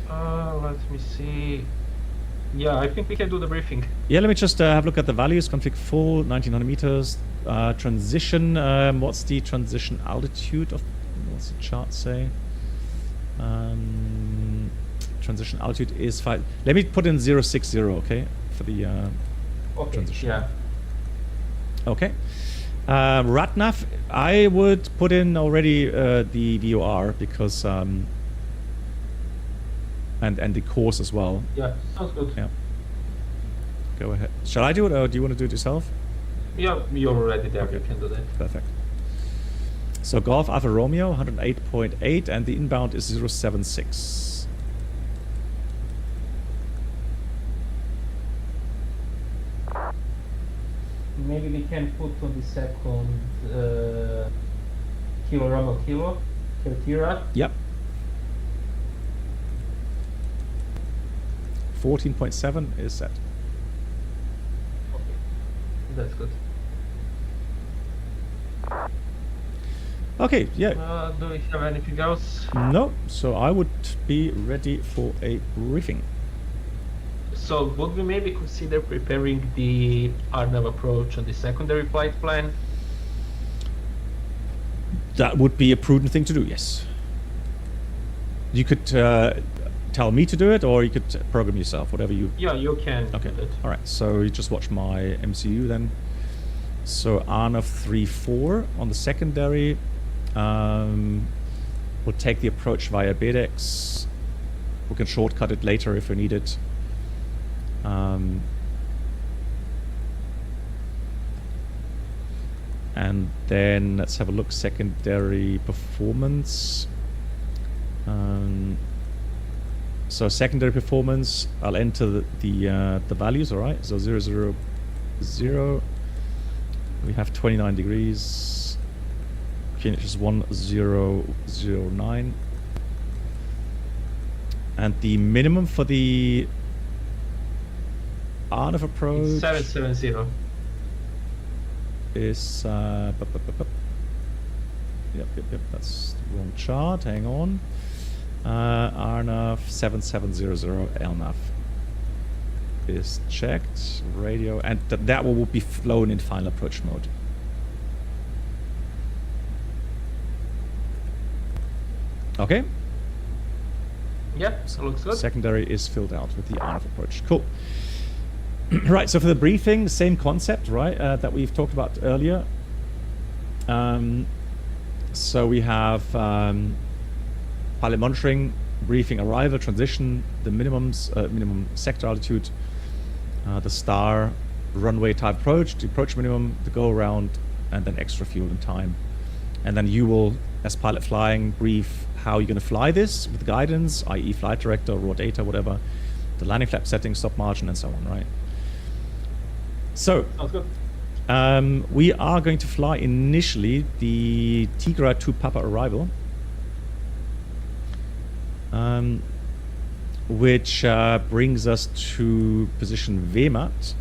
B: Let me see. Yeah, I think we can do the briefing.
A: Yeah, let me just have a look at the values. Config full, 1900 meters. Transition, what's the transition altitude of, what's the chart say? Transition altitude is 5. Let me put in 060, okay? For the
B: Okay,
A: transition.
B: yeah.
A: Okay. RATNAV, I would put in already the VOR because and the course as well.
B: Yeah, sounds good.
A: Yeah. Go ahead. Shall I do it, or do you want to do it yourself?
B: Yeah, you're already there.
A: Okay.
B: You can do that.
A: Perfect. So Golf Alpha Romeo 108.8 and the inbound is 076.
B: Maybe we can put on the second Kilo Romeo Kilo, Kertira.
A: Yep. 14.7 is set.
B: Okay, that's good.
A: Okay, yeah.
B: Do we have anything else?
A: No, so I would be ready for a briefing.
B: So would we maybe consider preparing the RNAV approach on the secondary flight plan?
A: That would be a prudent thing to do, yes. You could tell me to do it, or you could program yourself, whatever you...
B: Yeah, you can
A: Okay,
B: do it.
A: all right, so you just watch my MCU then. So RNAV 3-4 on the secondary. We'll take the approach via BEDX. We can shortcut it later if we need it. And then let's have a look, secondary performance. So secondary performance, I'll enter the values, all right? So 0, 0, 0. We have 29 degrees. Finish is 1, 0, 0, 9. And the minimum for the RNAV approach...
B: It's 770.
A: Is yep, that's the wrong chart. Hang on. RNAV 7700 LNAV is checked. Radio, and that will be flown in final approach mode. Okay.
B: Yep, looks good.
A: Secondary is filled out with the RNAV approach. Cool. Right, so for the briefing, same concept, right, that we've talked about earlier. So we have pilot monitoring, briefing arrival, transition, the minimums, minimum sector altitude, the star, runway type approach, the approach minimum, the go around, and then extra fuel and time. And then you will, as pilot flying, brief how you're going to fly this with guidance, i.e. flight director, raw data, whatever, the landing flap settings, stop margin, and so on, right? So,
B: sounds good.
A: We are going to fly initially the Tigra 2 Papa arrival, which brings us to position VMAT.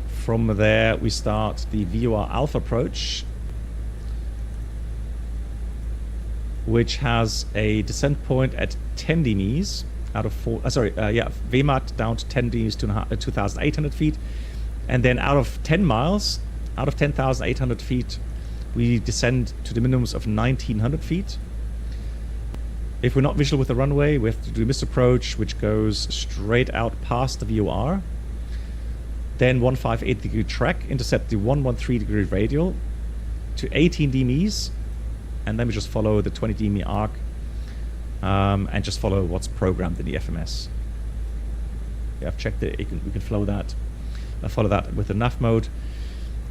A: From there, we start the VOR Alpha approach, which has a descent point at 10 dms. Out of VMAT down to 10 degrees to 2,800 feet. And then out of 10 miles, out of 10,800 feet, we descend to the minimums of 1,900 feet. If we're not visual with the runway, we have to do missed approach, which goes straight out past the VOR. Then 158 degree track, intercept the 113 degree radial to 18 dms. And then we just follow the 20 dm arc. And just follow what's programmed in the FMS. Yeah, I've checked it. We can follow that. Follow that with the nav mode.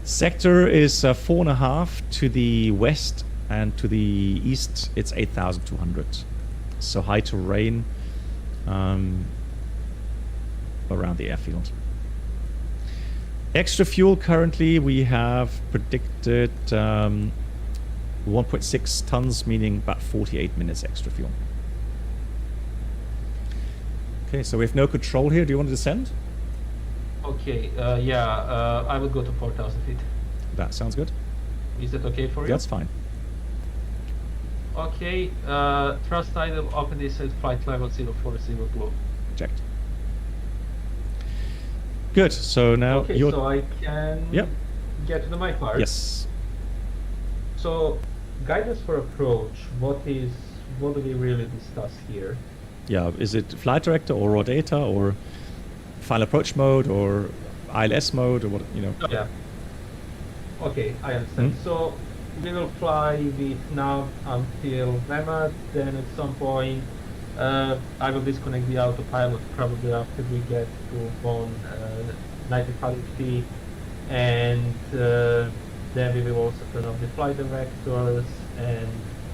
A: Sector is 4.5 to the west, and to the east it's 8,200. So high terrain around the airfield. Extra fuel currently we have predicted 1.6 tons, meaning about 48 minutes extra fuel. Okay, so we have no control here. Do you want to descend?
B: Okay, I would go to 4,000 feet.
A: That sounds good.
B: Is that okay for you?
A: That's fine.
B: Okay, thrust idle, open descent, flight level 040 globe.
A: Checked. Good, so now
B: okay,
A: you're...
B: so I can get to my part.
A: Yes.
B: So, guidance for approach, what do we really discuss here?
A: Yeah, is it flight director or raw data or final approach mode or ILS mode or what, you know?
B: Yeah. Okay, I understand. So we will fly with nav until VMAT, then at some point I will disconnect the autopilot probably after we get to 190 and then we will also turn off the flight directors and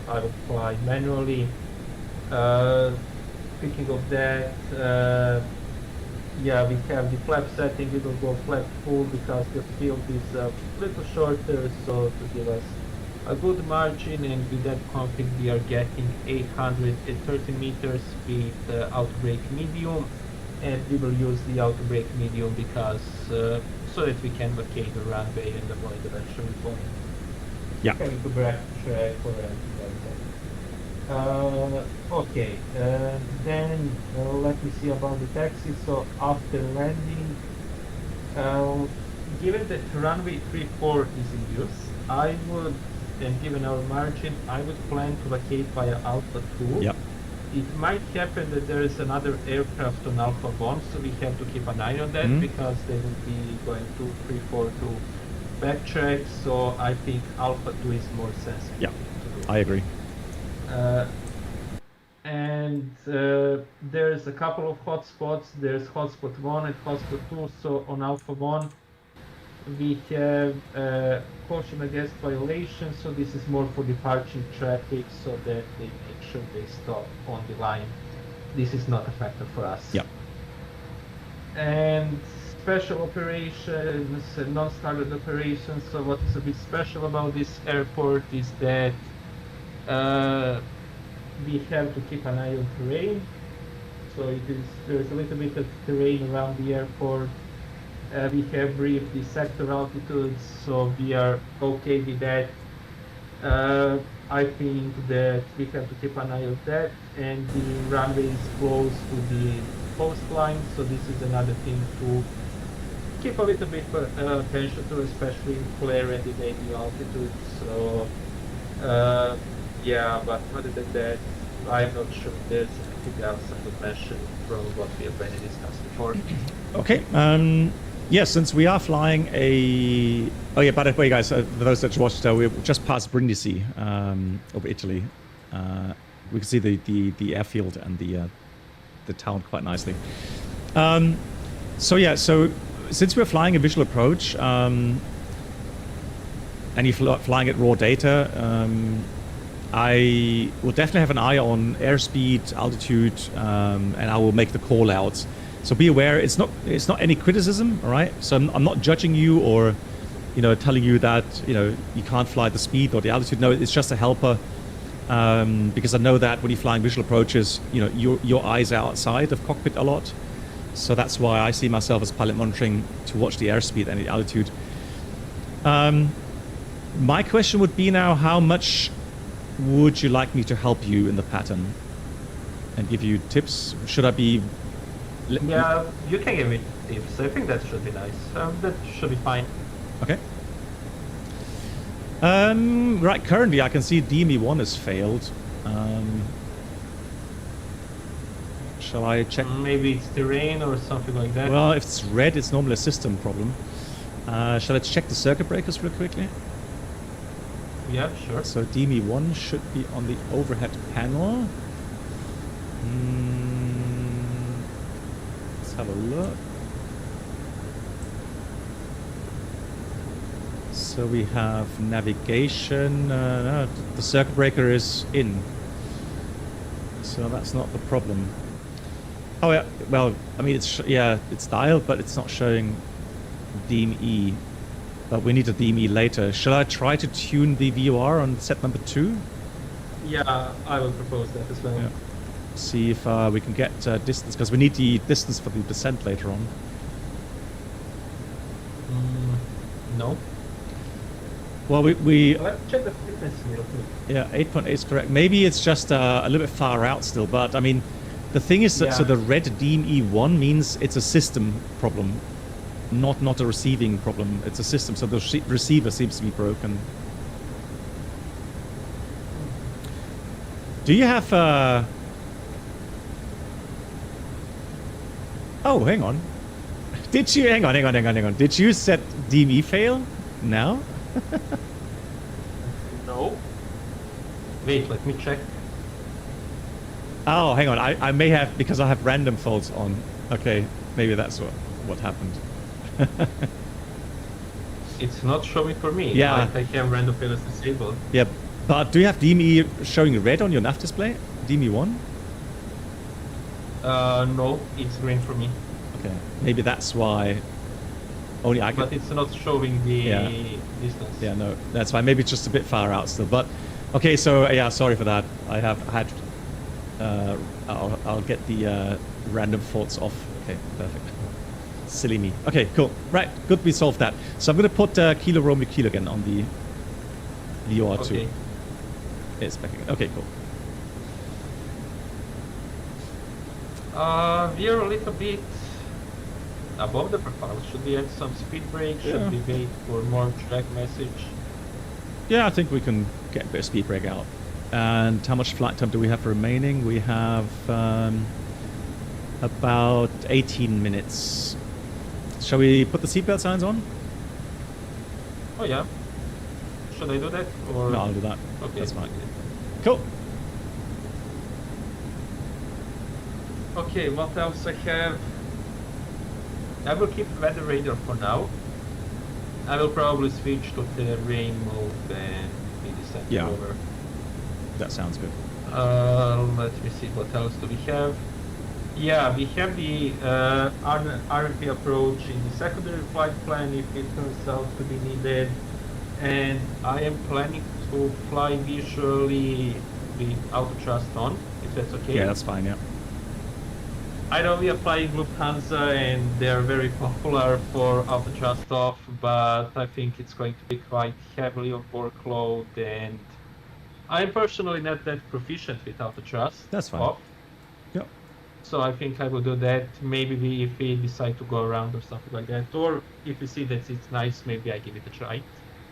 B: I will fly manually. Speaking of that, we have the flap setting. We will go flap full because the field is a little shorter, so to give us a good margin, and with that config we are getting 830 meters with outbreak medium, and we will use the outbreak medium because so that we can vacate the runway and avoid eventually having to backtrack or anything like that. Okay, then let me see about the taxi. So after landing, given that runway 34 is in use, I would, and given our margin, I would plan to vacate via Alpha 2.
A: Yep.
B: it might happen that there is another aircraft on Alpha 1, so we have to keep an eye on that because they will be going 234 to backtrack. So I think Alpha 2 is more sensible.
A: Yeah, I agree.
B: And there's a couple of hotspots. There's hotspot 1 and hotspot 2. So on Alpha 1, we have caution against violation. So this is more for departing traffic, so that they make sure they stop on the line. This is not a factor for us.
A: Yeah.
B: And special operations and non-standard operations. So what's a bit special about this airport is that we have to keep an eye on terrain. So there's a little bit of terrain around the airport. We have briefed the sector altitudes, so we are okay with that. I think that we have to keep an eye on that, and the runway is close to the coastline, so this is another thing to keep a little bit attention to, especially in flare and in AD altitude. So yeah, but other than that, I'm not sure there's anything else I could mention from what we have already discussed before.
A: Okay. Yes, since we are flying a... Oh yeah, by the way, guys, for those that watched, we just passed Brindisi over Italy. We can see the airfield and the town quite nicely. So yeah, so since we're flying a visual approach, and you're flying at raw data, I will definitely have an eye on airspeed, altitude, and I will make the call outs. So be aware, it's not any criticism, all right? So I'm not judging you or, telling you that, you can't fly the speed or the altitude. No, it's just a helper, because I know that when you're flying visual approaches, your eyes are outside of cockpit a lot. So that's why I see myself as pilot monitoring to watch the airspeed and the altitude. My question would be now, how much would you like me to help you in the pattern and give you tips? Should I be...
B: Yeah, you can give me tips. I think that should be nice. That should be fine.
A: Okay. Right, currently I can see DME1 has failed. Shall I check?
B: Maybe it's terrain or something like that.
A: Well, if it's red, it's normally a system problem. Shall I check the circuit breakers real quickly?
B: Yeah, sure.
A: So DME1 should be on the overhead panel. Let's have a look. So we have navigation. No, the circuit breaker is in. So that's not the problem. Oh yeah, well, I mean, it's dialed, but it's not showing DME. But we need a DME later. Shall I try to tune the VOR on set number 2?
B: Yeah, I will propose that as well.
A: Yeah. See if we can get distance, because we need the distance for the descent later on.
B: No.
A: Well,
B: Let's check the frequency real quick.
A: Yeah, 8.8 is correct. Maybe it's just a little bit far out still, but I mean, the thing is that so the red DME1 means it's a system problem, not a receiving problem. It's a system, so the receiver seems to be broken. Do you have Oh, hang on. Did you hang on. Did you set DME fail now?
B: No. Wait, let me check.
A: Oh, hang on. I may have, because I have random faults on. Okay, maybe that's what happened.
B: It's not showing for me.
A: Yeah.
B: I have random failures disabled.
A: Yeah, but do you have DME showing red on your nav display? DME1?
B: No, it's green for me.
A: Okay, maybe that's why only I can...
B: But it's not showing the distance.
A: Yeah, no, that's fine. Maybe it's just a bit far out still. But, okay, so, yeah, sorry for that. I have had... I'll get the random faults off. Okay, perfect. Silly me. Okay, cool. Right, good, we solved that. So I'm going to put Kilo Romeo Kilo again on the VOR2.
B: Okay.
A: It's back again. Okay, cool.
B: We are a little bit above the profile. Should we add some speed brake? Should we wait for more track message?
A: Yeah, I think we can get a bit of speed brake out. And how much flight time do we have remaining? We have about 18 minutes. Shall we put the seatbelt signs on?
B: Oh yeah. Should I do that? Or...
A: No, I'll do that.
B: Okay.
A: That's fine. Cool.
B: Okay, what else I have? I will keep weather radar for now. I will probably switch to the rain mode and be descending over.
A: That sounds good.
B: Let me see, what else do we have? Yeah, we have the RMP approach in the secondary flight plan if it turns out to be needed. And I am planning to fly visually with auto thrust on, if that's okay.
A: Yeah, that's fine, yeah.
B: I know we are flying Lufthansa and they're very popular for auto thrust off, but I think it's going to be quite heavily on workload, and I'm personally not that proficient with auto thrust.
A: That's fine.
B: Off.
A: Yep.
B: So I think I will do that. Maybe if we decide to go around or something like that, or if we see that it's nice, maybe I give it a try.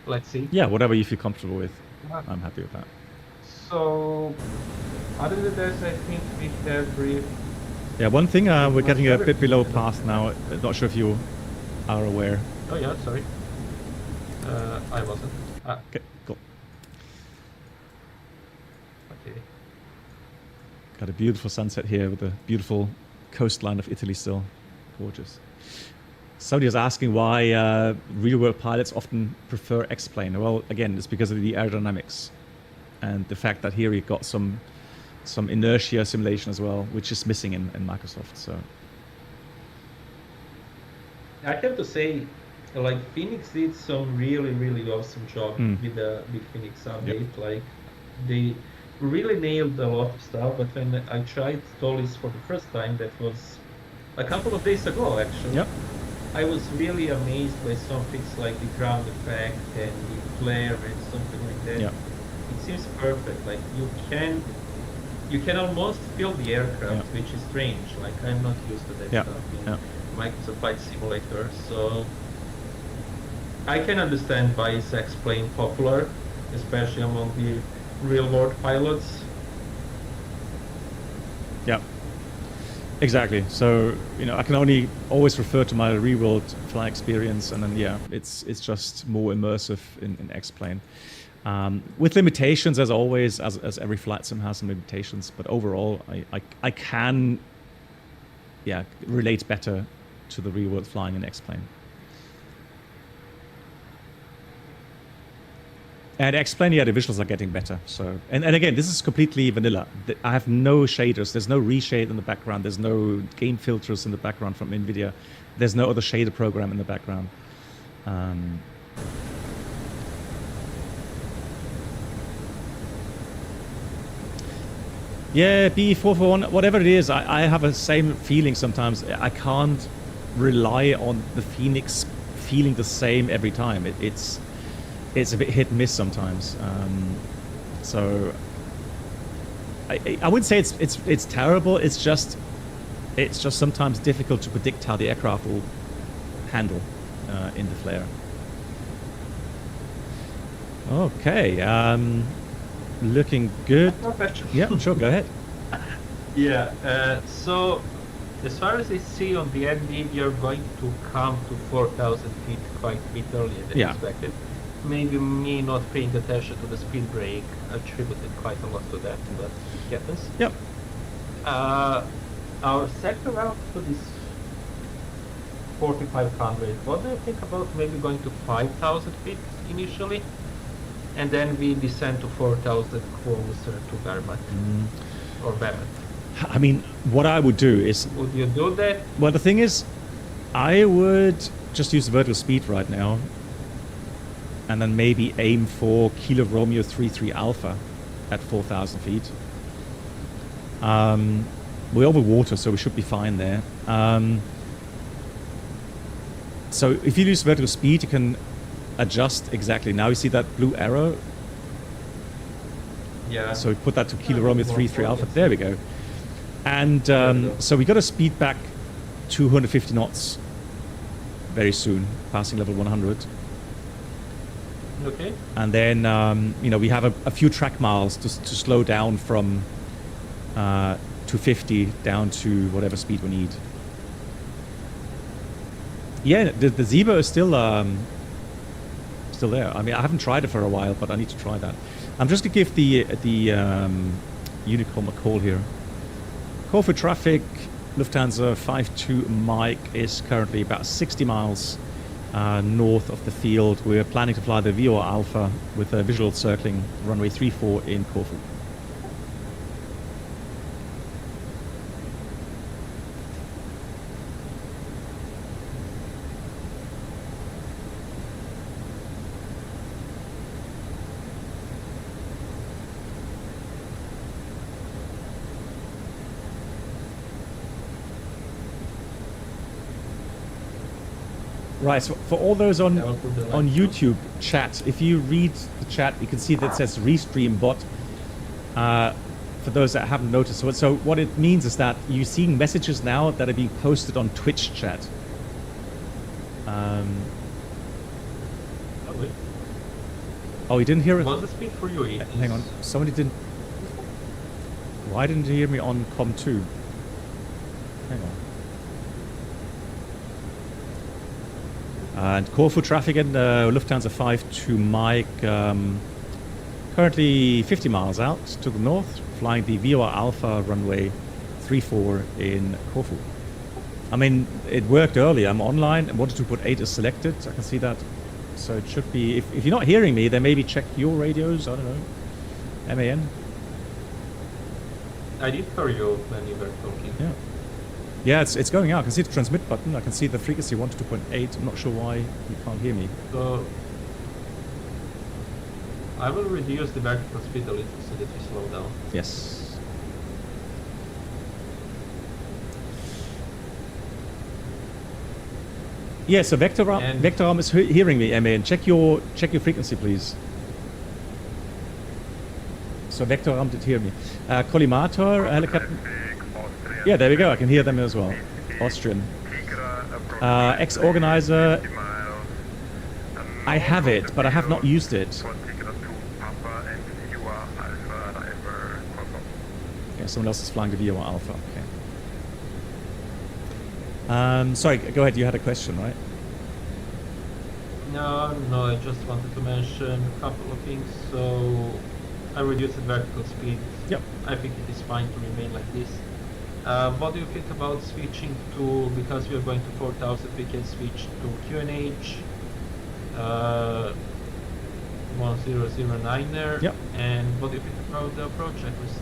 B: Let's see.
A: Yeah, whatever you feel comfortable with. I'm happy with that.
B: So, other than that, I think we have brief.
A: Yeah, one thing, we're getting a bit below path now. Not sure if you are aware.
B: Oh yeah, sorry. I wasn't.
A: Okay, cool.
B: Okay.
A: Got a beautiful sunset here with the beautiful coastline of Italy still. Gorgeous. Somebody was asking why real-world pilots often prefer X-plane. Well, again, it's because of the aerodynamics and the fact that here you've got some inertia simulation as well, which is missing in Microsoft. So
B: I have to say, like, Phoenix did some really awesome job with the Phoenix update.
A: Yep.
B: Like, they really nailed a lot of stuff. But when I tried Toliss for the first time, that was a couple of days ago, actually.
A: Yep.
B: I was really amazed by some things like the ground effect and the flare and something like that.
A: Yep.
B: It seems perfect. Like, you can almost feel the aircraft, which is strange. Like, I'm not used to that stuff in Microsoft Flight Simulator, so I can understand why is X-plane popular, especially among the real-world pilots.
A: Yeah, exactly. So, you know, I can only always refer to my real-world flight experience, and then it's just more immersive in X-plane. With limitations, as always, as every flight sim has some limitations, but overall, I can, relate better to the real world flying in X-plane. And X-plane, the visuals are getting better. So, and again, this is completely vanilla. I have no shaders. There's no reshade in the background. There's no game filters in the background from NVIDIA. There's no other shader program in the background. Yeah, B441, whatever it is, I have the same feeling sometimes. I can't rely on the Phoenix feeling the same every time. It's a bit hit and miss sometimes. So I wouldn't say it's terrible. It's just sometimes difficult to predict how the aircraft will handle in the flare. Okay. Looking good. Yeah, sure, go ahead.
B: Yeah, so as far as I see on the end, you're going to come to 4,000 feet quite a bit earlier than expected. Maybe me not paying attention to the speed brake attributed quite a lot to that, but it happens.
A: Yep.
B: Our sector altitude is 4,500. What do you think about maybe going to 5,000 feet initially? And then we descend to 4,000 closer to Vermont or Vermont.
A: I mean, what I would do is...
B: Would you do that?
A: Well, the thing is, I would just use vertical speed right now and then maybe aim for Kilo Romeo 33 Alpha at 4,000 feet. We're over water, so we should be fine there. So if you use vertical speed, you can adjust exactly. Now you see that blue arrow?
B: Yeah.
A: So we put that to Kilo Romeo 33 Alpha. There we go. And so we got to speed back 250 knots very soon, passing level 100.
B: Okay.
A: And then, you know, we have a few track miles to slow down from 250 down to whatever speed we need. Yeah, the Zebra is still there. I mean, I haven't tried it for a while, but I need to try that. I'm just gonna give the Unicom a call here. Corfu traffic, Lufthansa 52 Mike is currently about 60 miles north of the field. We're planning to fly the VO Alpha with a visual circling runway 34 in Corfu. Right, so for all those on YouTube chat, if you read the chat, you can see that it says Restream bot. For those that haven't noticed, so what it means is that you're seeing messages now that are being posted on Twitch chat. Oh, you didn't hear it?
B: Was the speed for you?
A: Hang on, somebody didn't. Why didn't you hear me on COM2? Hang on. And Corfu traffic in Lufthansa 52 Mike, currently 50 miles out to the north, flying the VO Alpha runway 34 in Corfu. I mean, it worked earlier. I'm online. I wanted to put 8 as selected. I can see that. So it should be, if you're not hearing me, then maybe check your radios. I don't know. MAN.
B: I did hear you when you were talking.
A: Yeah. Yeah, it's going out. I can see the transmit button. I can see the frequency 1 to 2.8. I'm not sure why you can't hear me.
B: So I will reduce the vertical speed a little so that we slow down.
A: Yes. Yeah, so Vectorarm is hearing me, MAN. Check your frequency, please. So Vectorarm did hear me. Collimator, helicopter. Yeah, there we go. I can hear them as well. Austrian. Ex-organizer. I have it, but I have not used it. Yeah, someone else is flying the VO Alpha. Okay. Sorry, go ahead. You had a question, right?
B: No, I just wanted to mention a couple of things. So I reduced the vertical speed.
A: Yep.
B: I think it is fine to remain like this. What do you think about switching to, because we are going to 4000, we can switch to QNH 1009er.
A: Yep.
B: And what do you think about the approach checklist?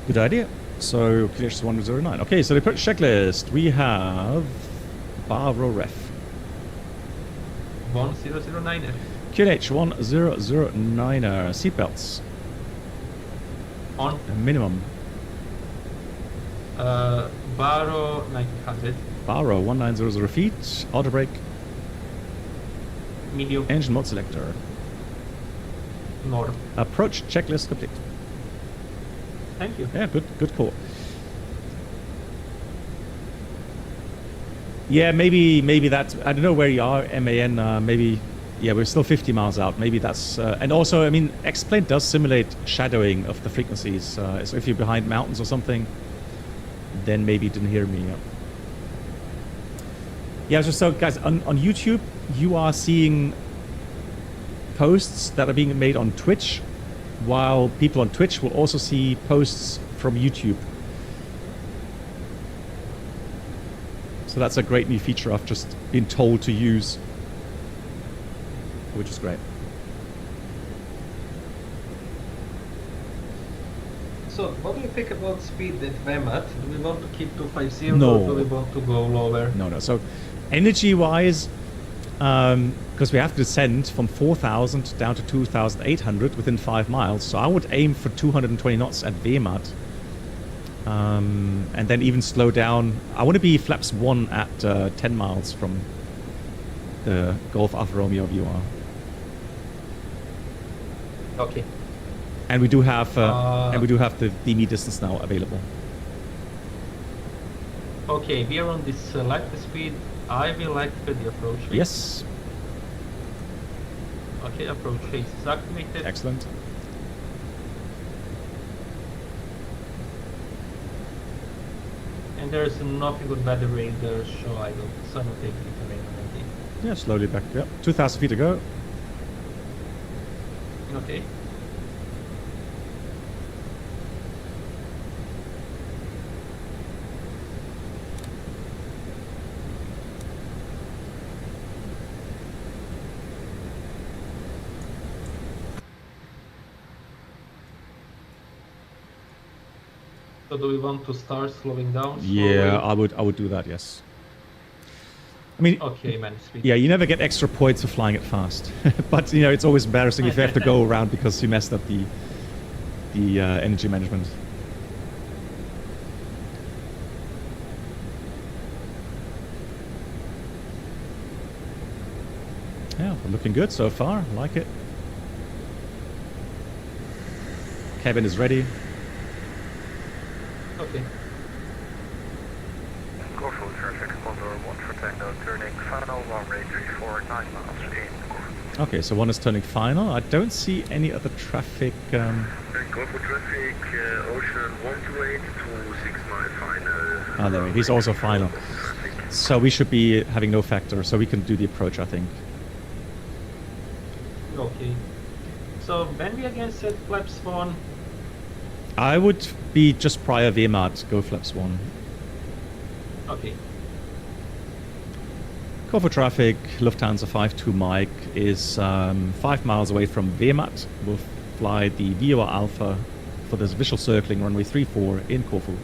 A: Good idea. So QNH 1009. Okay, so the approach checklist. We have Barrow Ref.
B: 1009er.
A: QNH 1009er. Seatbelts.
B: On.
A: Minimum.
B: Barrow 1900.
A: Barrow 1900 feet. Auto brake.
B: Medium.
A: Engine mode selector.
B: North.
A: Approach checklist complete.
B: Thank you.
A: Yeah, good call. Yeah, maybe that's, I don't know where you are, MAN, maybe, yeah, we're still 50 miles out. Maybe that's, and also, I mean, X-Plane does simulate shadowing of the frequencies. So if you're behind mountains or something, then maybe you didn't hear me. Yeah, so guys, on YouTube, you are seeing posts that are being made on Twitch, while people on Twitch will also see posts from YouTube. So that's a great new feature I've just been told to use, which is great.
B: So, what do you think about speed at VMAT? Do we want to keep 250
A: No.
B: or do we want to go lower?
A: No. So energy-wise, because we have to descend from 4,000 down to 2,800 within 5 miles, so I would aim for 220 knots at VMAT. And then even slow down. I want to be flaps 1 at 10 miles from the Golf Alfa Romeo VOR.
B: Okay.
A: And we do have the DME distance now available.
B: Okay, we are on this select speed. I will like the approach.
A: Yes.
B: Okay, approach haze is activated.
A: Excellent.
B: And there's nothing but bad radar, so I will simultaneously remain on empty.
A: Yeah, slowly back. Yep. 2,000 feet to go.
B: Okay. So do we want to start slowing down?
A: Yeah,
B: slowly?
A: I would do that. Yes. I mean,
B: Okay, man. Speed.
A: yeah, you never get extra points for flying it fast, but you know it's always embarrassing if you have to go around because you messed up the energy management. Yeah, looking good so far. I like it. Cabin is ready.
B: Okay.
E: Corfu, traffic Condor 1 for Tango, turning final, runway 349 miles in Corfu.
A: Okay, so one is turning final. I don't see any other traffic.
D: Corfu traffic, ocean 128 to 6 mile final.
A: There he's also final. So we should be having no factor, so we can do the approach, I think.
B: Okay. So when we again set flaps 1.
A: I would be just prior VMAT, go flaps 1.
B: Okay.
A: Corfu traffic, Lufthansa 52 Mike is 5 miles away from VMAT. We'll fly the VOA Alpha for this visual circling runway 34 in Corfu.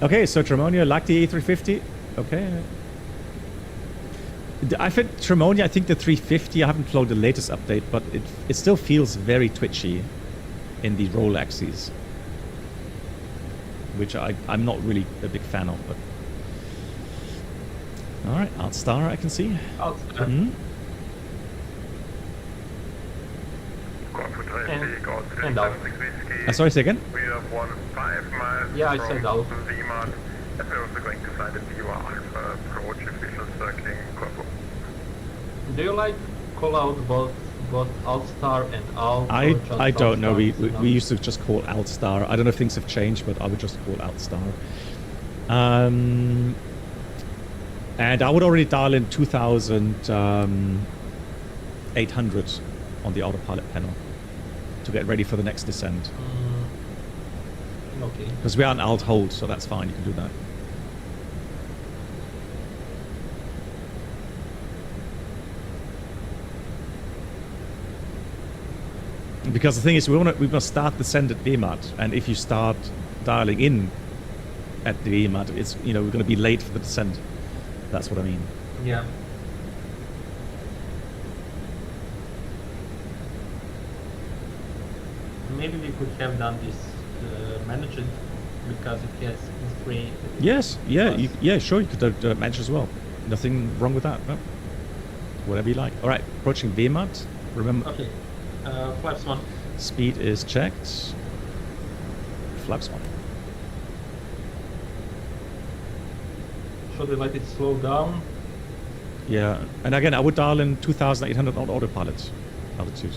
A: Okay, so Tremonia, like the A350. Okay. I think Tremonia, I think the 350, I haven't flown the latest update, but it still feels very twitchy in the roll axes, which I'm not really a big fan of. But all right, Outstar I can see.
B: Outstar.
D: Corfu traffic,
B: And out.
A: Sorry, say again?
D: We have 5 miles
B: Yeah, I
D: from
B: said out.
D: VMAT. And we're also going to fly the VOA Alpha approach official circling Corfu.
B: Do you like call out both Outstar and Alt?
A: I don't know.
B: Outstar?
A: We used to just call Outstar. I don't know if things have changed, but I would just call Outstar. And I would already dial in 2,800 on the autopilot panel to get ready for the next descent.
B: Okay.
A: Because we are on alt hold, so that's fine. You can do that. Because the thing is, we must start the descent at VMAT, and if you start dialing in at the VMAT, it's we're going to be late for the descent. That's what I mean.
B: Yeah. Maybe we could have done this managed because it has free.
A: Yes, yeah, sure. You could manage as well. Nothing wrong with that. No. Whatever you like. All right, approaching VMAT. Remember.
B: Okay. Flaps 1.
A: Speed is checked. Flaps 1.
B: Should we let it slow down?
A: Yeah, and again, I would dial in 2,800 on autopilot altitude.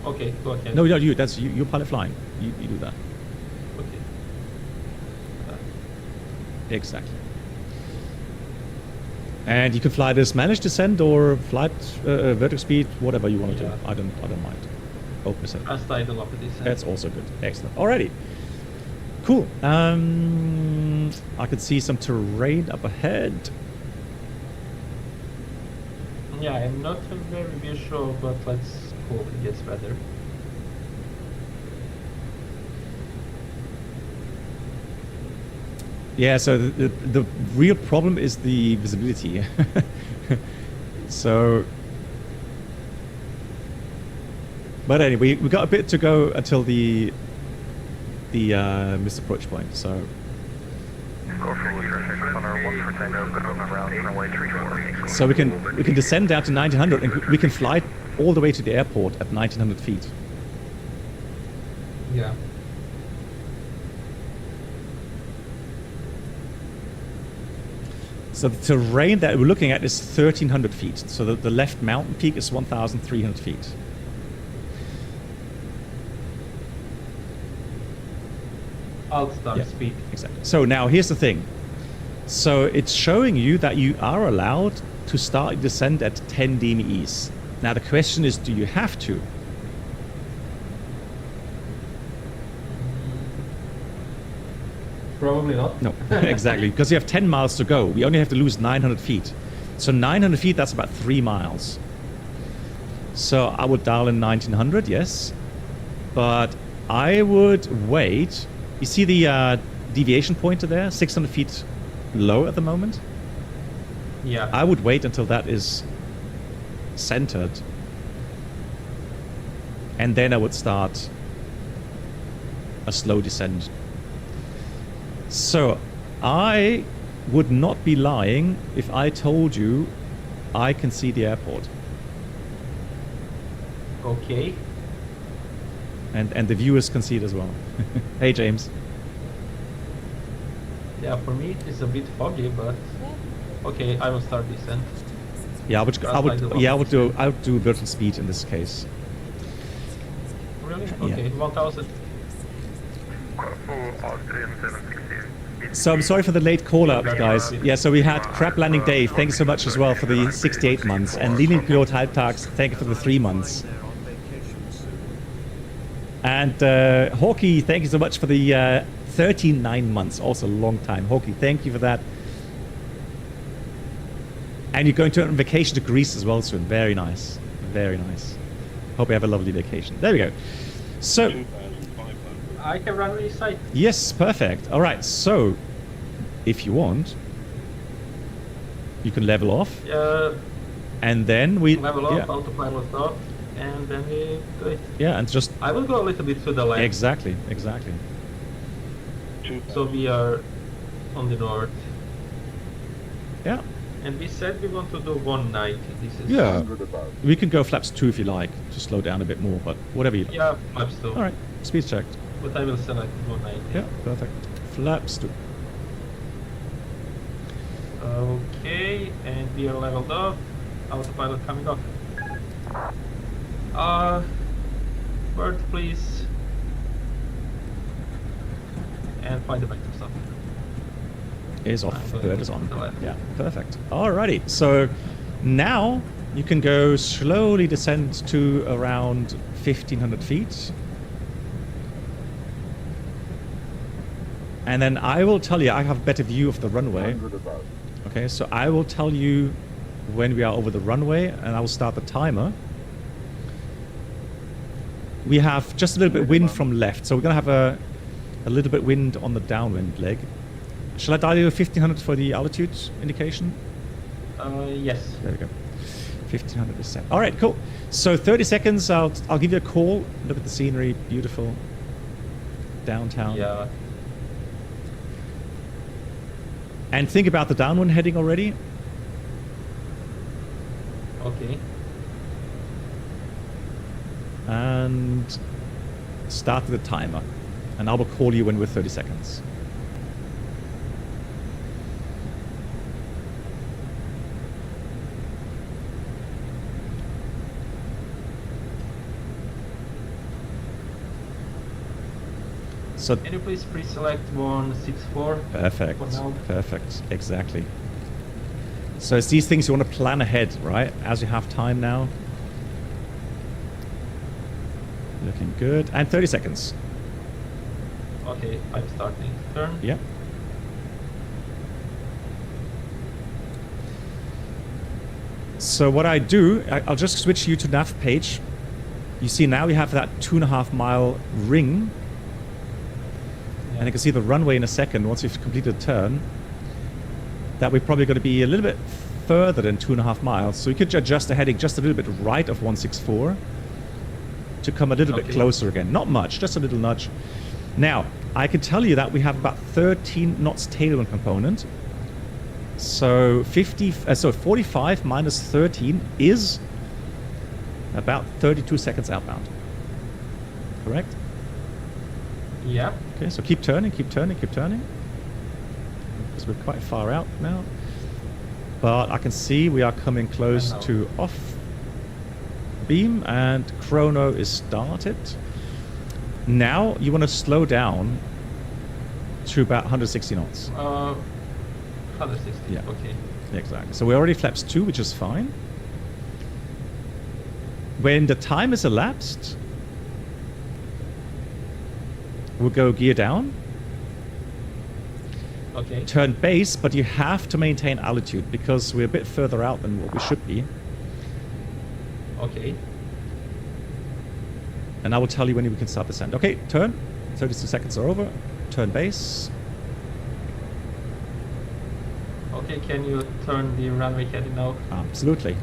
B: Okay, go ahead.
A: No, that's you pilot flying. You do that.
B: Okay.
A: Exactly. And you can fly this managed descent or flight vertical speed, whatever you want to do. I don't mind. Open descent.
B: As idle up this.
A: That's also good. Excellent. Alrighty. Cool. I can see some terrain up ahead.
B: Yeah, I'm not very visual, but let's hope it gets better.
A: Yeah, so the real problem is the visibility. So, but anyway, we got a bit to go until the missed approach point. So, so we can descend down to 1900 and we can fly all the way to the airport at 1900 feet.
B: Yeah.
A: So the terrain that we're looking at is 1,300 feet. So the left mountain peak is 1,300 feet.
B: Alt start speed.
A: Exactly. So now here's the thing. So it's showing you that you are allowed to start descent at 10 DMEs. Now the question is, do you have to?
B: Probably not.
A: No, exactly, because you have 10 miles to go. We only have to lose 900 feet. So 900 feet, that's about 3 miles. So I would dial in 1900, yes. But I would wait. You see the deviation pointer there? 600 feet low at the moment?
B: Yeah.
A: I would wait until that is centered. And then I would start a slow descent. So I would not be lying if I told you I can see the airport.
B: Okay.
A: And the viewers can see it as well. Hey, James.
B: Yeah, for me it is a bit foggy, but okay, I will start descent.
A: Yeah, I would do virtual speed in this case.
B: Really? Okay, 1000.
D: Corfu, Austrian 760.
A: So I'm sorry for the late call up, guys. Yeah, so we had Crap Landing Dave, thank you so much as well for the 68 months. And Leaning Pilot Halbtags, thank you for the 3 months. And Hawkey, thank you so much for the 39 months, also a long time. Hawkey, thank you for that. And you're going to on vacation to Greece as well soon. Very nice. Very nice. Hope you have a lovely vacation. There we go. So,
B: I can run this site.
A: yes, perfect. All right, so if you want, you can level off. And then we
B: Level up, autopilot off, and then we do it.
A: Yeah, and just
B: I will go a little bit to the left.
A: exactly.
B: So we are on the north.
A: Yeah.
B: And we said we want to do 190. This is
A: Yeah. We can go flaps 2 if you like, to slow down a bit more, but whatever you like.
B: Yeah, flaps 2.
A: All right, speed checked.
B: But I will select 190.
A: Yeah, perfect. Flaps 2.
B: Okay, and we are leveled up. Autopilot coming up. Bird, please. And find the vector stuff.
A: Is off.
B: I'm
A: Bird
B: going
A: is
B: to
A: on.
B: the left.
A: Yeah, perfect. Alrighty, so now you can go slowly descend to around 1,500 feet. And then I will tell you, I have a better view of the runway. Okay, so I will tell you when we are over the runway, and I will start the timer. We have just a little bit wind from left, so we're going to have a little bit wind on the downwind leg. Shall I dial you 1,500 for the altitude indication?
B: Yes.
A: There we go. 1,500 is set. All right, cool. So 30 seconds, I'll give you a call. Look at the scenery, beautiful. Downtown.
B: Yeah.
A: And think about the downwind heading already.
B: Okay.
A: And start the timer. And I will call you when we're 30 seconds. So
B: Can you please pre-select 164?
A: perfect,
B: For now.
A: perfect, exactly. So it's these things you want to plan ahead, right? As you have time now. Looking good. And 30 seconds.
B: Okay, I'm starting turn.
A: Yep. So what I do, I'll just switch you to nav page. You see now we have that 2.5 mile ring.
B: Yeah.
A: And you can see the runway in a second once you've completed the turn. That we're probably going to be a little bit further than 2.5 miles. So you could adjust the heading just a little bit right of 164 to come a little bit closer again. Not much, just a little nudge. Now, I can tell you that we have about 13 knots tailwind component. So 45 minus 13 is about 32 seconds outbound. Correct?
B: Yeah.
A: Okay, so keep turning, keep turning, keep turning. Because we're quite far out now. but I can see we are coming close to off beam and chrono is started. Now you want to slow down to about 160 knots.
B: 160,
A: yeah.
B: Okay.
A: Exactly. So we're already flaps 2, which is fine. When the time is elapsed, we'll go gear down.
B: Okay.
A: Turn base, but you have to maintain altitude because we're a bit further out than what we should be.
B: Okay.
A: And I will tell you when we can start descent. Okay, turn. 32 seconds are over. Turn base.
B: Okay, can you turn the runway heading now?
A: Absolutely.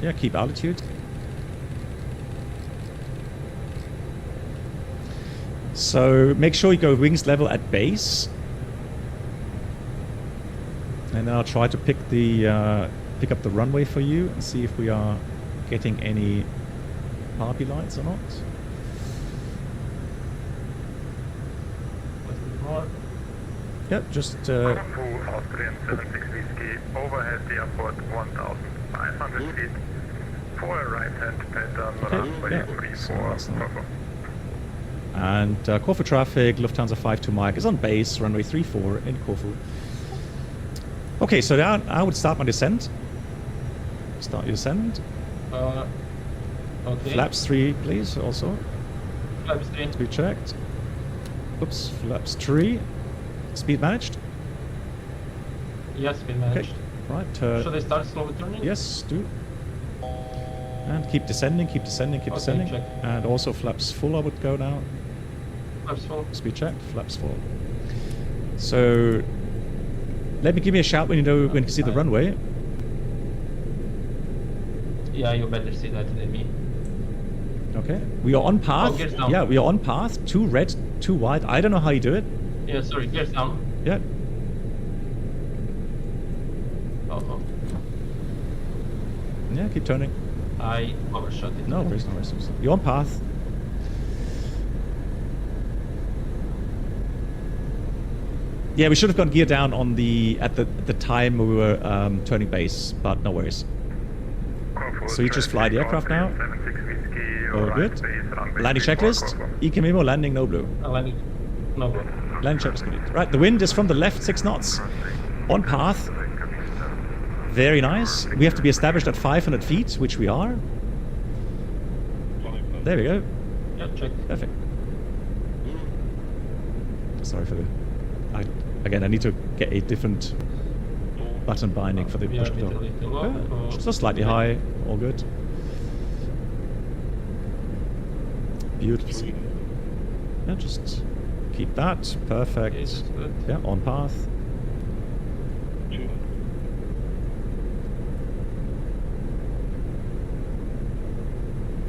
A: Yeah, keep altitude. So make sure you go wings level at base. And then I'll try to pick up the runway for you and see if we are getting any harpy lights or not.
B: More.
A: Yep, just
E: Corfu, Austrian 76 Whiskey, overhead the airport 1,500 feet, for a right-hand pattern, runway
A: yeah.
E: 34, Corfu.
A: And Corfu traffic, Lufthansa 52 Mike is on base, runway 34 in Corfu. Okay, so now I would start my descent. Start your descent.
B: Okay.
A: Flaps 3, please, also.
B: Flaps 3.
A: To be checked. Oops, flaps 3. Speed managed?
B: Yes, we managed.
A: Okay, right.
B: Should I start slowly turning?
A: Yes, do. And keep descending, keep descending, keep descending.
B: Check.
A: And also flaps full I would go now.
B: Flaps full.
A: Speed checked, flaps full. So, give me a shout when you know when you see the runway.
B: Yeah, you better see that than me.
A: Okay. We are on path.
B: Oh, gears down.
A: Yeah, we are on path. 2 red, 2 white. I don't know how you do it.
B: Yeah, sorry, gears down.
A: Yeah.
B: Oh.
A: Yeah, keep turning.
B: I overshot it.
A: No worries, no worries. You're on path. Yeah, we should have gone gear down on at the time we were turning base, but no worries. So you just fly the aircraft now. All good. Landing checklist. EK Memo, landing no blue.
B: Landing no blue.
A: Landing checklist complete. Right, the wind is from the left 6 knots. On path. Very nice. We have to be established at 500 feet, which we are. There we go.
B: Yeah, check.
A: Perfect. Sorry for the... Again, I need to get a different button binding for the push control. Yeah, just slightly high. All good. Beautiful. Yeah, just keep that. Perfect.
B: Okay,
A: yeah, on path.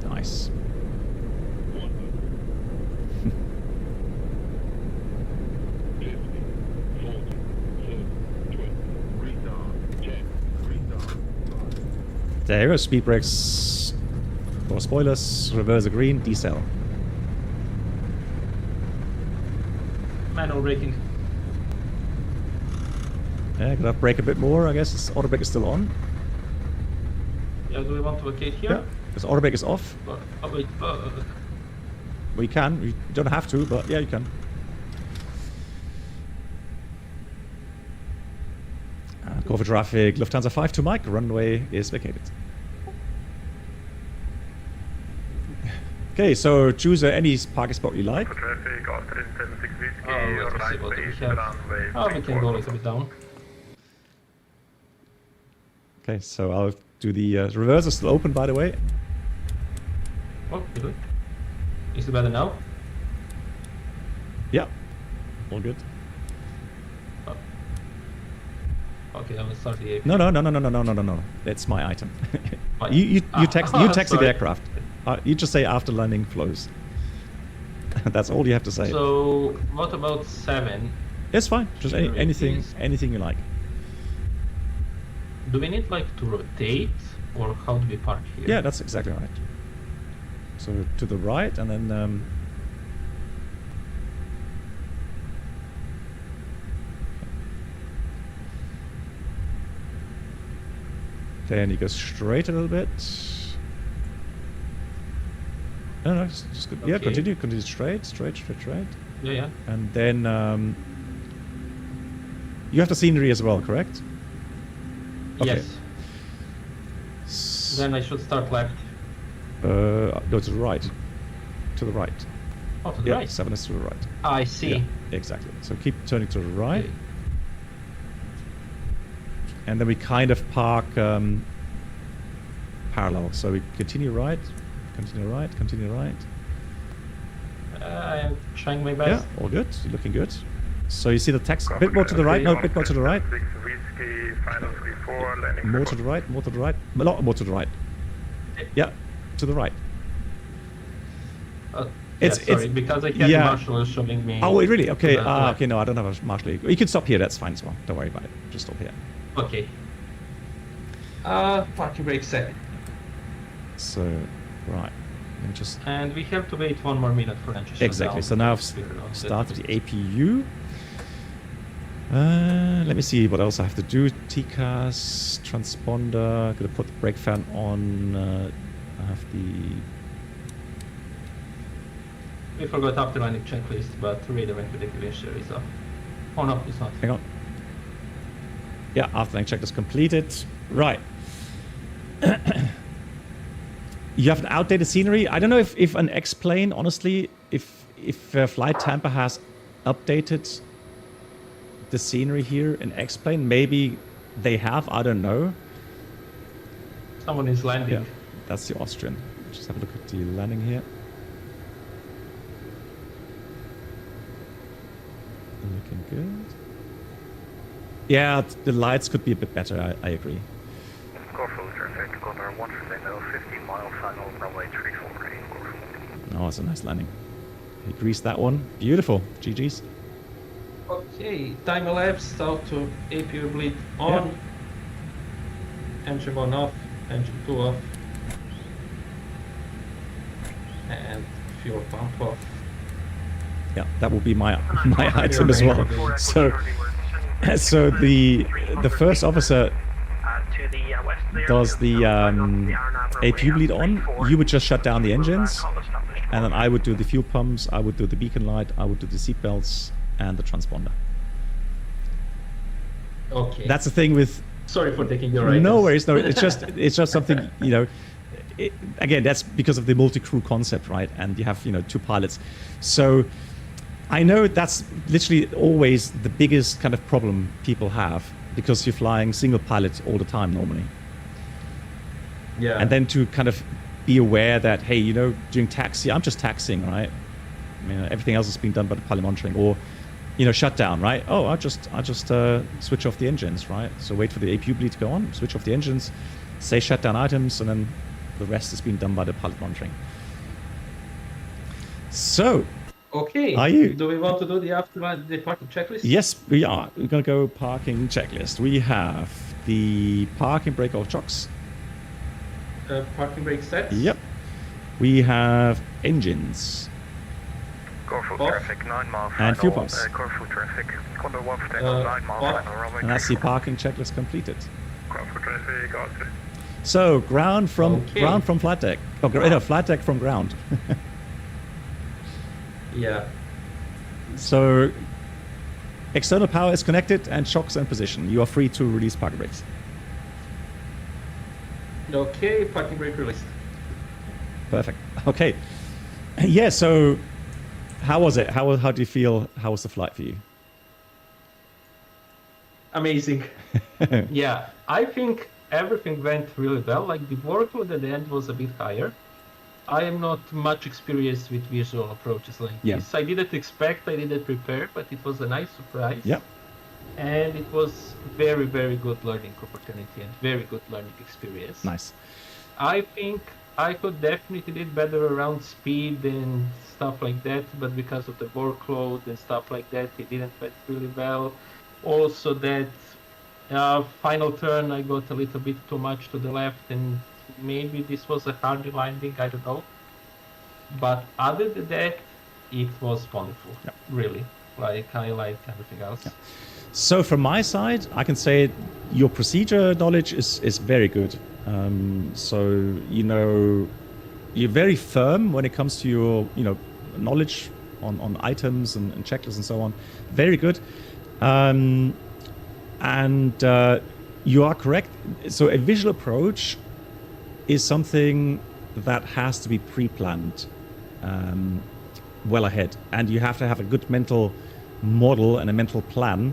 A: Nice. There you go, speed brakes, or spoilers, reverse a green, decel.
B: Manual braking.
A: Yeah, gonna brake a bit more, I guess. Auto brake is still on.
B: Yeah, do we want to vacate here?
A: Yeah, because auto brake is off.
B: Oh wait,
A: We can, you don't have to, but yeah, you can. Go for traffic, Lufthansa 52 Mike, runway is vacated. Okay, so choose any parking spot you like.
E: Traffic, Austrian 76 Whiskey,
B: let's see what we
E: base,
B: have.
E: runway
B: Oh, we can go a little bit down.
A: Okay, so I'll do the reverse is still open, by the way.
B: Oh, good. Is it better now?
A: Yeah, all good.
B: Oh. Okay, then let's start the aviation.
A: No. That's my item. you taxi the aircraft. You just say after landing flows. That's all you have to say.
B: So, what about 7?
A: It's fine. Just anything you like.
B: Do we need like to rotate, or how do we park here?
A: Yeah, that's exactly right. So to the right, and then Then you go straight a little bit. No, just good. Yeah,
B: Okay.
A: continue straight.
B: Yeah.
A: And then you have the scenery as well, correct? Okay.
B: Yes. Then I should start left.
A: No, to the right. To the right.
B: Oh, to the
A: Yeah,
B: right.
A: 7 is to the right.
B: I see.
A: Yeah, exactly. So keep turning to the right.
B: Okay.
A: And then we kind of park parallel. So we continue right.
B: I'm trying my best.
A: Yeah, all good. You're looking good. So you see the text a bit more to the right. No, a bit more to the right.
E: 6 Whiskey, final 34, landing.
A: More to the right. A lot more to the right. Yeah, to the right.
B: Sorry, because I had Marshall showing me.
A: Oh, wait, really? Okay.
B: Left.
A: Okay. No, I don't have a marshal. You can stop here. That's fine as well. Don't worry about it. Just stop here.
B: Okay. Parking brake set.
A: So, right. Let me just.
B: And we have to wait 1 more minute for engine shutdown.
A: Exactly. So now I've started the APU. Let me see what else I have to do. TCAS, transponder. Gonna put the brake fan on. I have the.
B: We forgot after landing checklist, but radar and prediction is off. Oh no, it's not.
A: Hang on. Yeah, after landing check is completed. Right. You have an outdated scenery. I don't know if an X-plane, honestly, if Flight Tampa has updated the scenery here in X-plane. Maybe they have. I don't know.
B: Someone is landing.
A: Yeah, that's the Austrian. Just have a look at the landing here. Looking good. Yeah, the lights could be a bit better. I agree.
E: Corfu, traffic, corner 1 15 mile final, runway 34, Corfu.
A: Oh, it's a nice landing. He greased that one. Beautiful. GG's.
B: Okay, time elapsed out to APU bleed on.
A: Yeah.
B: Engine 1 off, engine 2 off. And fuel pump off.
A: Yeah, that will be my item as well. So the first officer does the APU bleed on. You would just shut down the engines, and then I would do the fuel pumps. I would do the beacon light. I would do the seat belts and the transponder.
B: Okay.
A: That's the thing with.
B: Sorry for taking your items.
A: No worries. No, it's just something, you know. Again, that's because of the multi-crew concept, right? And you have 2 pilots, so. I know that's literally always the biggest kind of problem people have, because you're flying single pilot all the time normally.
B: Yeah.
A: And then to kind of be aware that, hey, during taxi, I'm just taxiing, right? I mean, everything else is being done by the pilot monitoring, or, shutdown, right? Oh, I just switch off the engines, right? So wait for the APU bleed to go on, switch off the engines, say shutdown items, and then the rest is being done by the pilot monitoring. So.
B: Okay.
A: Are you?
B: Do we want to do the parking checklist?
A: Yes, we are. We're going to go parking checklist. We have the parking brake off chocks.
B: Parking brake sets?
A: Yep. We have engines.
E: Corfu
B: Off.
E: traffic, 9 mile final.
A: And fuel pumps.
E: Corfu traffic, corner 1 9 mile
B: off.
E: final, runway
A: And that's the
E: 34.
A: parking checklist completed.
E: Corfu traffic, got it.
A: So ground from
B: Okay.
A: flight deck. Oh, no, flight deck from ground.
B: Yeah.
A: So external power is connected and shocks in position. You are free to release parking brakes.
B: Okay, parking brake released.
A: Perfect. Okay. Yeah, so how was it? How do you feel? How was the flight for you?
B: Amazing. Yeah, I think everything went really well. Like the workload at the end was a bit higher. I am not much experienced with visual approaches like this. I didn't expect, I didn't prepare, but it was a nice surprise.
A: Yeah.
B: And it was very, very good learning opportunity and very good learning experience.
A: Nice.
B: I think I could definitely did better around speed and stuff like that, but because of the workload and stuff like that, it didn't went really well. Also that final turn, I got a little bit too much to the left, and maybe this was a hard landing, I don't know. But other than that, it was wonderful. Really. Like, I liked everything else.
A: So from my side, I can say your procedure knowledge is very good. So, you know, you're very firm when it comes to your, you know, knowledge on items and checklists and so on. Very good. And you are correct. So a visual approach is something that has to be pre-planned well ahead. And you have to have a good mental model and a mental plan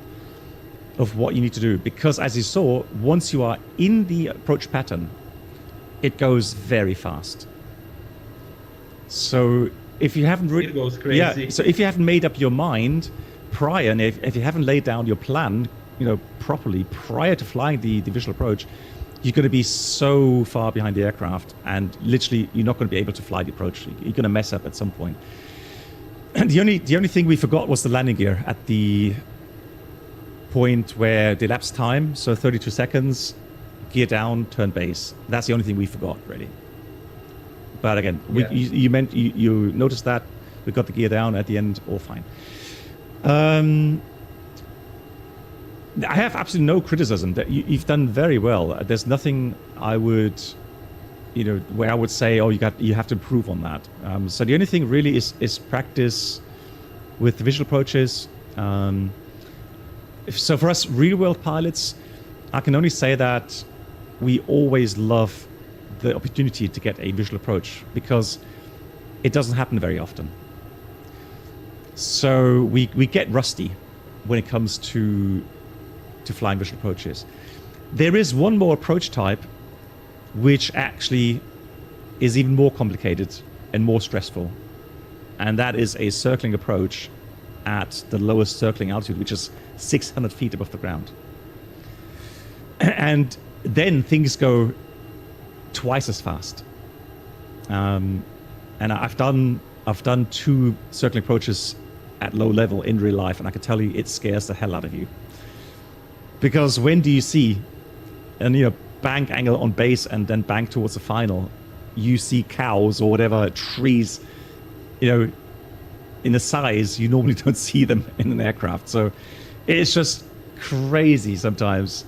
A: of what you need to do. Because as you saw, once you are in the approach pattern, it goes very fast. So if you haven't
B: It goes crazy.
A: yeah, so if you haven't made up your mind prior, and if you haven't laid down your plan, you know, properly prior to flying the visual approach, you're going to be so far behind the aircraft, and literally you're not going to be able to fly the approach. You're going to mess up at some point. And the only thing we forgot was the landing gear at the point where the elapsed time, so 32 seconds, gear down, turn base. That's the only thing we forgot, really. But again,
B: Yeah.
A: you noticed that we got the gear down at the end, all fine. I have absolutely no criticism. That you've done very well. There's nothing I would, you know, where I would say, oh, you have to improve on that. So the only thing really is practice with the visual approaches. So for us real-world pilots, I can only say that we always love the opportunity to get a visual approach because it doesn't happen very often. So we get rusty when it comes to flying visual approaches. There is one more approach type which actually is even more complicated and more stressful, and that is a circling approach at the lowest circling altitude, which is 600 feet above the ground. And then things go twice as fast. And I've done 2 circling approaches at low level in real life, and I can tell you it scares the hell out of you. Because when do you see an, you know, bank angle on base and then bank towards the final, you see cows or whatever, trees, you know, in a size you normally don't see them in an aircraft. So it's just crazy sometimes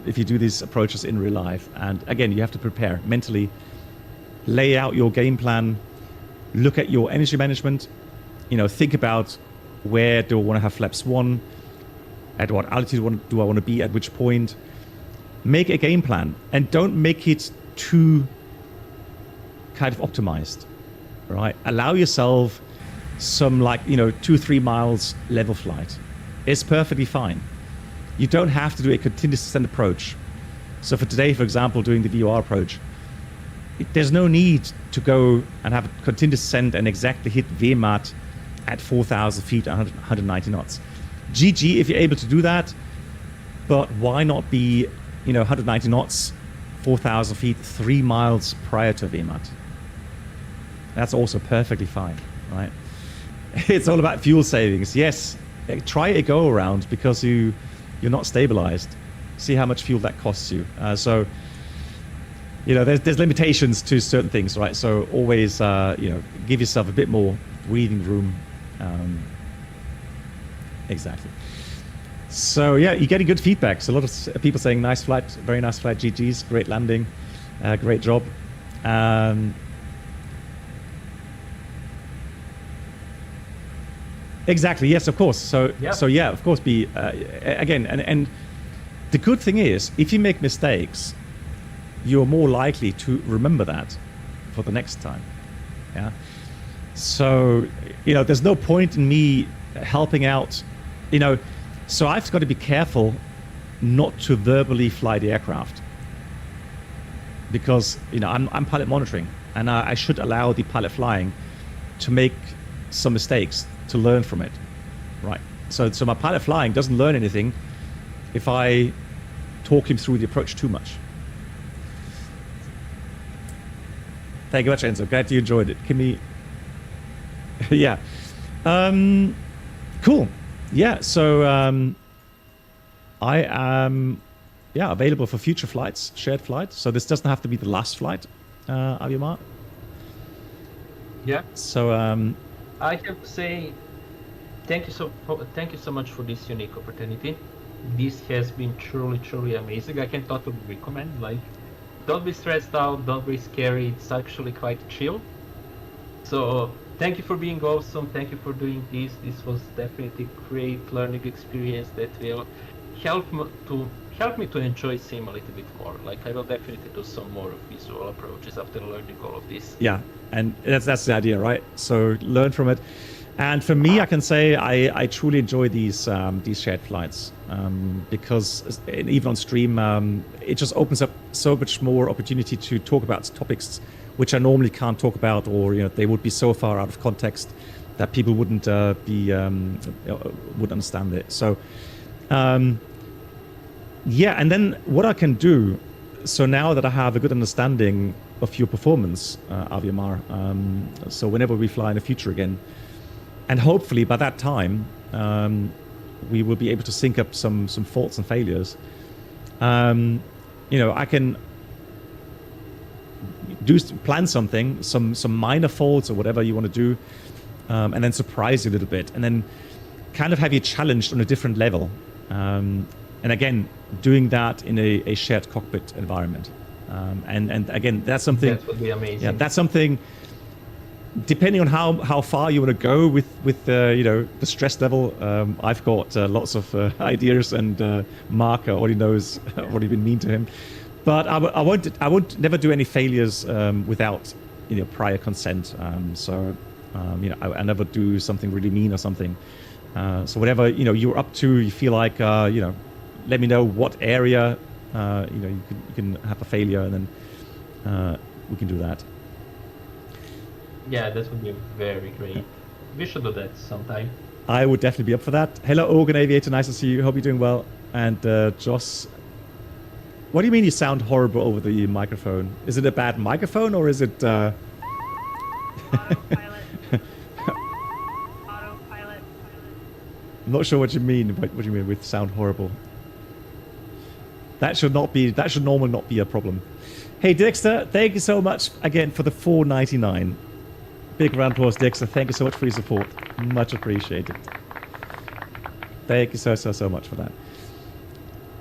A: if you do these approaches in real life. And again, you have to prepare mentally, lay out your game plan, look at your energy management, you know, think about where do I want to have flaps 1, at what altitude do I want to be at which point. Make a game plan and don't make it too kind of optimized, right? Allow yourself some, like, you know, 2-3 miles level flight. It's perfectly fine. You don't have to do a continuous descent approach. So for today, for example, doing the VOR approach, there's no need to go and have a continuous descent and exactly hit VMAT at 4,000 feet, 190 knots. GG if you're able to do that, but why not be, you know, 190 knots, 4,000 feet, 3 miles prior to VMAT? That's also perfectly fine, right? It's all about fuel savings. Yes, try a go around because you're not stabilized. See how much fuel that costs you. So, you know, there's limitations to certain things, right? So always, you know, give yourself a bit more breathing room. Exactly. So yeah, you're getting good feedback. So a lot of people saying nice flight, very nice flight, GG's, great landing, great job. Exactly. Yes, of course. So yeah, of course. Be again, and the good thing is, if you make mistakes, you're more likely to remember that for the next time. Yeah. So, you know, there's no point in me helping out, you know. So I've got to be careful not to verbally fly the aircraft because, you know, I'm pilot monitoring, and I should allow the pilot flying to make some mistakes to learn from it, right? So my pilot flying doesn't learn anything if I talk him through the approach too much. Thank you much, Enzo. Glad you enjoyed it. Can we... yeah. Cool. Yeah, so I am available for future flights, shared flights. So this doesn't have to be the last flight, Aviomar.
B: Yeah.
A: So
B: I have to say thank you so much for this unique opportunity. this has been truly amazing. I can totally recommend. Like, don't be stressed out, don't be scary. It's actually quite chill. So thank you for being awesome. Thank you for doing this. This was definitely a great learning experience that will help me to enjoy sim a little bit more. Like, I will definitely do some more visual approaches after learning all of this.
A: Yeah, and that's the idea, right? So learn from it. And for me, I can say I truly enjoy these shared flights because even on stream, it just opens up so much more opportunity to talk about topics which I normally can't talk about, or they would be so far out of context that people wouldn't would understand it. So yeah, and then what I can do. So now that I have a good understanding of your performance, Aviamar, so whenever we fly in the future again. And hopefully by that time, we will be able to sync up some faults and failures. I can plan something, some minor faults or whatever you want to do, and then surprise you a little bit, and then kind of have you challenged on a different level. And again, doing that in a shared cockpit environment. And again, that's something.
B: That would be amazing.
A: Yeah, that's something. Depending on how far you want to go with the stress level, I've got lots of ideas, and Mark already knows what you've been mean to him. But I won't never do any failures without prior consent. I never do something really mean or something. So whatever you're up to, you feel like let me know what area you can have a failure, and then we can do that.
B: Yeah, that would be very great. We should do that sometime.
A: I would definitely be up for that. Hello, Organ Aviator. Nice to see you. Hope you're doing well. And Joss, what do you mean you sound horrible over the microphone? Is it a bad microphone, or is it...
H: Autopilot.
A: I'm not sure what you mean. What do you mean with sound horrible? That should normally not be a problem. Hey, Dexter, thank you so much again for the $4.99. Big round of applause, Dexter. Thank you so much for your support. Much appreciated. Thank you so much for that.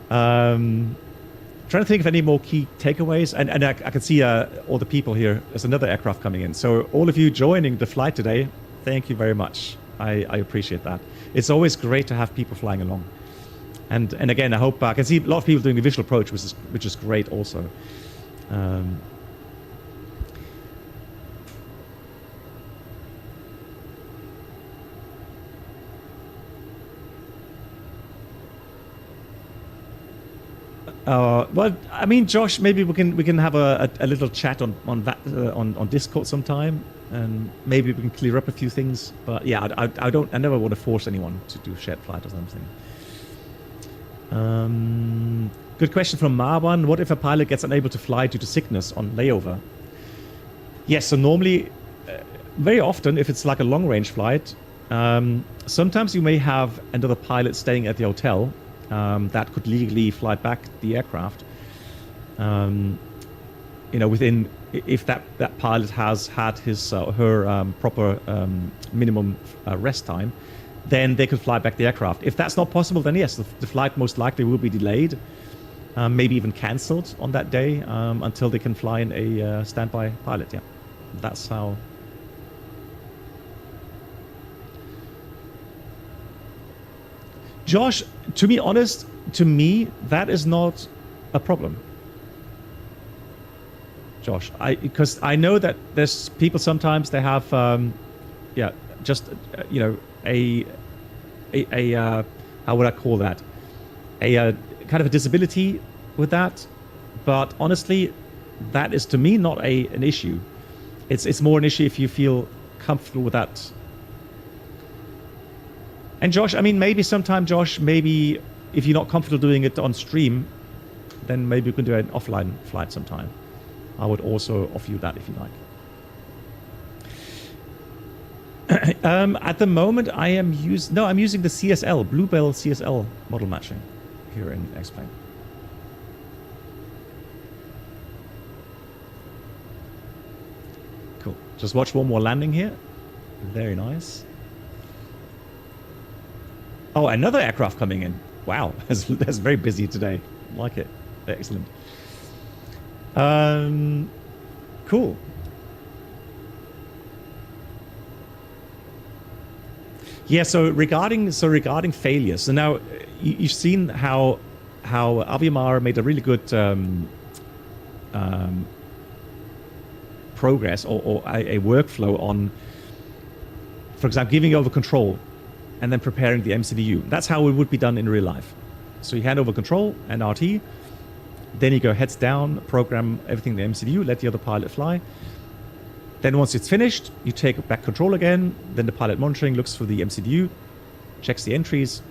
A: Trying to think of any more key takeaways. And I can see all the people here. There's another aircraft coming in. So all of you joining the flight today, thank you very much. I appreciate that. It's always great to have people flying along. And again, I hope I can see a lot of people doing the visual approach, which is great also. Well, I mean, Josh, maybe we can have a little chat on Discord sometime, and maybe we can clear up a few things. But yeah, I never want to force anyone to do shared flight or something. Good question from Marwan. What if a pilot gets unable to fly due to sickness on layover? Yes, so normally, very often, if it's like a long-range flight, sometimes you may have another pilot staying at the hotel that could legally fly back the aircraft. Within, if that pilot has had his or her proper minimum rest time, then they could fly back the aircraft. If that's not possible, then yes, the flight most likely will be delayed, maybe even cancelled on that day until they can fly in a standby pilot. Yeah, that's how. Josh, to be honest, to me, that is not a problem. Josh, because I know that there's people sometimes they have, just a how would I call that? A kind of a disability with that, but honestly, that is to me not an issue. It's more an issue if you feel comfortable with that. And Josh, I mean, maybe sometime, Josh, maybe if you're not comfortable doing it on stream, then maybe you can do an offline flight sometime. I would also offer you that if you like. At the moment, I'm using the CSL, Bluebell CSL model matching here in X-Plane. Cool. Just watch one more landing here. Very nice. Oh, another aircraft coming in. Wow, that's very busy today. Like it. Excellent. Cool. Yeah. So regarding failures. So now you've seen how Aviamar made a really good progress or a workflow on, for example, giving over control and then preparing the MCDU. That's how it would be done in real life. So you hand over control and RT, then you go heads down, program everything in the MCDU, let the other pilot fly. Then once it's finished, you take back control again, then the pilot monitoring looks for the MCDU, checks the entries.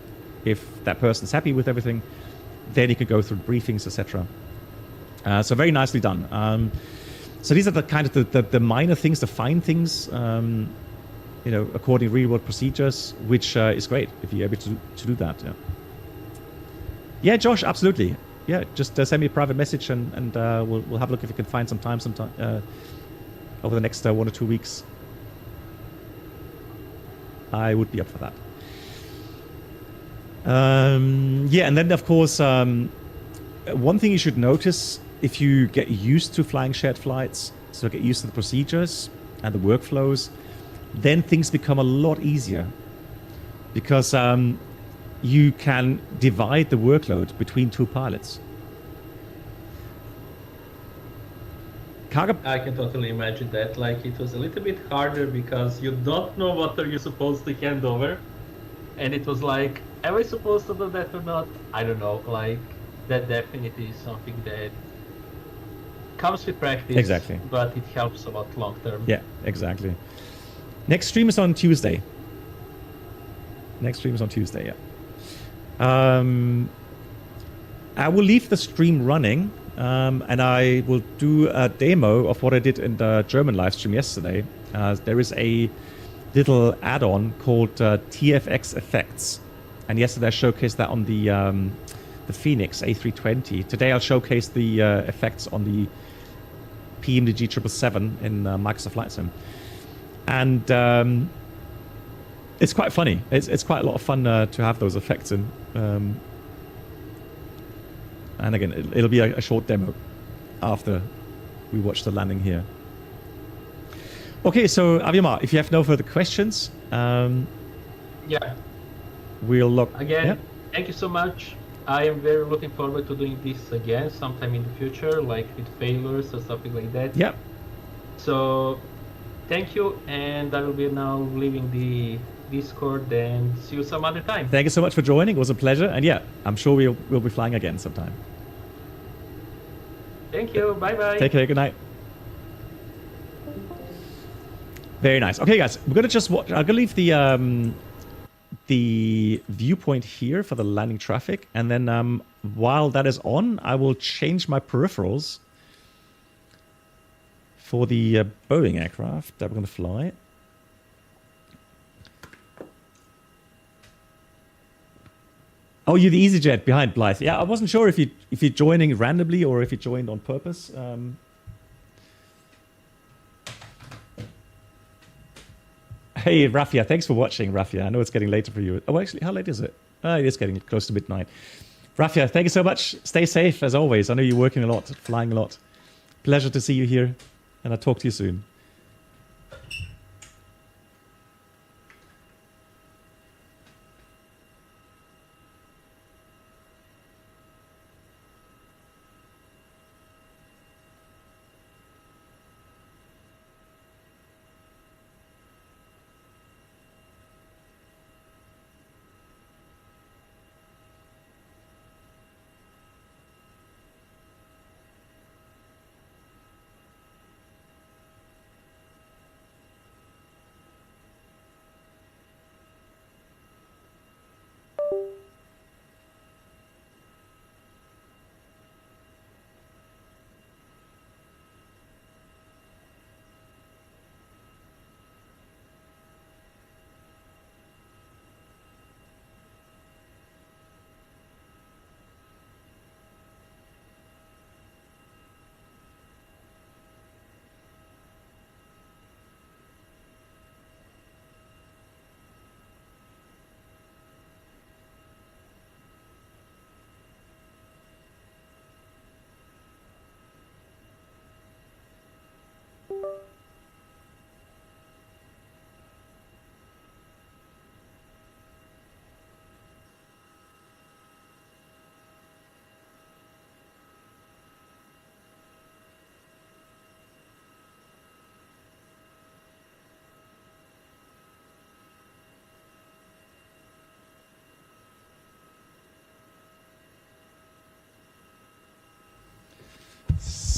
A: If that person's happy with everything, then you can go through briefings, etc. So very nicely done. So these are the kind of the minor things, the fine things, according to real-world procedures, which is great if you're able to do that. Yeah, Josh, absolutely. Yeah, just send me a private message and we'll have a look if you can find some time over the next 1 or 2 weeks. I would be up for that. Yeah, and then of course, one thing you should notice if you get used to flying shared flights, so get used to the procedures and the workflows, then things become a lot easier because you can divide the workload between 2 pilots.
B: I can totally imagine that. Like, it was a little bit harder because you don't know what are you supposed to hand over, and it was like, am I supposed to do that or not? I don't know. Like, that definitely is something that comes with practice.
A: Exactly.
B: But it helps a lot long term.
A: Yeah, exactly. Next stream is on Tuesday. Yeah. I will leave the stream running. And I will do a demo of what I did in the German live stream yesterday. There is a little add-on called TFX Effects. And yesterday I showcased that on the Phoenix A320. Today I'll showcase the effects on the PMDG 777 in Microsoft Flight Sim. And it's quite funny. It's quite a lot of fun to have those effects in. And again, it'll be a short demo after we watch the landing here. Okay, so Aviamar, if you have no further questions,
B: yeah,
A: we'll look
B: again.
A: Yeah.
B: Thank you so much. I am very looking forward to doing this again sometime in the future, like with failures or something like that.
A: Yeah.
B: So thank you, and I will be now leaving the Discord and see you some other time.
A: Thank you so much for joining. It was a pleasure. And yeah, I'm sure we'll be flying again sometime.
B: Thank you. Bye-bye.
A: Take care. Good night. Very nice. Okay, guys, we're gonna just watch. I'm gonna leave the viewpoint here for the landing traffic, and then while that is on, I will change my peripherals for the Boeing aircraft that we're gonna fly. Oh, you're the EasyJet behind Blythe. Yeah, I wasn't sure if you're joining randomly or if you joined on purpose. Hey, Rafia, thanks for watching, Rafia. I know it's getting later for you. Oh, actually, how late is it? It is getting close to midnight. Rafia, thank you so much. Stay safe, as always. I know you're working a lot, flying a lot. Pleasure to see you here, and I'll talk to you soon.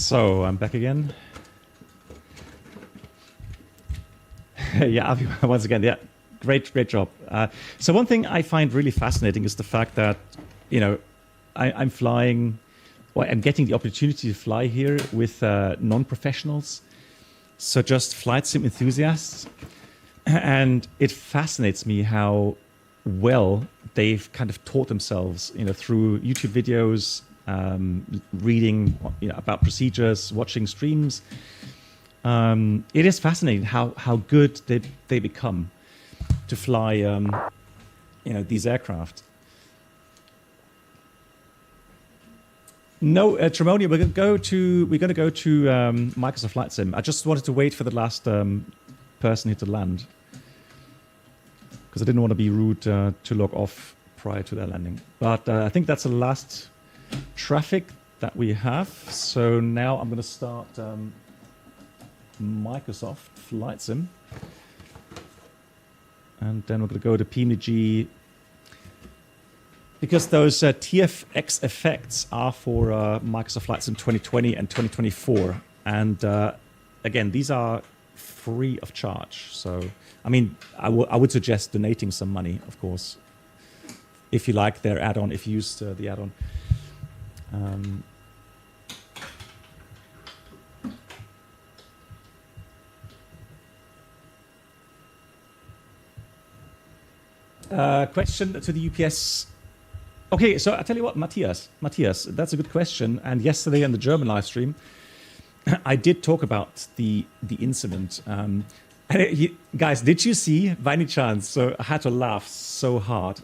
A: So I'm back again. Yeah, Avi, once again, yeah, great job. So one thing I find really fascinating is the fact that, you know, I'm flying, or I'm getting the opportunity to fly here with non-professionals, so just flight sim enthusiasts, and it fascinates me how well they've kind of taught themselves, you know, through YouTube videos, reading, you know, about procedures, watching streams. It is fascinating how good they become to fly, you know, these aircraft. No, Tremonia, we're going to go to Microsoft Flight Sim. I just wanted to wait for the last person here to land, because I didn't want to be rude to log off prior to their landing. But I think that's the last traffic that we have. So now I'm going to start Microsoft Flight Sim, and then we're going to go to PMG, because those TFX effects are for Microsoft Flight Sim 2020 and 2024. And again, these are free of charge. So, I mean, I would suggest donating some money, of course, if you like their add-on, if you use the add-on. Question to the UPS. Okay, so I tell you what, Matthias, that's a good question. And yesterday on the German live stream, I did talk about the incident. Guys, did you see, by any chance? So I had to laugh so hard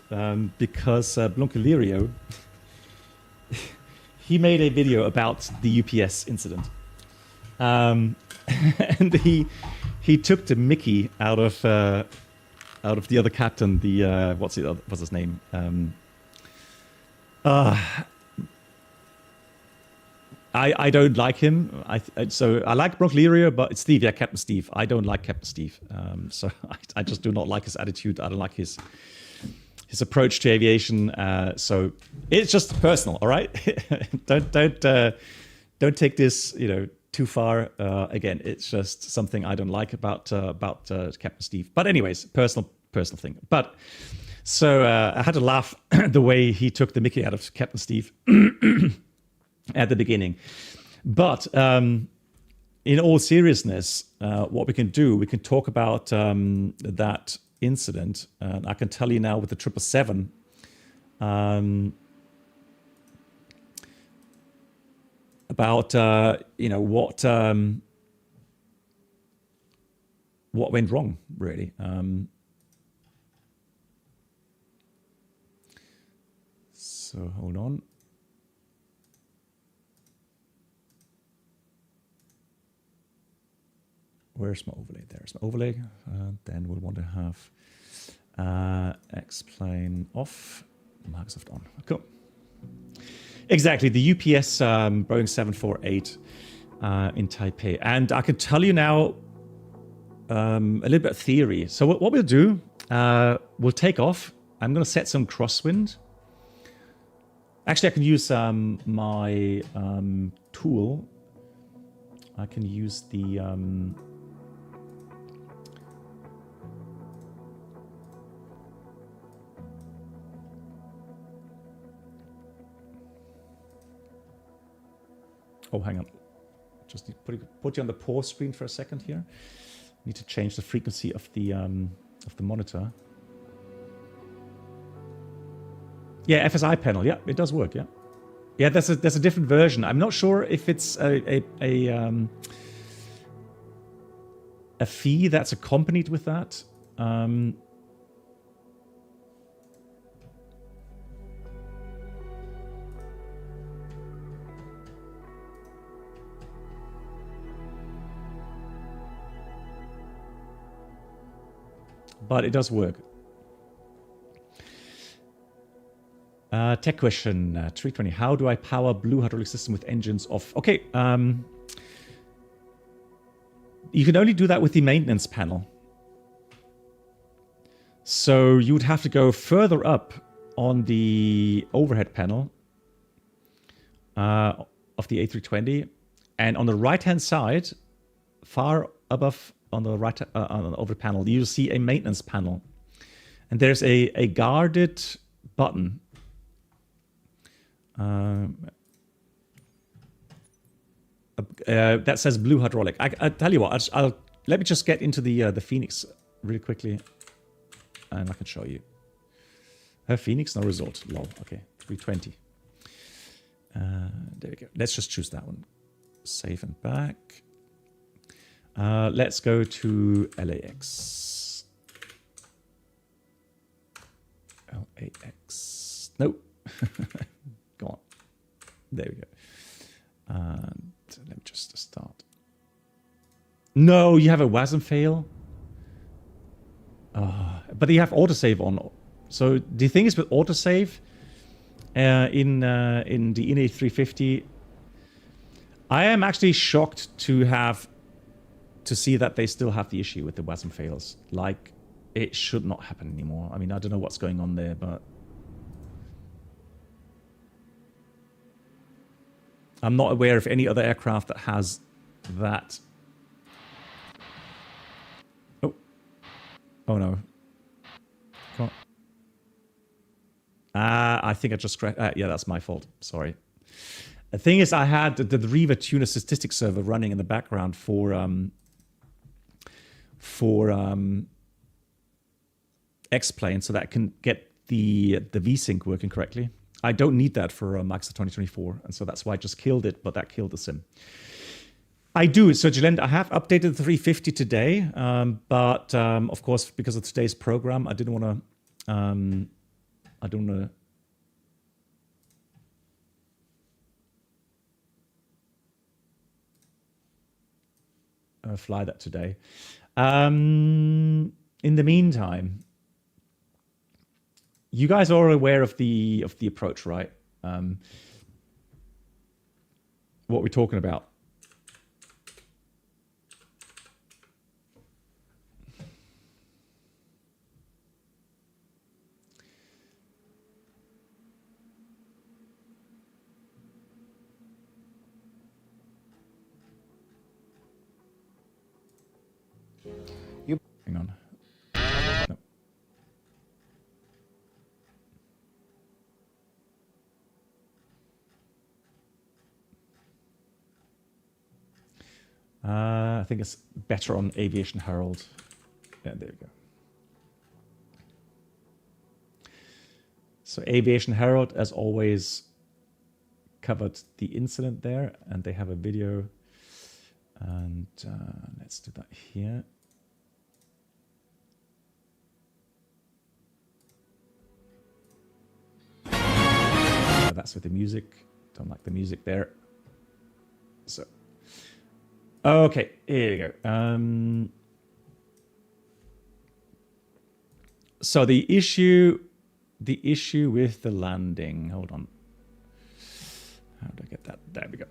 A: because Blunkelirio, he made a video about the UPS incident, and he took the Mickey out of the other captain. The what's his name? I don't like him. So I like Brock Lirio, but it's Steve. Yeah, Captain Steve. I don't like Captain Steve. So I just do not like his attitude. I don't like his approach to aviation. So it's just personal. All right. Don't take this, you know, too far. Again, it's just something I don't like about Captain Steve. But anyways, personal thing. But so I had to laugh the way he took the Mickey out of Captain Steve at the beginning. But in all seriousness, what we can do, we can talk about that incident. I can tell you now with the 777 about you know, what went wrong, really. So hold on. Where's my overlay? There's my overlay. Then we'll want to have X-plane off, Microsoft on. Cool. Exactly, the UPS Boeing 748 in Taipei. And I can tell you now a little bit of theory. So what we'll do, we'll take off. I'm going to set some crosswind. Actually, I can use my tool. I can use the... Oh, hang on. Just put you on the pause screen for a second here. Need to change the frequency of the monitor. Yeah, FSI panel. Yeah, it does work. Yeah, yeah. There's a different version. I'm not sure if it's a fee that's accompanied with that. But it does work. Tech question, 320. How do I power blue hydraulic system with engines off? Okay, you can only do that with the maintenance panel. So you would have to go further up on the overhead panel of the A320 And on the right-hand side, far above on the right over the panel, you'll see a maintenance panel. And there's a guarded button. That says blue hydraulic. I tell you what, I'll let me just get into the Phoenix really quickly, and I can show you. Phoenix, no result. Lol. Okay, 320. There we go. Let's just choose that one. Save and back. Let's go to LAX. LAX. Nope. Go on. There we go. And let me just start. No, you have a WASM fail. But you have autosave on. So the thing is with autosave in the A350, I am actually shocked to see that they still have the issue with the WASM fails. Like, it should not happen anymore. I mean, I don't know what's going on there, but I'm not aware of any other aircraft that has that. Oh no. Come on. I think I just crashed. Yeah, that's my fault. Sorry. The thing is, I had the Reaver Tuner statistics server running in the background for X-Plane, so that I can get the VSync working correctly. I don't need that for Max 2024, and so that's why I just killed it, but that killed the sim. I do. So, Jilend, I have updated the 350 today, but of course, because of today's program, I didn't want to. I don't want to fly that today. In the meantime, you guys are aware of the approach, right? What we're talking about. Hang on. No. I think it's better on Aviation Herald. Yeah, there we go. So Aviation Herald, as always, covered the incident there, and they have a video. And let's do that here. That's with the music. Don't like the music there. So, okay, here we go. So the issue with the landing. Hold on. How do I get that? There we go.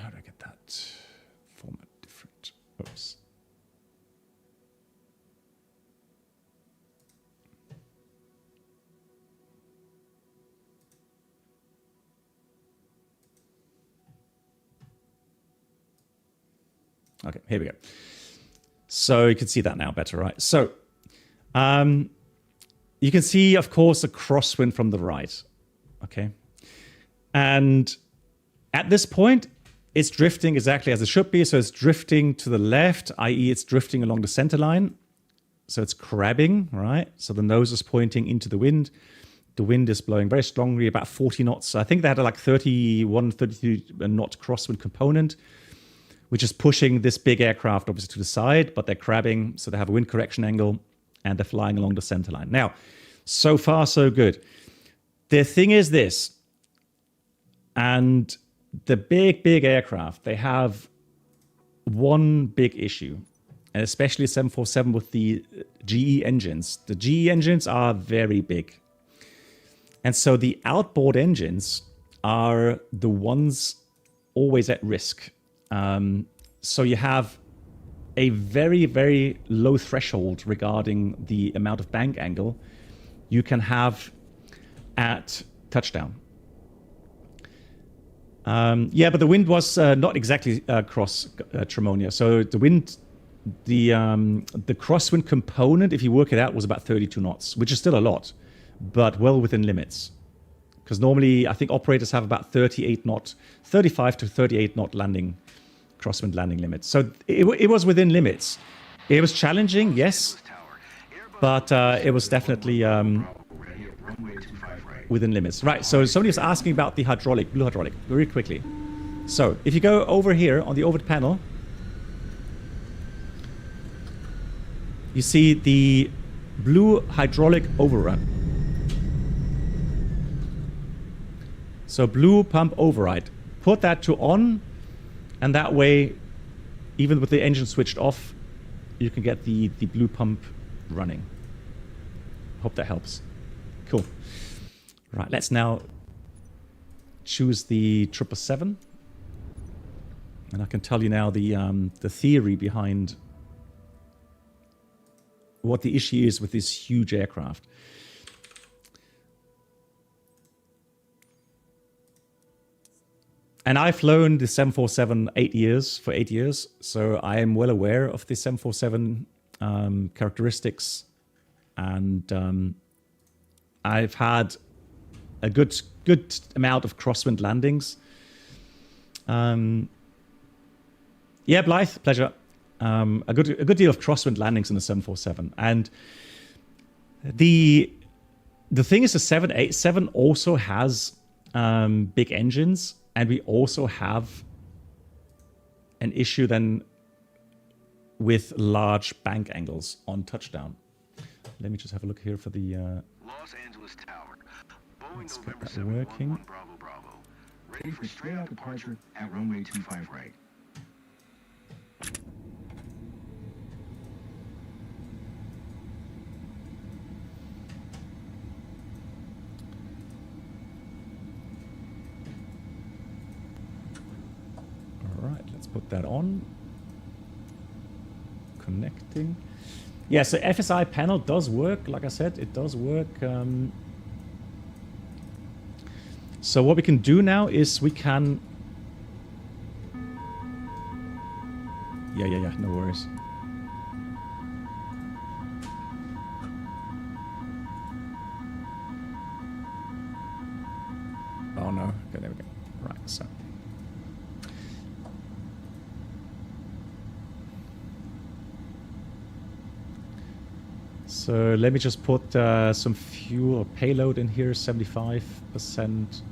A: How do I get that format different? Oops. Okay, here we go. So you can see that now better, right? So you can see, of course, a crosswind from the right. Okay. And at this point, it's drifting exactly as it should be. So it's drifting to the left, i.e. it's drifting along the center line. So it's crabbing, right? So the nose is pointing into the wind. The wind is blowing very strongly, about 40 knots. I think they had a like 32 knot crosswind component, which is pushing this big aircraft obviously to the side, but they're crabbing, so they have a wind correction angle, and they're flying along the center line. Now, so far, so good. The thing is this, and the big aircraft, they have one big issue, and especially 747 with the GE engines. The GE engines are very big. And so the outboard engines are the ones always at risk. So you have a very, very low threshold regarding the amount of bank angle you can have at touchdown. Yeah, but the wind was not exactly cross Tremonia. So the wind, the crosswind component, if you work it out, was about 32 knots, which is still a lot, but well within limits. Because normally, I think operators have about 35 to 38 knot landing, crosswind landing limits. So it was within limits. It was challenging, yes, but it was definitely within limits. Right, so somebody was asking about the hydraulic, blue hydraulic, very quickly. So if you go over here on the overhead panel, you see the blue hydraulic overrun. So blue pump override. Put that to on, and that way, even with the engine switched off, you can get the blue pump running. Hope that helps. Cool. Right, let's now choose the 777. And I can tell you now the theory behind what the issue is with this huge aircraft. And I've flown the 747 for 8 years, so I am well aware of the 747 characteristics, and I've had a good amount of crosswind landings. Yeah, Blythe, pleasure. A good deal of crosswind landings in the 747, and the thing is, the 787 also has big engines. And we also have an issue then with large bank angles on touchdown. Let me just have a look here for the...
H: Los Angeles Tower.
A: Let's get that working.
H: Bravo, Bravo. Ready for straight out departure at runway 25 right.
A: Alright, let's put that on. Connecting. Yeah, so FSI panel does work. Like I said, it does work. So what we can do now is we can... Yeah, no worries. Oh no, okay, there we go. Right, so... So let me just put some fuel or payload in here, 75%.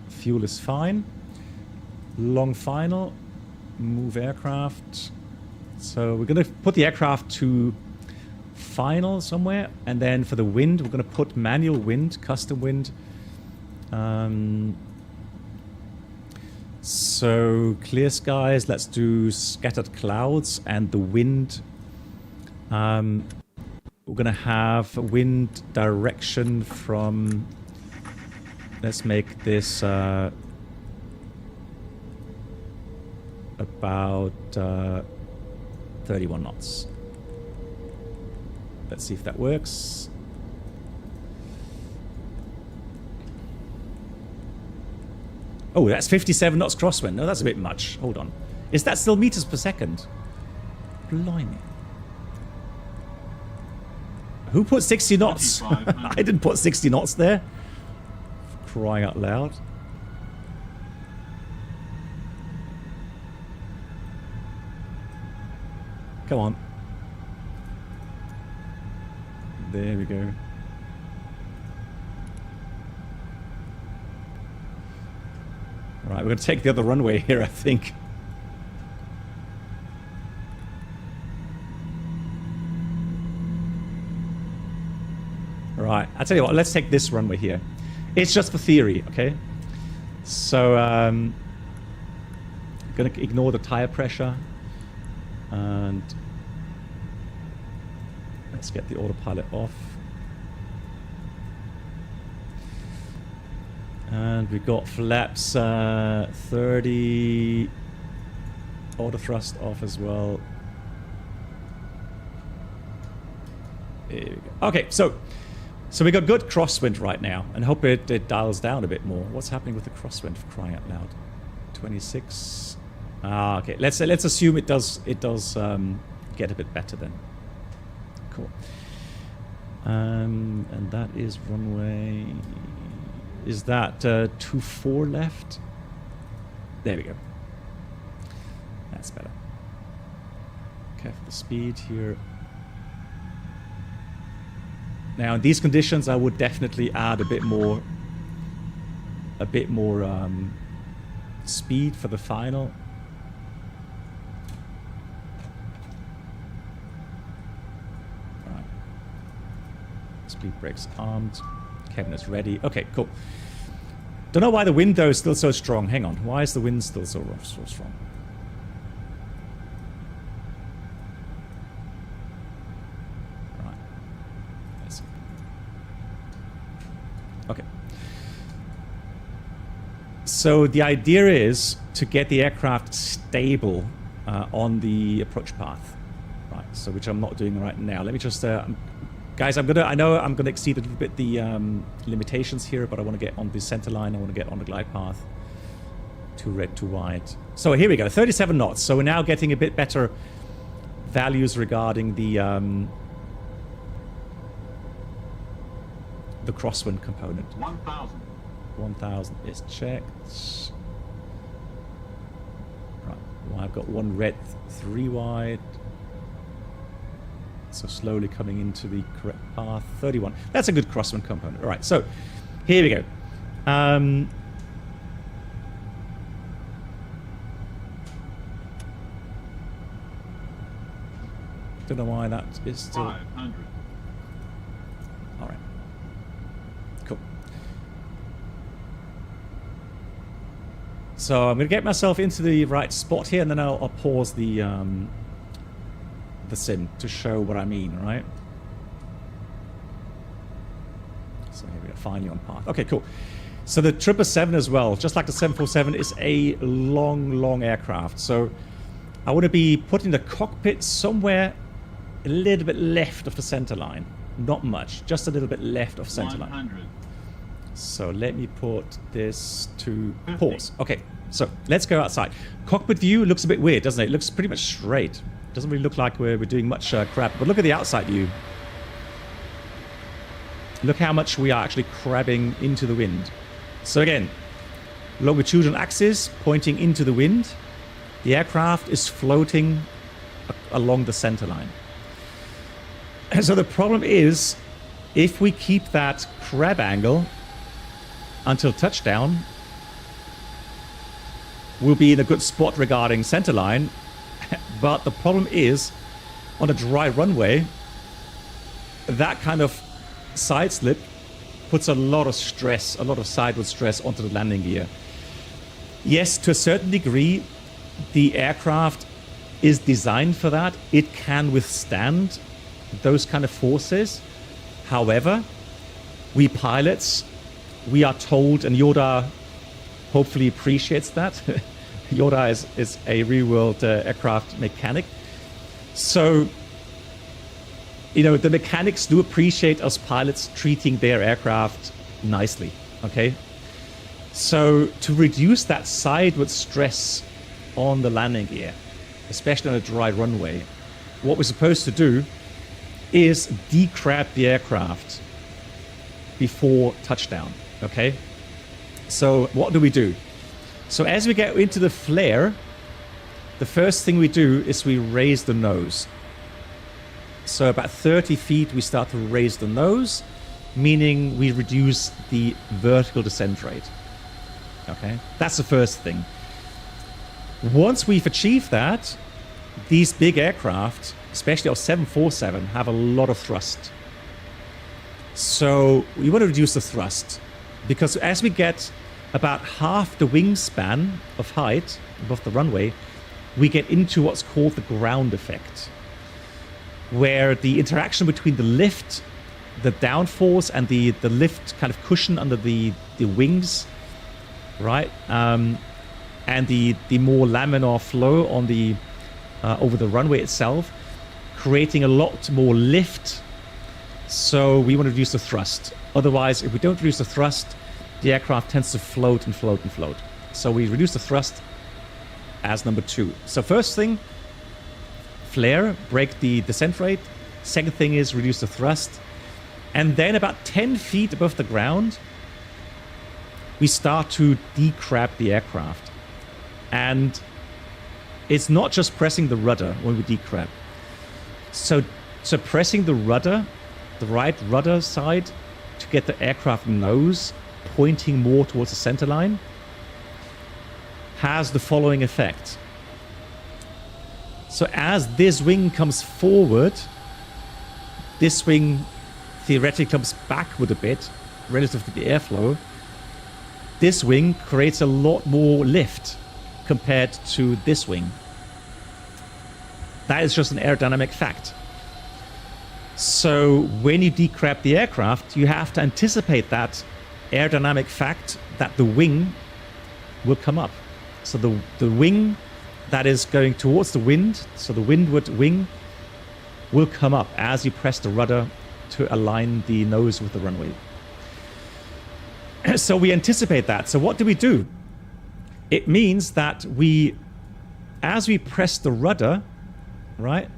A: Fuel is fine. Long final, move aircraft. So we're going to put the aircraft to final somewhere, and then for the wind, we're going to put manual wind, custom wind. So clear skies, let's do scattered clouds, and the wind. We're going to have wind direction from, let's make this about 31 knots. Let's see if that works. Oh, that's 57 knots crosswind. No, that's a bit much. Hold on. Is that still meters per second? Blimey. Who put 60 knots? I didn't put 60 knots there. For crying out loud. Come on. There we go. Right, we're going to take the other runway here, I think. Right, I'll tell you what, let's take this runway here. It's just for theory, okay? So, I'm going to ignore the tire pressure. And let's get the autopilot off. And we've got flaps 30, auto thrust off as well. There we go. Okay, so So we got good crosswind right now, and hope it dials down a bit more. What's happening with the crosswind, for crying out loud? 26. Ah, okay. Let's assume it does get a bit better then. Cool. And that is runway. Is that 24 left? There we go. That's better. Okay, for the speed here. Now in these conditions, I would definitely add a bit more speed for the final. Right. Speed brakes armed. Cabin is ready. Okay, cool. Don't know why the wind though is still so strong. Hang on. Why is the wind still so strong? Okay. So the idea is to get the aircraft stable on the approach path, right? So which I'm not doing right now. Let me just, guys. I know I'm gonna exceed a little bit the limitations here, but I want to get on the center line. I want to get on the glide path. Too red, too white. So here we go. 37 knots. So we're now getting a bit better values regarding the crosswind component.
H: 1,000.
A: 1,000 is checked. Right. Well, I've got one red, 3 wide. So slowly coming into the correct path. 31. That's a good crosswind component. All right. So here we go. Don't know why that is still
H: 500.
A: all right. Cool. So I'm going to get myself into the right spot here, and then I'll pause the sim to show what I mean, right? So here we are, finally on path. Okay, cool. So the 777 as well, just like the 747, is a long aircraft. So I want to be putting the cockpit somewhere a little bit left of the center line. Not much, just a little bit left of center
H: 100.
A: line. So let me put this to pause. Okay, so let's go outside. Cockpit view looks a bit weird, doesn't it? It looks pretty much straight. Doesn't really look like we're doing much crab. But look at the outside view. Look how much we are actually crabbing into the wind. So again, longitudinal axis pointing into the wind. The aircraft is floating along the center line. And so the problem is, if we keep that crab angle until touchdown, we'll be in a good spot regarding center line. But the problem is, on a dry runway, that kind of side slip puts a lot of stress, a lot of sideward stress onto the landing gear. Yes, to a certain degree, the aircraft is designed for that. It can withstand those kind of forces. However, we pilots, we are told, and Yoda hopefully appreciates that. Yoda is a real-world aircraft mechanic. So, you know, the mechanics do appreciate us pilots treating their aircraft nicely, okay? So, to reduce that sideward stress on the landing gear, especially on a dry runway, what we're supposed to do is decrab the aircraft before touchdown, okay? So what do? So as we get into the flare, the first thing we do is we raise the nose. So about 30 feet we start to raise the nose, meaning we reduce the vertical descent rate. Okay, that's the first thing. Once we've achieved that, these big aircraft, especially our 747, have a lot of thrust. So we want to reduce the thrust, because as we get about half the wingspan of height above the runway, we get into what's called the ground effect, where the interaction between the lift, the downforce, and the lift kind of cushion under the wings, right, and the more laminar flow on the over the runway itself, creating a lot more lift So we want to reduce the thrust. Otherwise, if we don't reduce the thrust, the aircraft tends to float and float and float. So we reduce the thrust as number 2. So first thing, flare, break the descent rate. Second thing is reduce the thrust. And then about 10 feet above the ground, we start to decrab the aircraft. And it's not just pressing the rudder when we decrab. So pressing the rudder, the right rudder side, to get the aircraft nose pointing more towards the center line, has the following effect. So as this wing comes forward, this wing theoretically comes backward a bit relative to the airflow. This wing creates a lot more lift compared to this wing. That is just an aerodynamic fact. So when you decrab the aircraft, you have to anticipate that aerodynamic fact that the wing will come up. So the wing that is going towards the wind, so the windward wing, will come up as you press the rudder to align the nose with the runway. So we anticipate that. So what do? It means that as we press the rudder, right,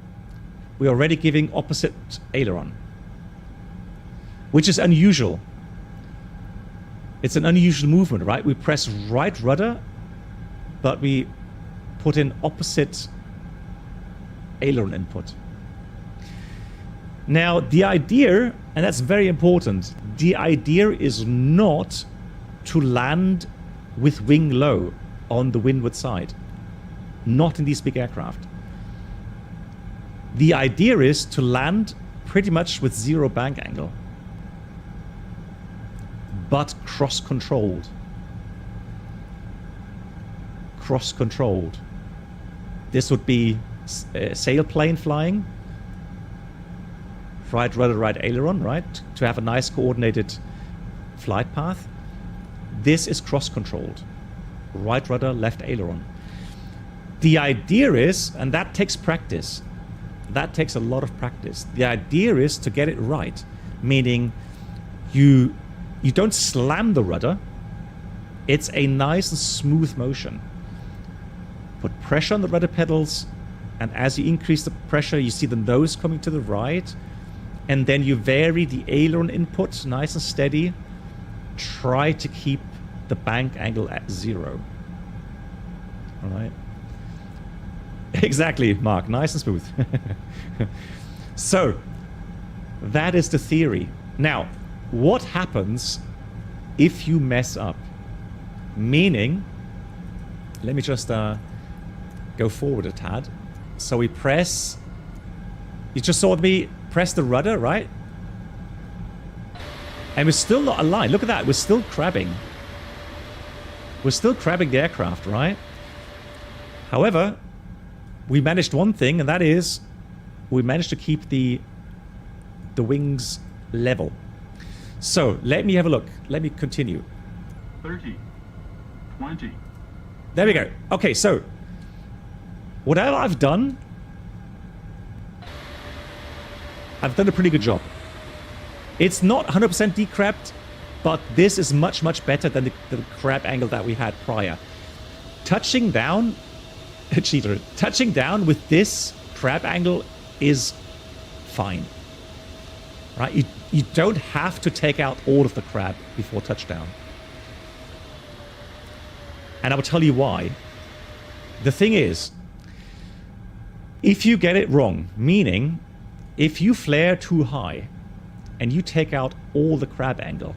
A: we're already giving opposite aileron, which is unusual. It's an unusual movement, right? We press right rudder, but we put in opposite aileron input. Now, the idea, and that's very important, the idea is not to land with wing low on the windward side. Not in these big aircraft. The idea is to land pretty much with 0 bank angle, but cross-controlled. Cross-controlled. This would be a sailplane flying. Right rudder, right aileron, right? To have a nice coordinated flight path. This is cross-controlled. Right rudder, left aileron. The idea is, and that takes practice. That takes a lot of practice. The idea is to get it right. Meaning you don't slam the rudder. It's a nice and smooth motion. Put pressure on the rudder pedals, and as you increase the pressure, you see the nose coming to the right, and then you vary the aileron input nice and steady. Try to keep the bank angle at 0. All right. Exactly, Mark. Nice and smooth. So, that is the theory. Now, what happens if you mess up? Meaning, let me just go forward a tad. So we press, you just saw me press the rudder, right? And we're still not aligned. Look at that, we're still crabbing. We're still crabbing the aircraft, right? However, we managed one thing, and that is we managed to keep the wings level. So let me have a look. Let me continue.
H: 30, 20.
A: There we go. Okay, so whatever I've done a pretty good job. It's not 100% decrabbed, but this is much, much better than the crab angle that we had prior. Touching down, cheater, touching down with this crab angle is fine. Right? You don't have to take out all of the crab before touchdown. And I will tell you why. The thing is, if you get it wrong, meaning if you flare too high and you take out all the crab angle,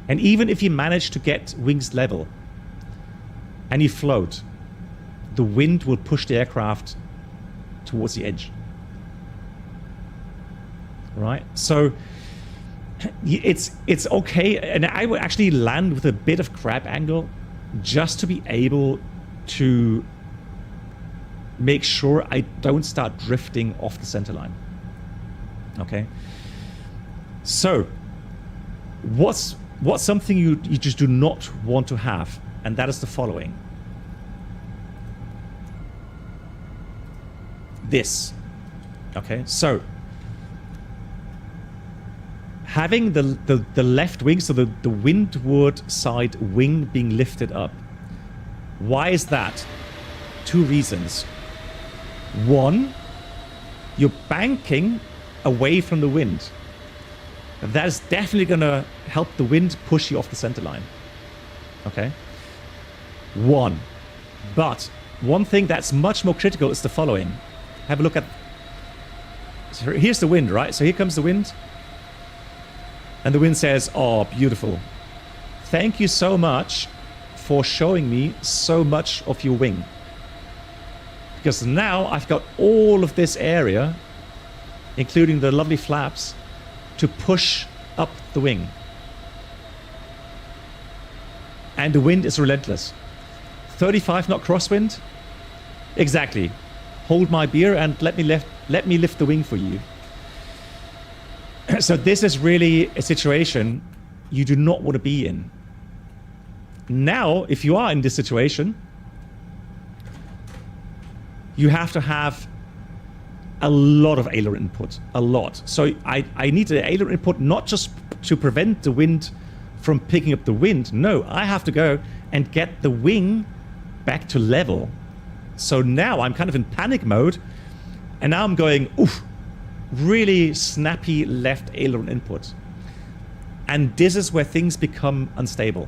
A: and even if you manage to get wings level and you float, the wind will push the aircraft towards the edge. Right? So it's okay, and I would actually land with a bit of crab angle just to be able to make sure I don't start drifting off the center line. Okay? So what's something you just do not want to have, and that is the following. This. Okay? So having the left wing, so the windward side wing being lifted up. Why is that? Two reasons. One, you're banking away from the wind. That is definitely going to help the wind push you off the center line. Okay? One. But one thing that's much more critical is the following. Have a look at... So here's the wind, right? So here comes the wind. And the wind says, oh, beautiful. Thank you so much for showing me so much of your wing. Because now I've got all of this area, including the lovely flaps, to push up the wing. And the wind is relentless. 35 knot crosswind? Exactly. Hold my beer and let me lift the wing for you. So this is really a situation you do not want to be in. Now, if you are in this situation, you have to have a lot of aileron input, a lot. So I need the aileron input not just to prevent the wind from picking up the wind. No, I have to go and get the wing back to level. So now I'm kind of in panic mode, and now I'm going, oof, really snappy left aileron input. And this is where things become unstable.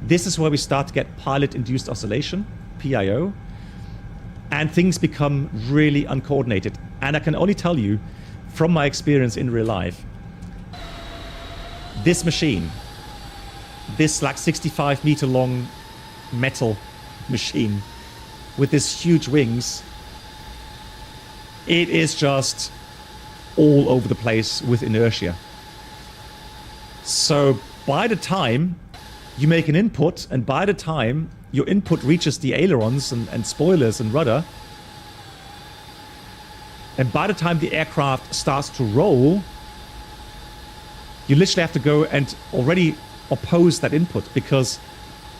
A: This is where we start to get pilot-induced oscillation, PIO, and things become really uncoordinated. And I can only tell you, from my experience in real life, this machine, this like 65-meter long metal machine with this huge wings, it is just all over the place with inertia. So by the time you make an input, and by the time your input reaches the ailerons and spoilers and rudder, and by the time the aircraft starts to roll, you literally have to go and already oppose that input, because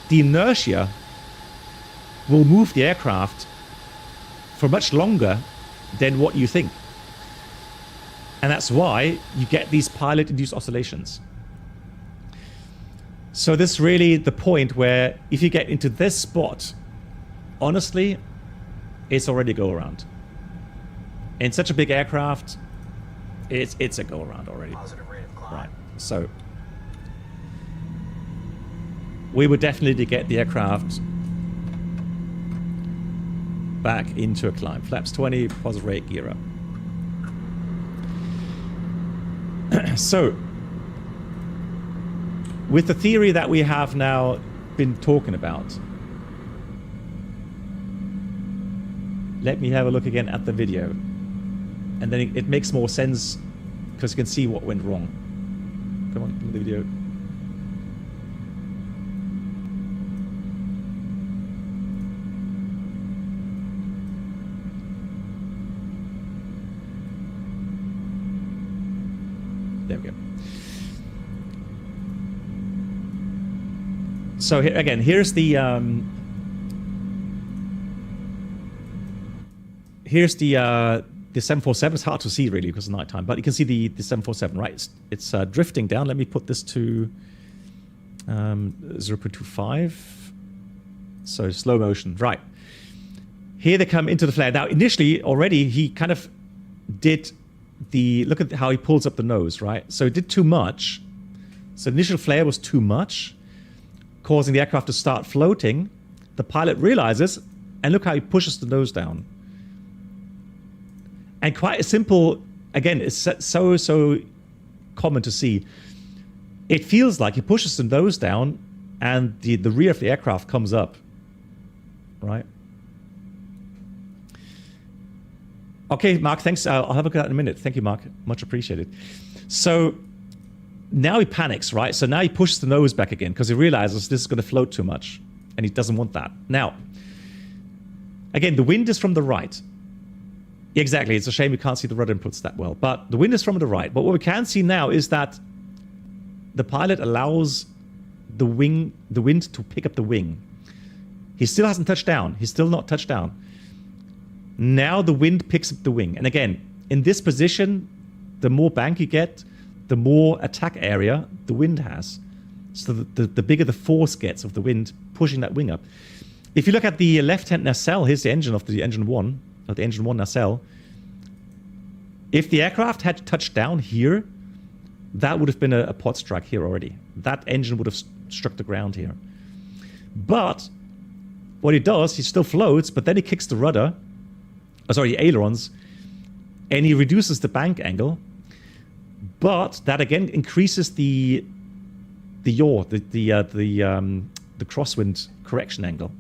A: the inertia will move the aircraft for much longer than what you think. And that's why you get these pilot-induced oscillations. So this is really the point where if you get into this spot, honestly, it's already a go-around. In such a big aircraft, it's a go-around already.
I: Positive rate of climb.
A: Right, so we would definitely get the aircraft back into a climb. Flaps 20, positive rate, gear up. So, with the theory that we have now been talking about, let me have a look again at the video. And then it makes more sense because you can see what went wrong. Come on, the video. There we go. So here, again, here's the 747. It's hard to see really because it's nighttime, but you can see the 747, right? It's drifting down. Let me put this to 0.25. So slow motion, right? Here they come into the flare. Now, initially, already he kind of did look at how he pulls up the nose, right? So it did too much. So initial flare was too much, causing the aircraft to start floating. The pilot realizes, and look how he pushes the nose down. And quite a simple, again, it's so common to see. It feels like he pushes the nose down and the rear of the aircraft comes up, right? Okay, Mark, thanks. I'll have a look at that in a minute. Thank you, Mark. Much appreciated. So now he panics, right? So now he pushes the nose back again because he realizes this is going to float too much and he doesn't want that. Now, again, the wind is from the right. Exactly. It's a shame we can't see the rudder inputs that well, but the wind is from the right. But what we can see now is that the pilot allows the wind to pick up the wing. He still hasn't touched down. He's still not touched down. Now the wind picks up the wing. And again, in this position, the more bank you get, the more attack area the wind has. So the bigger the force gets of the wind pushing that wing up. If you look at the left-hand nacelle, here's the engine of the engine 1, of the engine 1 nacelle. If the aircraft had touched down here, that would have been a pod strike here already. That engine would have struck the ground here. But what he does, he still floats, but then he kicks the rudder, the ailerons, and he reduces the bank angle. But that again increases the yaw, the crosswind correction angle.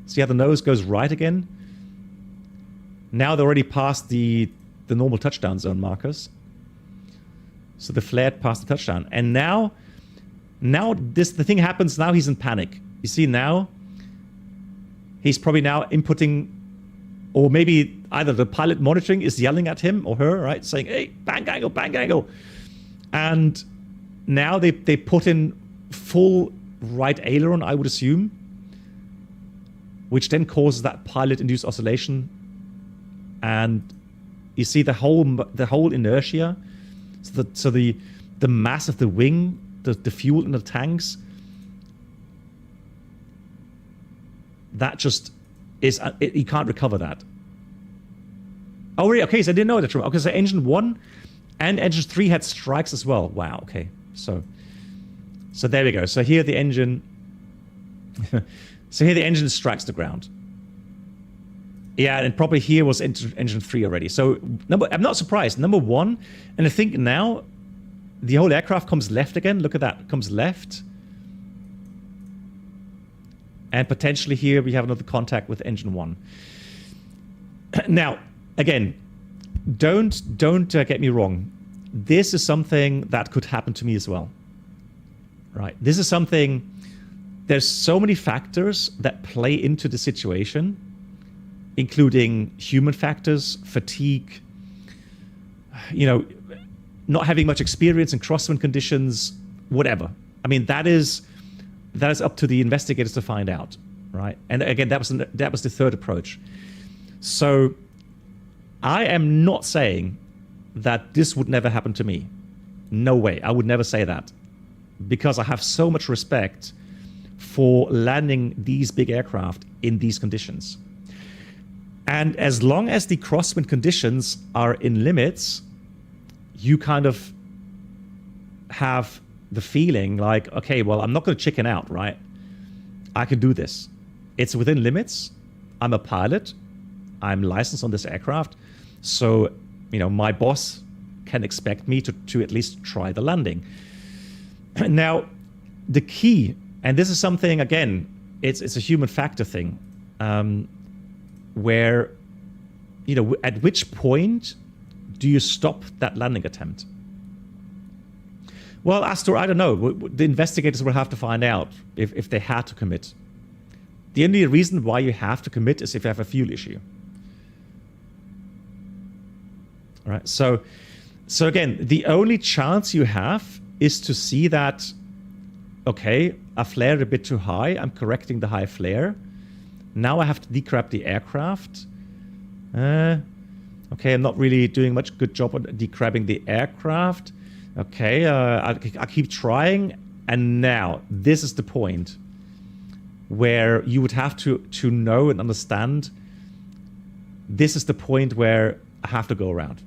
A: See how the nose goes right again? Now they're already past the normal touchdown zone markers. So the flared past the touchdown. And now the thing happens, now he's in panic. You see now, he's probably now inputting, or maybe either the pilot monitoring is yelling at him or her, right? Saying, hey, bank angle, bank angle. And now they put in full right aileron, I would assume, which then causes that pilot-induced oscillation. And you see the whole inertia. So the mass of the wing, the fuel in the tanks, that just is you can't recover that. Oh, really? Okay, so I didn't know that. Okay, so engine 1 and engine 3 had strikes as well. Wow. Okay, so there we go. So here the engine, strikes the ground. Yeah, and probably here was engine 3 already. So I'm not surprised. Number 1, and I think now the whole aircraft comes left again. Look at that, it comes left. And potentially here we have another contact with engine 1. Now, again, don't get me wrong. This is something that could happen to me as well. Right? This is something, there's so many factors that play into the situation, including human factors, fatigue, not having much experience in crosswind conditions, whatever. I mean, that is up to the investigators to find out, right? And again, that was the third approach. So I am not saying that this would never happen to me. No way. I would never say that, because I have so much respect for landing these big aircraft in these conditions. And as long as the crosswind conditions are in limits, you kind of have the feeling like, okay, well, I'm not going to chicken out, right? I can do this. It's within limits. I'm a pilot. I'm licensed on this aircraft. So, my boss can expect me to at least try the landing. Now, the key, and this is something, again, it's a human factor thing, where, at which point do you stop that landing attempt? Well, Astor, I don't know. The investigators will have to find out if they had to commit. The only reason why you have to commit is if you have a fuel issue. All right. So again, the only chance you have is to see that, okay, I flared a bit too high. I'm correcting the high flare. Now I have to decrab the aircraft. Okay, I'm not really doing much good job on decrabbing the aircraft. Okay, I keep trying. And now, this is the point where you would have to know and understand, this is the point where I have to go around.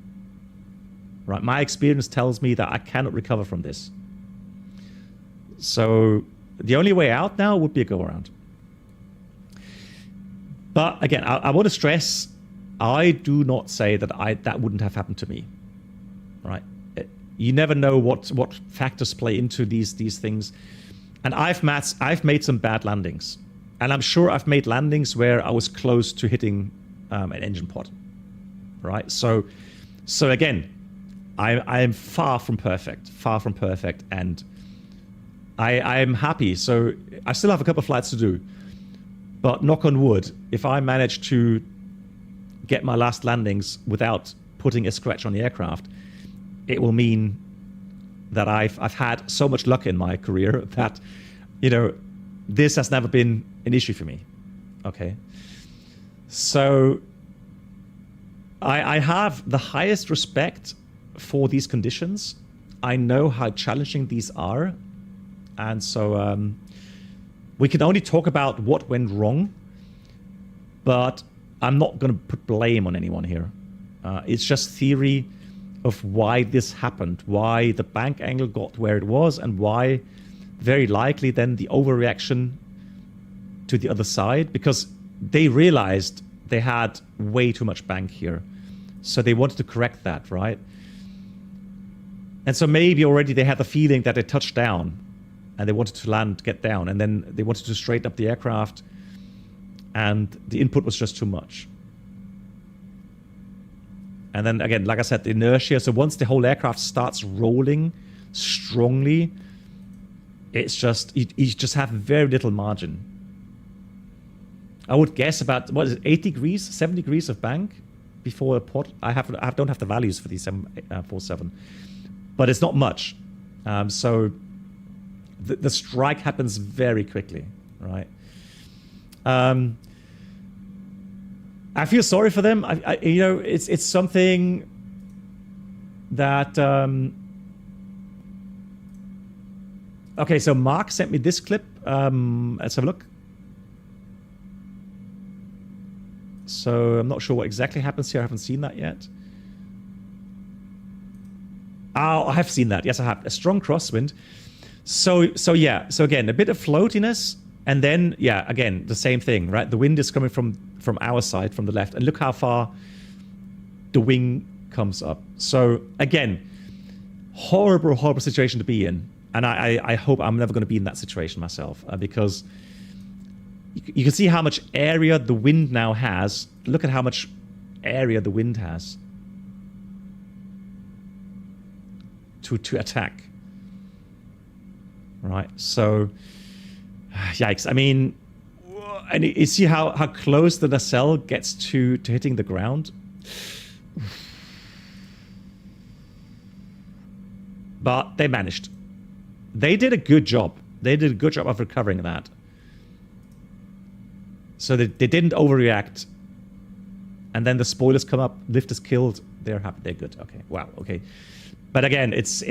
A: Right? My experience tells me that I cannot recover from this. So the only way out now would be a go around. But again, I want to stress, I do not say that that wouldn't have happened to me. Right? You never know what factors play into these things. And I've made some bad landings. And I'm sure I've made landings where I was close to hitting an engine pod. Right? So again, I am far from perfect, and I am happy. So I still have a couple of flights to do. But knock on wood, if I manage to get my last landings without putting a scratch on the aircraft, it will mean that I've had so much luck in my career that, this has never been an issue for me. Okay. So I have the highest respect for these conditions. I know how challenging these are. And so we can only talk about what went wrong, but I'm not going to put blame on anyone here. It's just theory of why this happened, why the bank angle got where it was, and why very likely then the overreaction to the other side, because they realized they had way too much bank here. So they wanted to correct that, right? And so maybe already they had the feeling that they touched down and they wanted to land, get down, and then they wanted to straighten up the aircraft and the input was just too much. And then again, like I said, the inertia. So once the whole aircraft starts rolling strongly, it's just, you just have very little margin. I would guess about, what is it, 8 degrees, 7 degrees of bank before a pot. I don't have the values for the 747, but it's not much. So the strike happens very quickly, right? I feel sorry for them. You know, it's something that. Okay, so Mark sent me this clip. Let's have a look. So I'm not sure what exactly happens here. I haven't seen that yet. Oh, I have seen that. Yes, I have. A strong crosswind. So yeah. So again, a bit of floatiness, and then yeah, again the same thing, right? The wind is coming from our side, from the left, and look how far the wing comes up. So again, horrible situation to be in, and I hope I'm never going to be in that situation myself, because you can see how much area the wind now has. Look at how much area the wind has to attack. Right, so yikes. I mean, and you see how close the nacelle gets to hitting the ground. But they managed. They did a good job. They did a good job of recovering that. So they didn't overreact. And then the spoilers come up, lift is killed, they're happy, they're good. Okay, wow, okay. But again, it's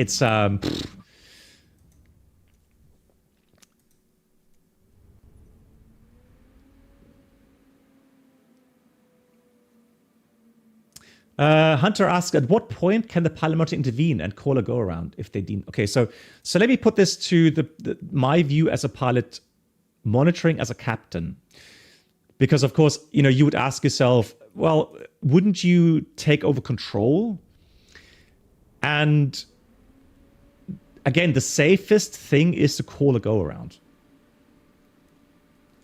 A: Hunter asks, at what point can the pilot monitor intervene and call a go around if they deem? Okay, so let me put this to my view as a pilot monitoring as a captain. Because of course, you know, you would ask yourself, well, wouldn't you take over control? And again, the safest thing is to call a go around.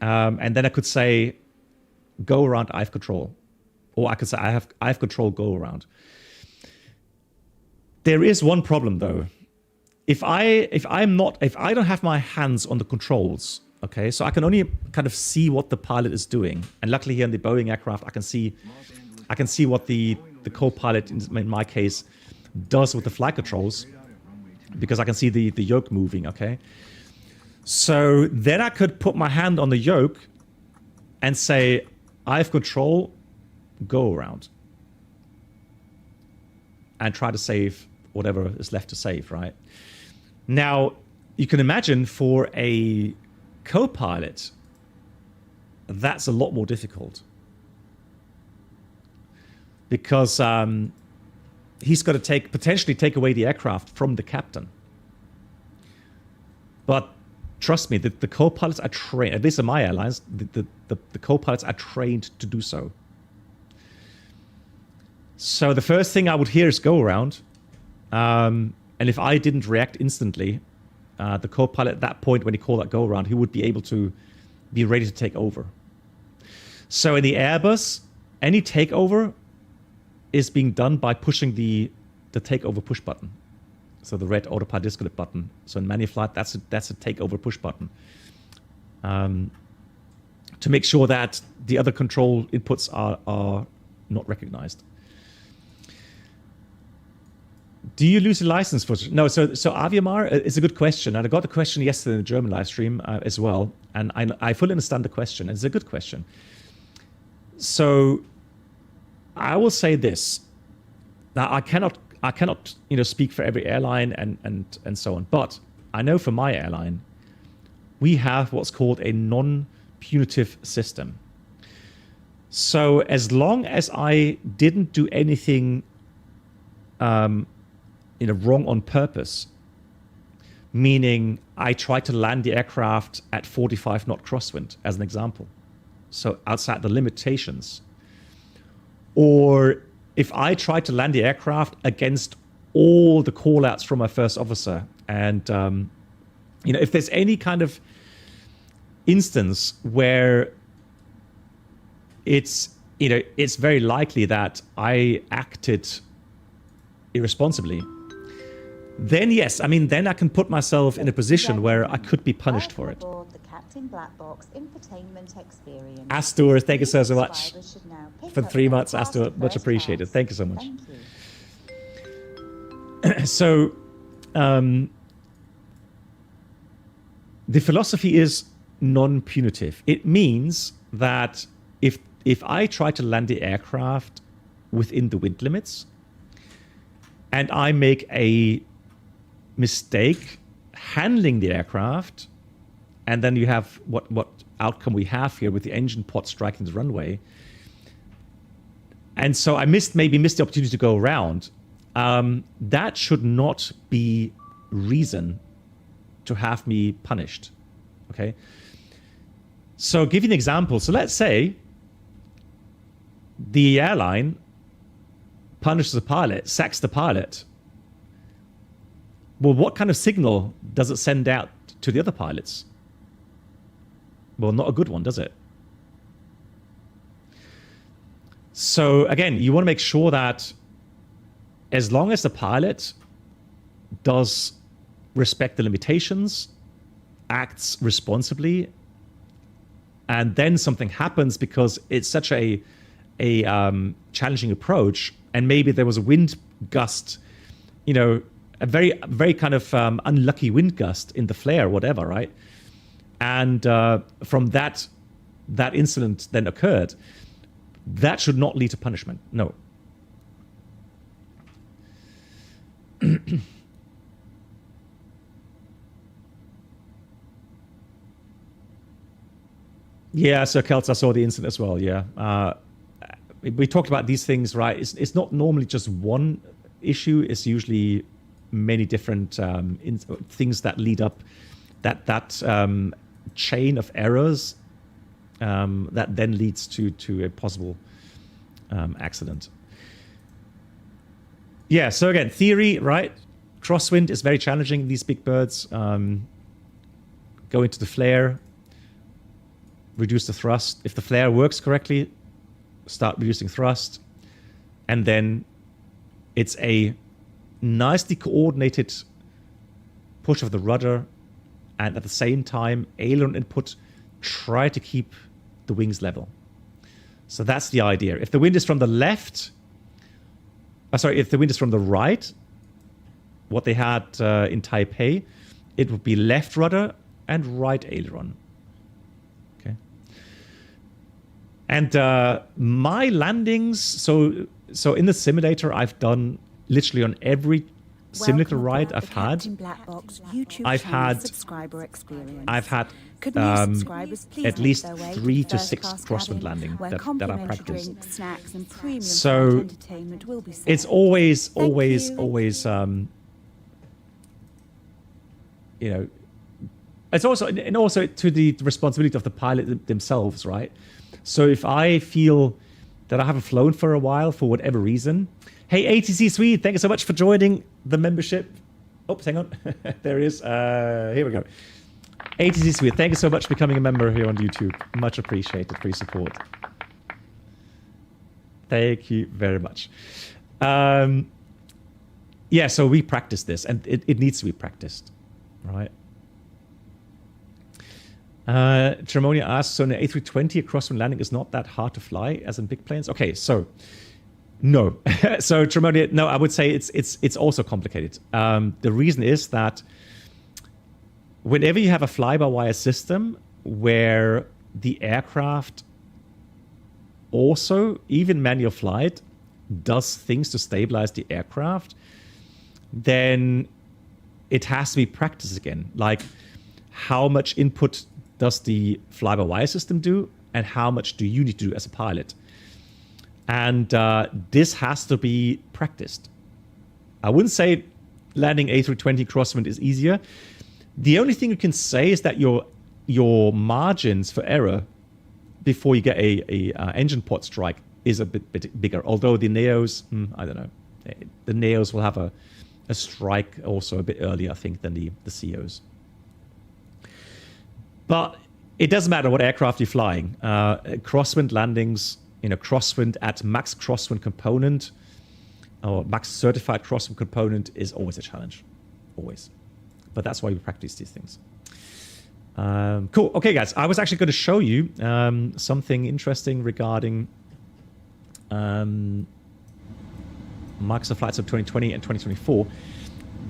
A: And then I could say, go around, I have control. Or I could say, I have control, go around. There is one problem though. If I don't have my hands on the controls, okay, so I can only kind of see what the pilot is doing. And luckily here in the Boeing aircraft, I can see what the co-pilot, in my case, does with the flight controls, because I can see the yoke moving, okay? So then I could put my hand on the yoke and say, I have control, go around. And try to save whatever is left to save, right? Now, you can imagine for a co-pilot, that's a lot more difficult. Because he's got to potentially take away the aircraft from the captain. But trust me, the co-pilots are trained, at least in my airlines, the co-pilots are trained to do so. So the first thing I would hear is go around. And if I didn't react instantly, the co-pilot at that point, when he called that go around, he would be able to be ready to take over. So in the Airbus, any takeover is being done by pushing the takeover push button. So the red autopilot disconnect button. So in manual flight, that's a takeover push button. To make sure that the other control inputs are not recognized. Do you lose your license for... No, so Aviamar, it's a good question. And I got the question yesterday in the German live stream as well. And I fully understand the question. It's a good question. So I will say this. Now, I cannot, speak for every airline and so on. But I know for my airline, we have what's called a non-punitive system. So as long as I didn't do anything, wrong on purpose, meaning I tried to land the aircraft at 45 knot crosswind, as an example, so outside the limitations, or if I tried to land the aircraft against all the call-outs from my first officer, and if there's any kind of instance where it's very likely that I acted irresponsibly, then yes, then I can put myself in a position where I could be punished for it.
C: The Captain Black Box infotainment experience.
A: Astor, thank you so much for the 3 months,
C: Astor.
A: Astor. Much appreciated. Thank you so much.
C: Thank you.
A: So, the philosophy is non-punitive. It means that if I try to land the aircraft within the wind limits, and I make a mistake handling the aircraft, and then you have what outcome we have here with the engine pod striking the runway, and so I maybe missed the opportunity to go around, that should not be reason to have me punished. Okay, so I'll give you an example. So let's say the airline punishes the pilot, sacks the pilot. Well, what kind of signal does it send out to the other pilots? Well, not a good one, does it? So again, you want to make sure that as long as the pilot does respect the limitations, acts responsibly, and then something happens because it's such a challenging approach, and maybe there was a wind gust, a very, very kind of unlucky wind gust in the flare, whatever, right? And from that incident then occurred, that should not lead to punishment. No. Yeah, so Kelts, I saw the incident as well, yeah. We talked about these things, right? It's not normally just one issue. It's usually many different things that lead up that chain of errors that then leads to a possible accident. Yeah, so again, theory, right? Crosswind is very challenging. These big birds go into the flare, reduce the thrust. If the flare works correctly, start reducing thrust, and then it's a nicely coordinated push of the rudder, and at the same time aileron input, try to keep the wings level. So that's the idea. If the wind is from the left, if the wind is from the right, what they had in Taipei, it would be left rudder and right aileron. And my landings, so in the simulator, I've done literally on every simulator ride I've had. I've had at least 3 to 6 crosswind landing that I practiced. So it's always, it's also to the responsibility of the pilot themselves, right? So if I feel that I haven't flown for a while for whatever reason, hey, ATC Swede, thank you so much for joining the membership. Oh, hang on. There it is. Here we go. ATC Swede, thank you so much for becoming a member here on YouTube. Much appreciated for your support. Thank you very much. Yeah, so we practice this, and it needs to be practiced, right? Tremonia asks, so an A320 crosswind landing is not that hard to fly as in big planes? Okay, so no. So Tremonia, no, I would say it's also complicated. The reason is that whenever you have a fly-by-wire system where the aircraft also, even manual flight, does things to stabilize the aircraft, then it has to be practiced again. Like, how much input does the fly-by-wire system do, and how much do you need to do as a pilot? And this has to be practiced. I wouldn't say landing A320 crosswind is easier. The only thing you can say is that your margins for error before you get a engine pod strike is a bit bigger. Although the Neos, I don't know, the Neos will have a strike also a bit earlier, I think, than the COs. But it doesn't matter what aircraft you're flying. Crosswind landings, crosswind at max crosswind component or max certified crosswind component is always a challenge, always. But that's why we practice these things. Cool. Okay, guys, I was actually going to show you something interesting regarding Microsoft Flight Sim 2020 and 2024.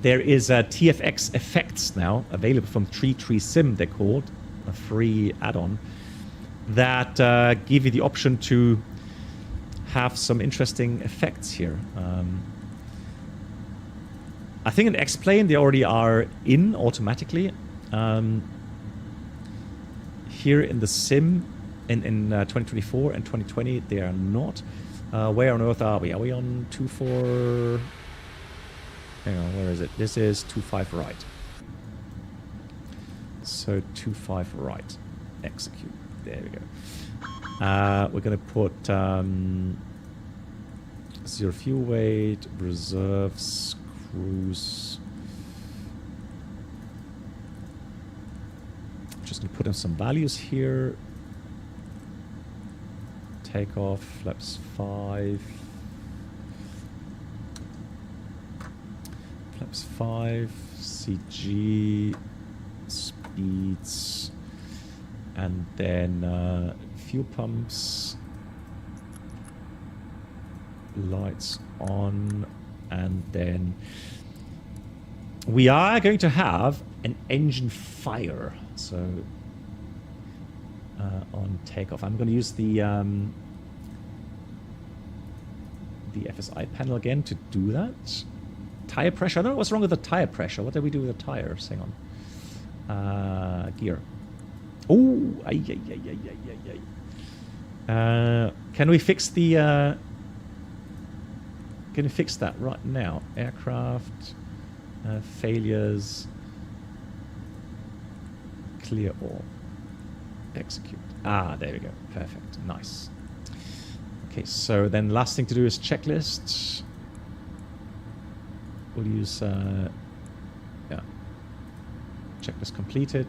A: There is TFX effects now available from 3Sim, they're called, a free add-on that give you the option to have some interesting effects here. I think in X-Plane they already are in automatically. Here in the sim in 2024 and 2020 they are not. Where on earth are we? Are we on 24? Hang on, where is it? This is 25 right. So 25 right. Execute. There we go. We're going to put zero fuel weight, reserves, cruise. Just going to put in some values here. Takeoff, flaps 5. Flaps 5, CG, speeds, and then fuel pumps, lights on, and then we are going to have an engine fire. So on takeoff, I'm going to use the FSI panel again to do that. Tire pressure. I don't know what's wrong with the tire pressure. What did we do with the tires? Hang on. Gear. Oh, can we fix the? Can we fix that right now? Aircraft failures. Clear all. Execute. There we go. Perfect. Nice. Okay, so then last thing to do is checklist. We'll use checklist completed.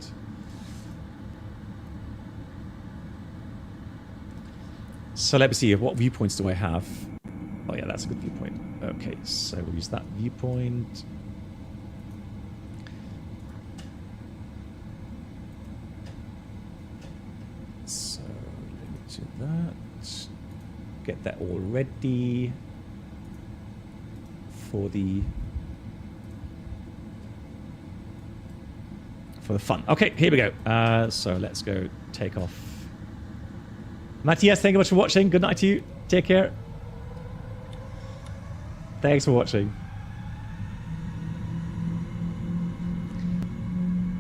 A: So let me see, what viewpoints do I have? Oh yeah, that's a good viewpoint. Okay, so we'll use that viewpoint. So let me do that. Get that all ready for the fun. Okay, here we go. So let's go take off. Matthias, thank you much for watching. Good night to you. Take care. Thanks for watching.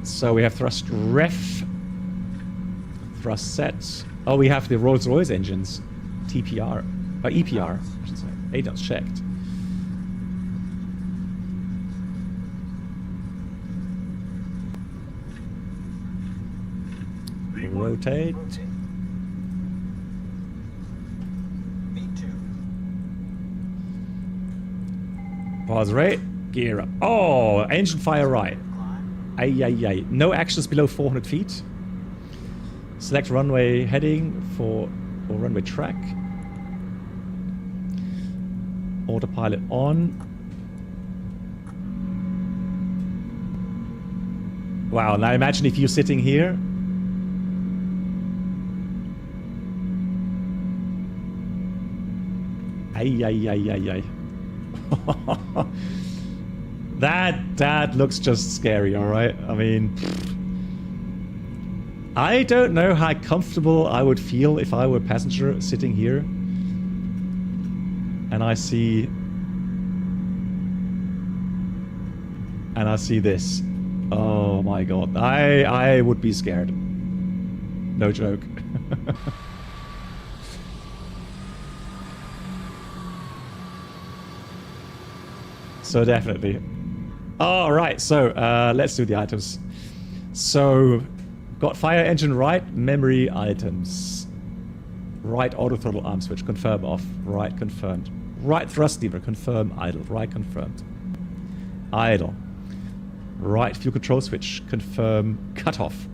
A: So we have thrust ref, thrust set. Oh, we have the Rolls-Royce engines. TPR, or EPR, I should say. addons checked. Rotate. Pause right. Gear up. Oh, engine fire right. Ay. No actions below 400 feet. Select runway heading or runway track. Autopilot on. Wow, now imagine if you're sitting here. Ay. That looks just scary, alright? I mean, I don't know how comfortable I would feel if I were a passenger sitting here and I see and I see this. Oh my god. I would be scared. No joke. So definitely. All right, so let's do the items. So, got fire engine right, memory items. Right auto throttle arm switch, confirm off, right confirmed. Right thrust lever, confirm idle, right confirmed. Idle. Right fuel control switch, confirm cut off.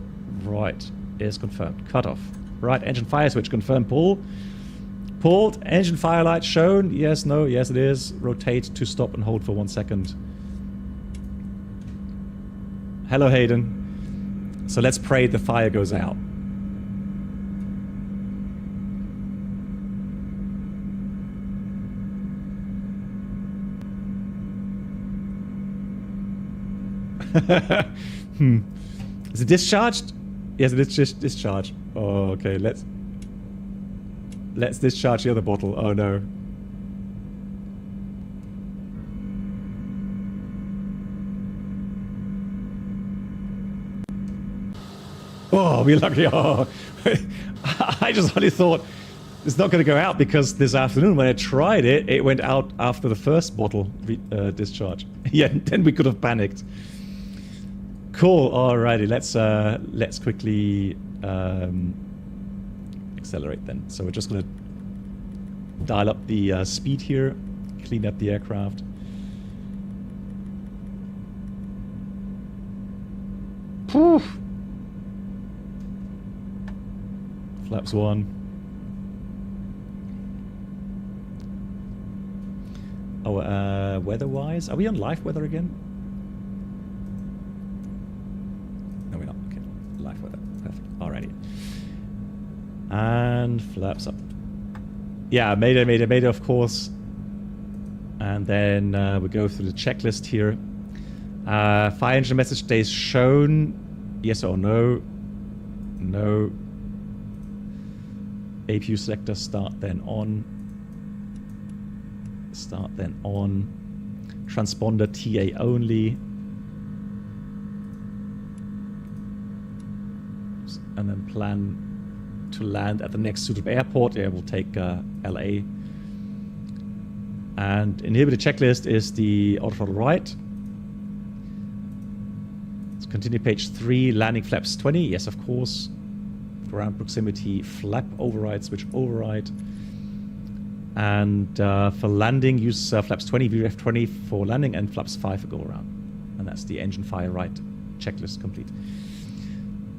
A: Right is confirmed, cut off. Right engine fire switch, confirm pull. Pulled, engine fire light shown, yes, no, yes it is. Rotate to stop and hold for 1 second. Hello Hayden. So let's pray the fire goes out. Is it discharged? Yes, it is just discharged. Oh, okay, let's discharge the other bottle. Oh no. Oh, we're lucky. Oh. I just only thought it's not going to go out because this afternoon when I tried it, it went out after the first bottle discharge. Yeah, then we could have panicked. Cool. Alrighty, let's quickly accelerate then. So we're just going to dial up the speed here, clean up the aircraft. Poof. Flaps 1. Oh, weather-wise, are we on live weather again? No, we're not. Okay, live weather. Perfect. Alrighty. And flaps up. Yeah, Mayday, of course. And then we go through the checklist here. Fire engine message stays shown. Yes or no? No. APU selector start then on. Start then on. Transponder TA only. And then plan to land at the next suitable airport. Yeah, we'll take LA. And inhibited checklist is the auto throttle right. Let's continue page 3. Landing flaps 20. Yes, of course. Ground proximity flap override, switch override. And for landing, use flaps 20, VREF 20 for landing, and flaps 5 for go around. And that's the engine fire right checklist complete.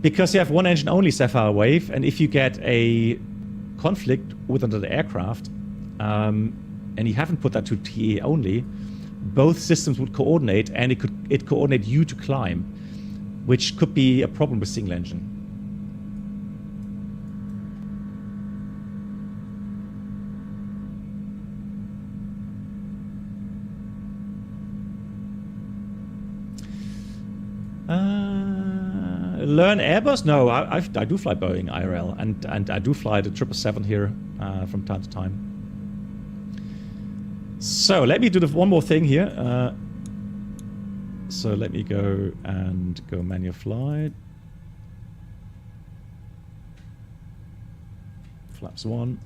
A: Because you have one engine only Sapphire Wave, and if you get a conflict with another aircraft, and you haven't put that to TA only, both systems would coordinate, and it coordinate you to climb, which could be a problem with single engine. Learn Airbus? No, I do fly Boeing IRL, and I do fly the 777 here from time to time. So let me do one more thing here. So let me go manual flight. Flaps 1.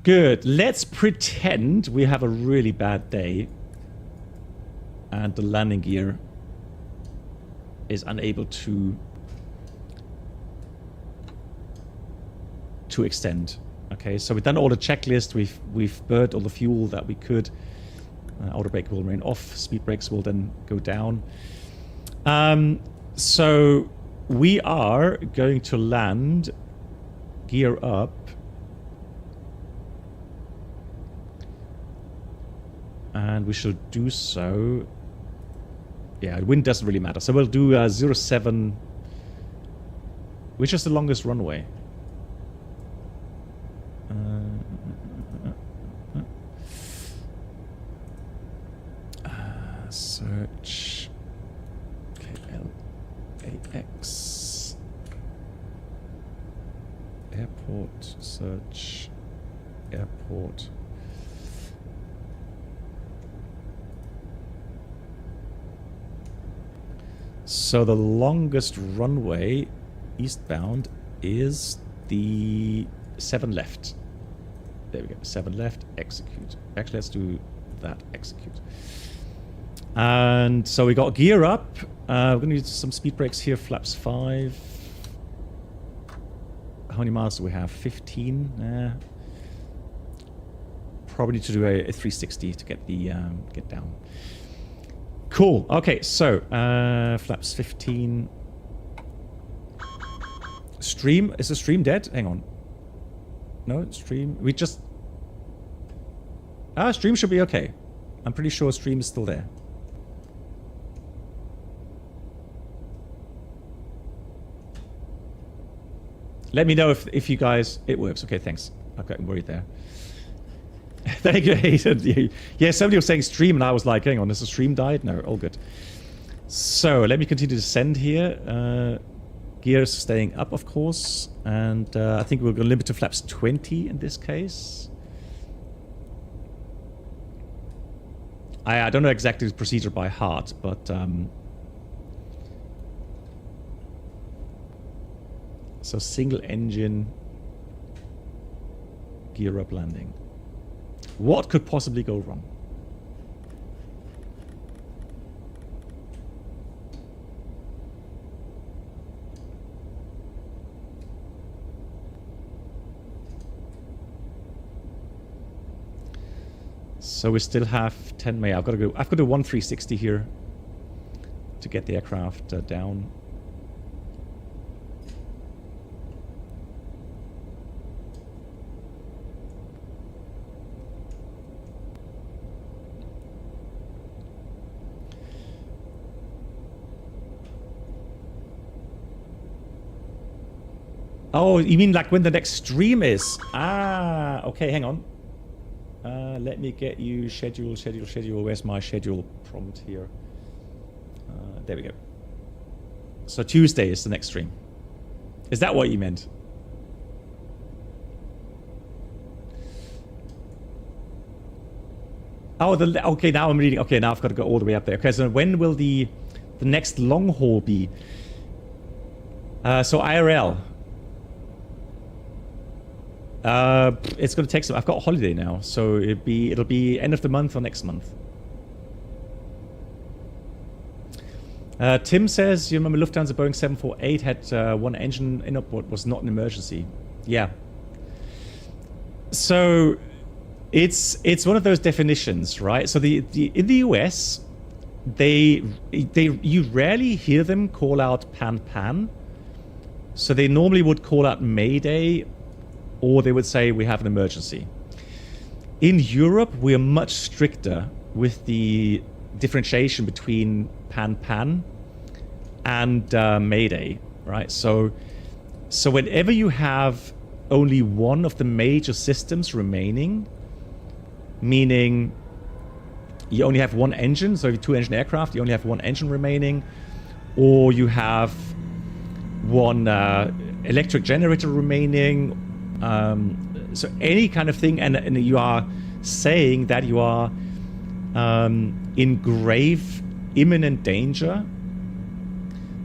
A: Good. Let's pretend we have a really bad day and the landing gear is unable to extend. Okay, so we've done all the checklist. We've burnt all the fuel that we could. Auto brake will remain off. Speed brakes will then go down. So we are going to land, gear up, and we shall do so. Yeah, wind doesn't really matter. So we'll do 07, which is the longest runway. Search KLAX airport, search airport. So the longest runway eastbound is the 7 left. There we go. 7 left, execute. Actually, let's do that, execute. And so we got gear up. We're going to use some speed brakes here, flaps 5. How many miles do we have? 15? Probably need to do a 360 to get the get down. Cool. Okay, so flaps 15. Stream, is the stream dead? Hang on. No, stream. We just... stream should be okay. I'm pretty sure stream is still there. Let me know if you guys... It works. Okay, thanks. I got worried there. Thank you, Hayden. Yeah, somebody was saying stream, and I was like, hang on, has the stream died? No, all good. So, let me continue to send here. Gears staying up, of course. And I think we're going to limit to flaps 20 in this case. I don't know exactly the procedure by heart, but... So single engine, gear up landing. What could possibly go wrong? So we still have 10 May. I've got to do 1 360 here to get the aircraft down. Oh, you mean like when the next stream is? Ah, okay, hang on. Let me get you schedule. Where's my schedule prompt here? There we go. So Tuesday is the next stream. Is that what you meant? Oh, okay, now I'm reading. Okay, now I've got to go all the way up there. Okay, so when will the next long haul be? So IRL. It's going to take some... I've got a holiday now, so it'll be end of the month or next month. Tim says, you remember Lufthansa Boeing 748 had one engine in what was not an emergency. Yeah. So it's one of those definitions, right? So in the US, you rarely hear them call out pan. So they normally would call out Mayday, or they would say we have an emergency. In Europe, we are much stricter with the differentiation between pan and Mayday, right? So whenever you have only one of the major systems remaining, meaning you only have one engine, so if you have 2-engine aircraft, you only have one engine remaining, or you have one electric generator remaining, so any kind of thing, and you are saying that you are in grave, imminent danger,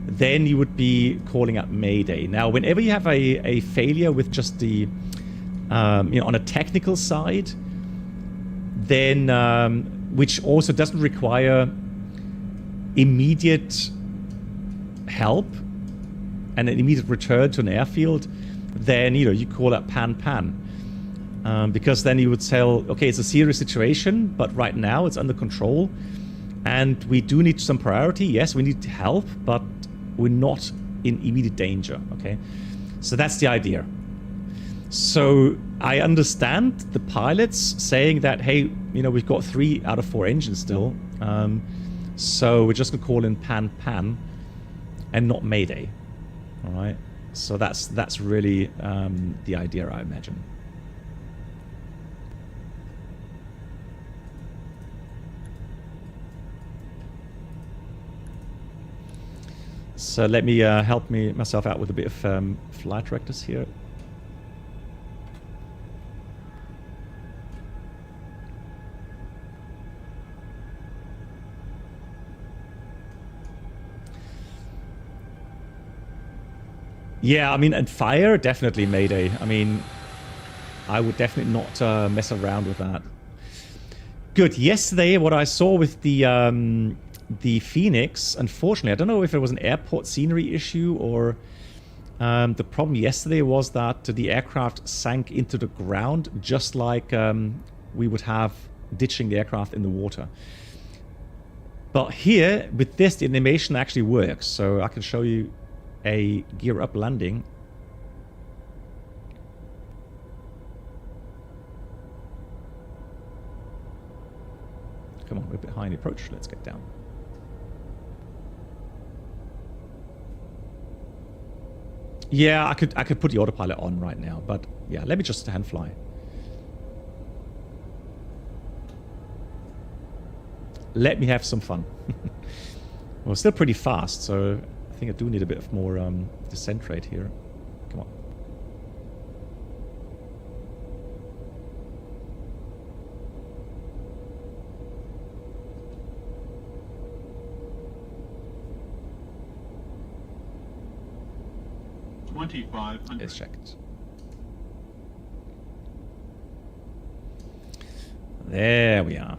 A: then you would be calling out Mayday. Now, whenever you have a failure with just the, on a technical side, then, which also doesn't require immediate help and an immediate return to an airfield, then, you call that pan. Because then you would tell, okay, it's a serious situation, but right now it's under control, and we do need some priority. Yes, we need help, but we're not in immediate danger, okay? So that's the idea. So I understand the pilots saying that, hey, we've got 3 out of 4 engines still, so we're just gonna call in pan and not Mayday, all right? So that's really the idea, I imagine. So let me help myself out with a bit of flight directors here. Yeah, I mean, and fire, definitely Mayday. I mean, I would definitely not mess around with that. Good. Yesterday, what I saw with the Phoenix, unfortunately, I don't know if it was an airport scenery issue or the problem yesterday was that the aircraft sank into the ground just like we would have ditching the aircraft in the water. But here, with this, the animation actually works. So I can show you a gear up landing. Come on, we're a bit high in the approach. Let's get down. Yeah, I could put the autopilot on right now, but yeah, let me just hand fly. Let me have some fun. Well, still pretty fast, so I think I do need a bit of more descent rate here. Come on. Let's check it. There we are.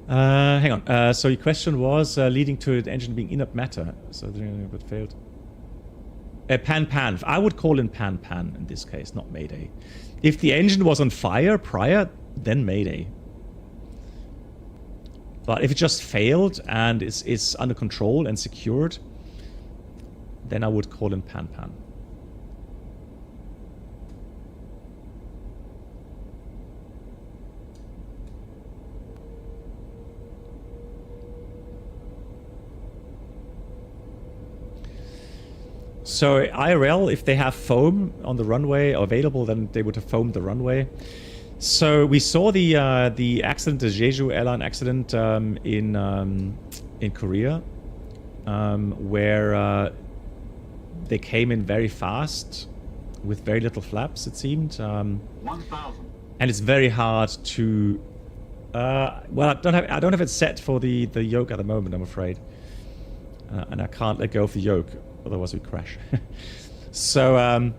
A: Hang on. So your question was leading to the engine being inert matter. So but failed. Pan. I would call in pan in this case, not Mayday. If the engine was on fire prior, then Mayday. But if it just failed and it's under control and secured, then I would call in pan. So IRL, if they have foam on the runway available, then they would have foamed the runway. So we saw the accident, the Jeju airline accident in Korea, where they came in very fast with very little flaps, it seemed.
H: 1,000.
A: And it's very hard to. Well, I don't have it set for the yoke at the moment, I'm afraid, and I can't let go of the yoke, otherwise we crash. So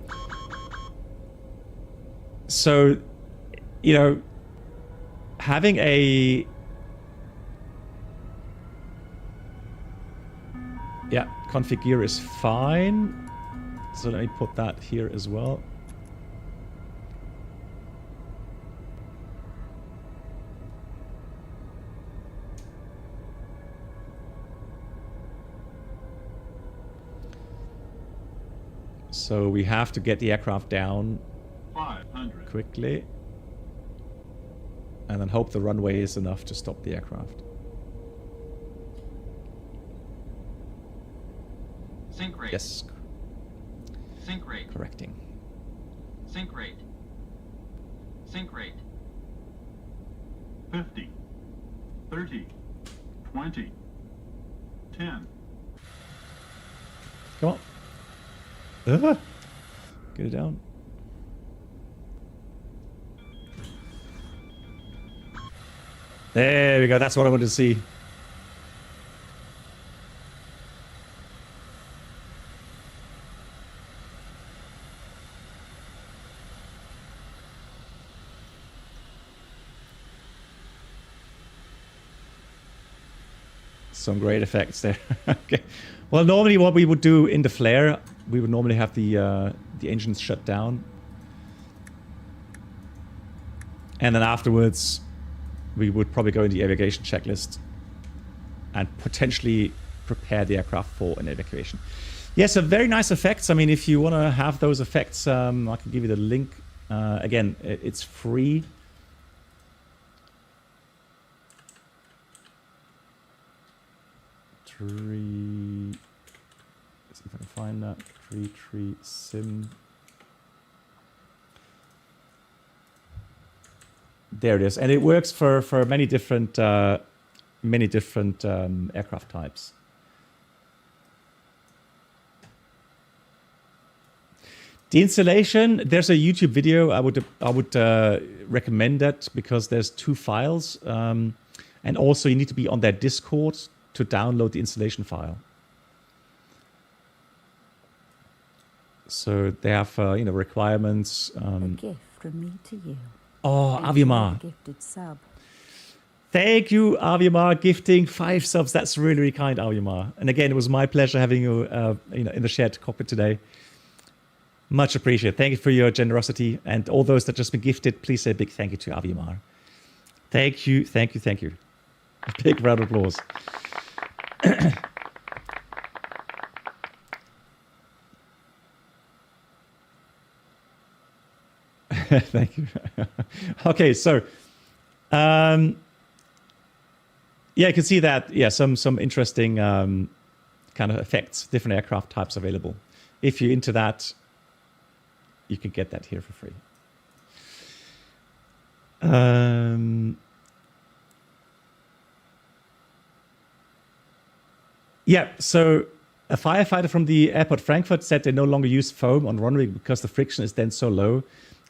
A: you know, having a config gear is fine. So let me put that here as well. So we have to get the aircraft down
H: 500
A: quickly. And then hope the runway is enough to stop the aircraft.
H: Sync rate.
A: Yes.
H: Sync rate.
A: Correcting.
H: Sync rate. Sync rate. 50. 30. 20. 10.
A: Come on. Get it down. There we go. That's what I wanted to see. Some great effects there. Okay. Well, normally what we would do in the flare, we would normally have the engines shut down, and then afterwards, we would probably go in the aviation checklist and potentially prepare the aircraft for an evacuation. Yes, so very nice effects. I mean, if you want to have those effects, I can give you the link. Again, it's free. Let's see if I can find that. Tree sim. There it is, and it works for many different aircraft types. The installation, there's a YouTube video. I would recommend that because there's two files, and And also you need to be on their Discord to download the installation file. So they have, requirements.
C: A gift from me to you.
A: Oh,
C: Enjoy
A: Aviamar.
C: the gifted sub.
A: Thank you, Aviamar, gifting 5 subs. That's really, really kind, Aviamar. And again, it was my pleasure having you, in the shared cockpit today. Much appreciated. Thank you for your generosity. And all those that just been gifted, please say a big thank you to Aviamar. Thank you, thank you, thank you. A big round of applause. Thank you. Okay, so yeah, you can see that, yeah, some interesting kind of effects, different aircraft types available. If you're into that, you can get that here for free. Yeah, so a firefighter from the airport Frankfurt said they no longer use foam on runway because the friction is then so low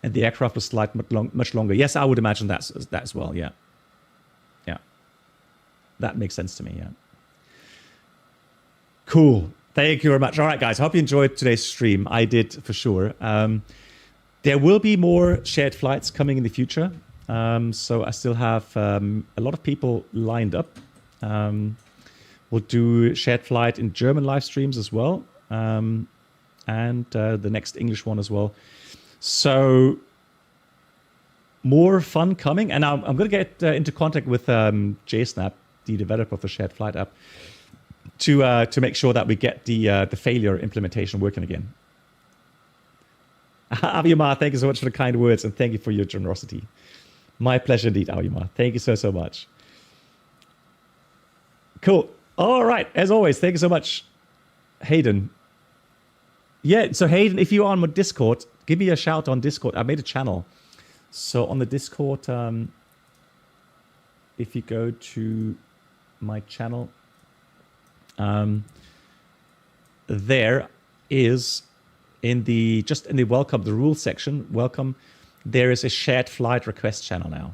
A: and the aircraft will slide much longer. Yes, I would imagine that as well, yeah. Yeah, that makes sense to me, yeah. Cool, thank you very much. All right, guys, I hope you enjoyed today's stream. I did, for sure. There will be more shared flights coming in the future. So I still have a lot of people lined up. We'll do shared flight in German live streams as well. And the next English one as well. So more fun coming. And I'm going to get into contact with JSnap, the developer of the shared flight app, to make sure that we get the failure implementation working again. Aviamar, thank you so much for the kind words and thank you for your generosity. My pleasure indeed, Aviamar. Thank you so much. Cool. All right. As always, thank you so much, Hayden. Yeah, so Hayden, if you are on my Discord, give me a shout on Discord. I made a channel. So on the Discord, if you go to my channel, there is in the welcome, the rules section, welcome, there is a shared flight request channel now.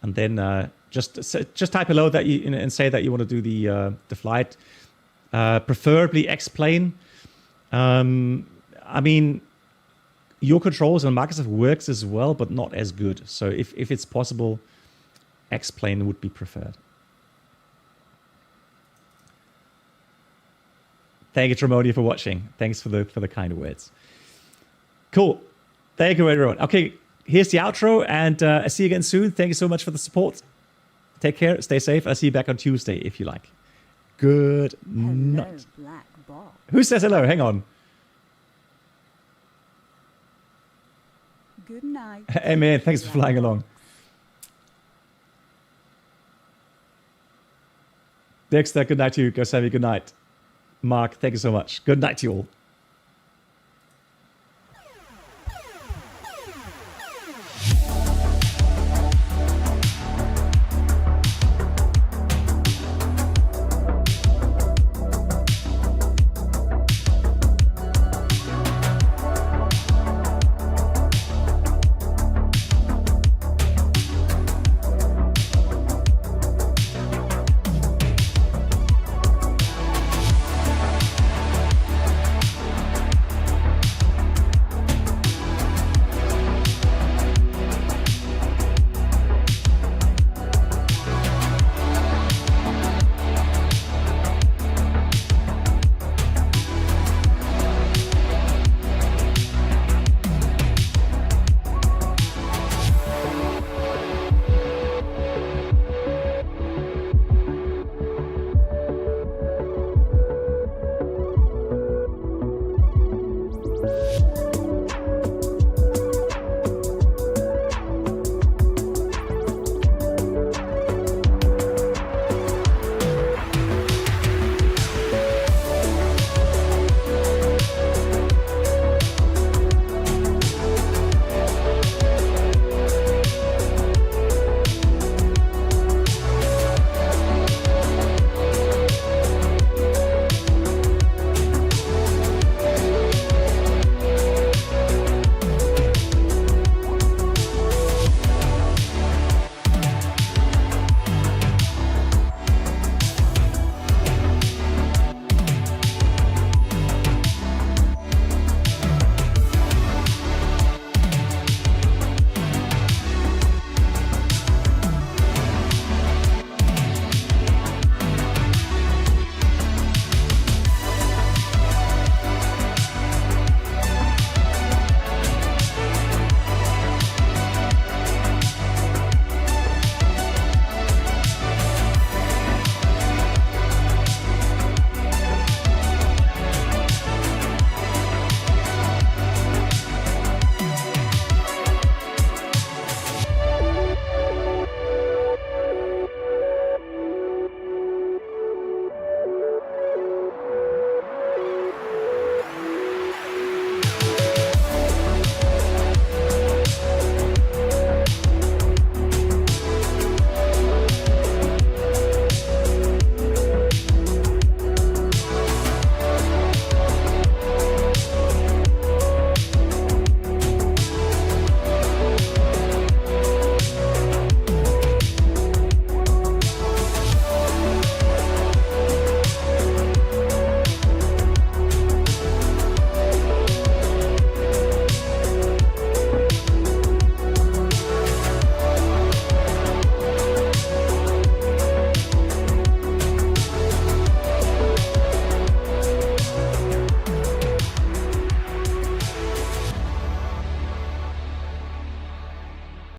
A: And then just type hello that you and say that you want to do the flight, preferably X-plane. I mean, your controls on Microsoft works as well, but not as good. So if it's possible, X-plane would be preferred. Thank you, Tremonia, for watching. Thanks for the kind words. Cool. Thank you, everyone. Okay, here's the outro, and I'll see you again soon. Thank you so much for the support. Take care. Stay safe. I'll see you back on Tuesday if you like. Good night.
C: Black ball.
A: Who says hello? Hang on.
C: Good night.
A: Hey, man. Thanks for flying along. Dexter, good night to you. Go Sammy, good night. Mark, thank you so much. Good night to you all.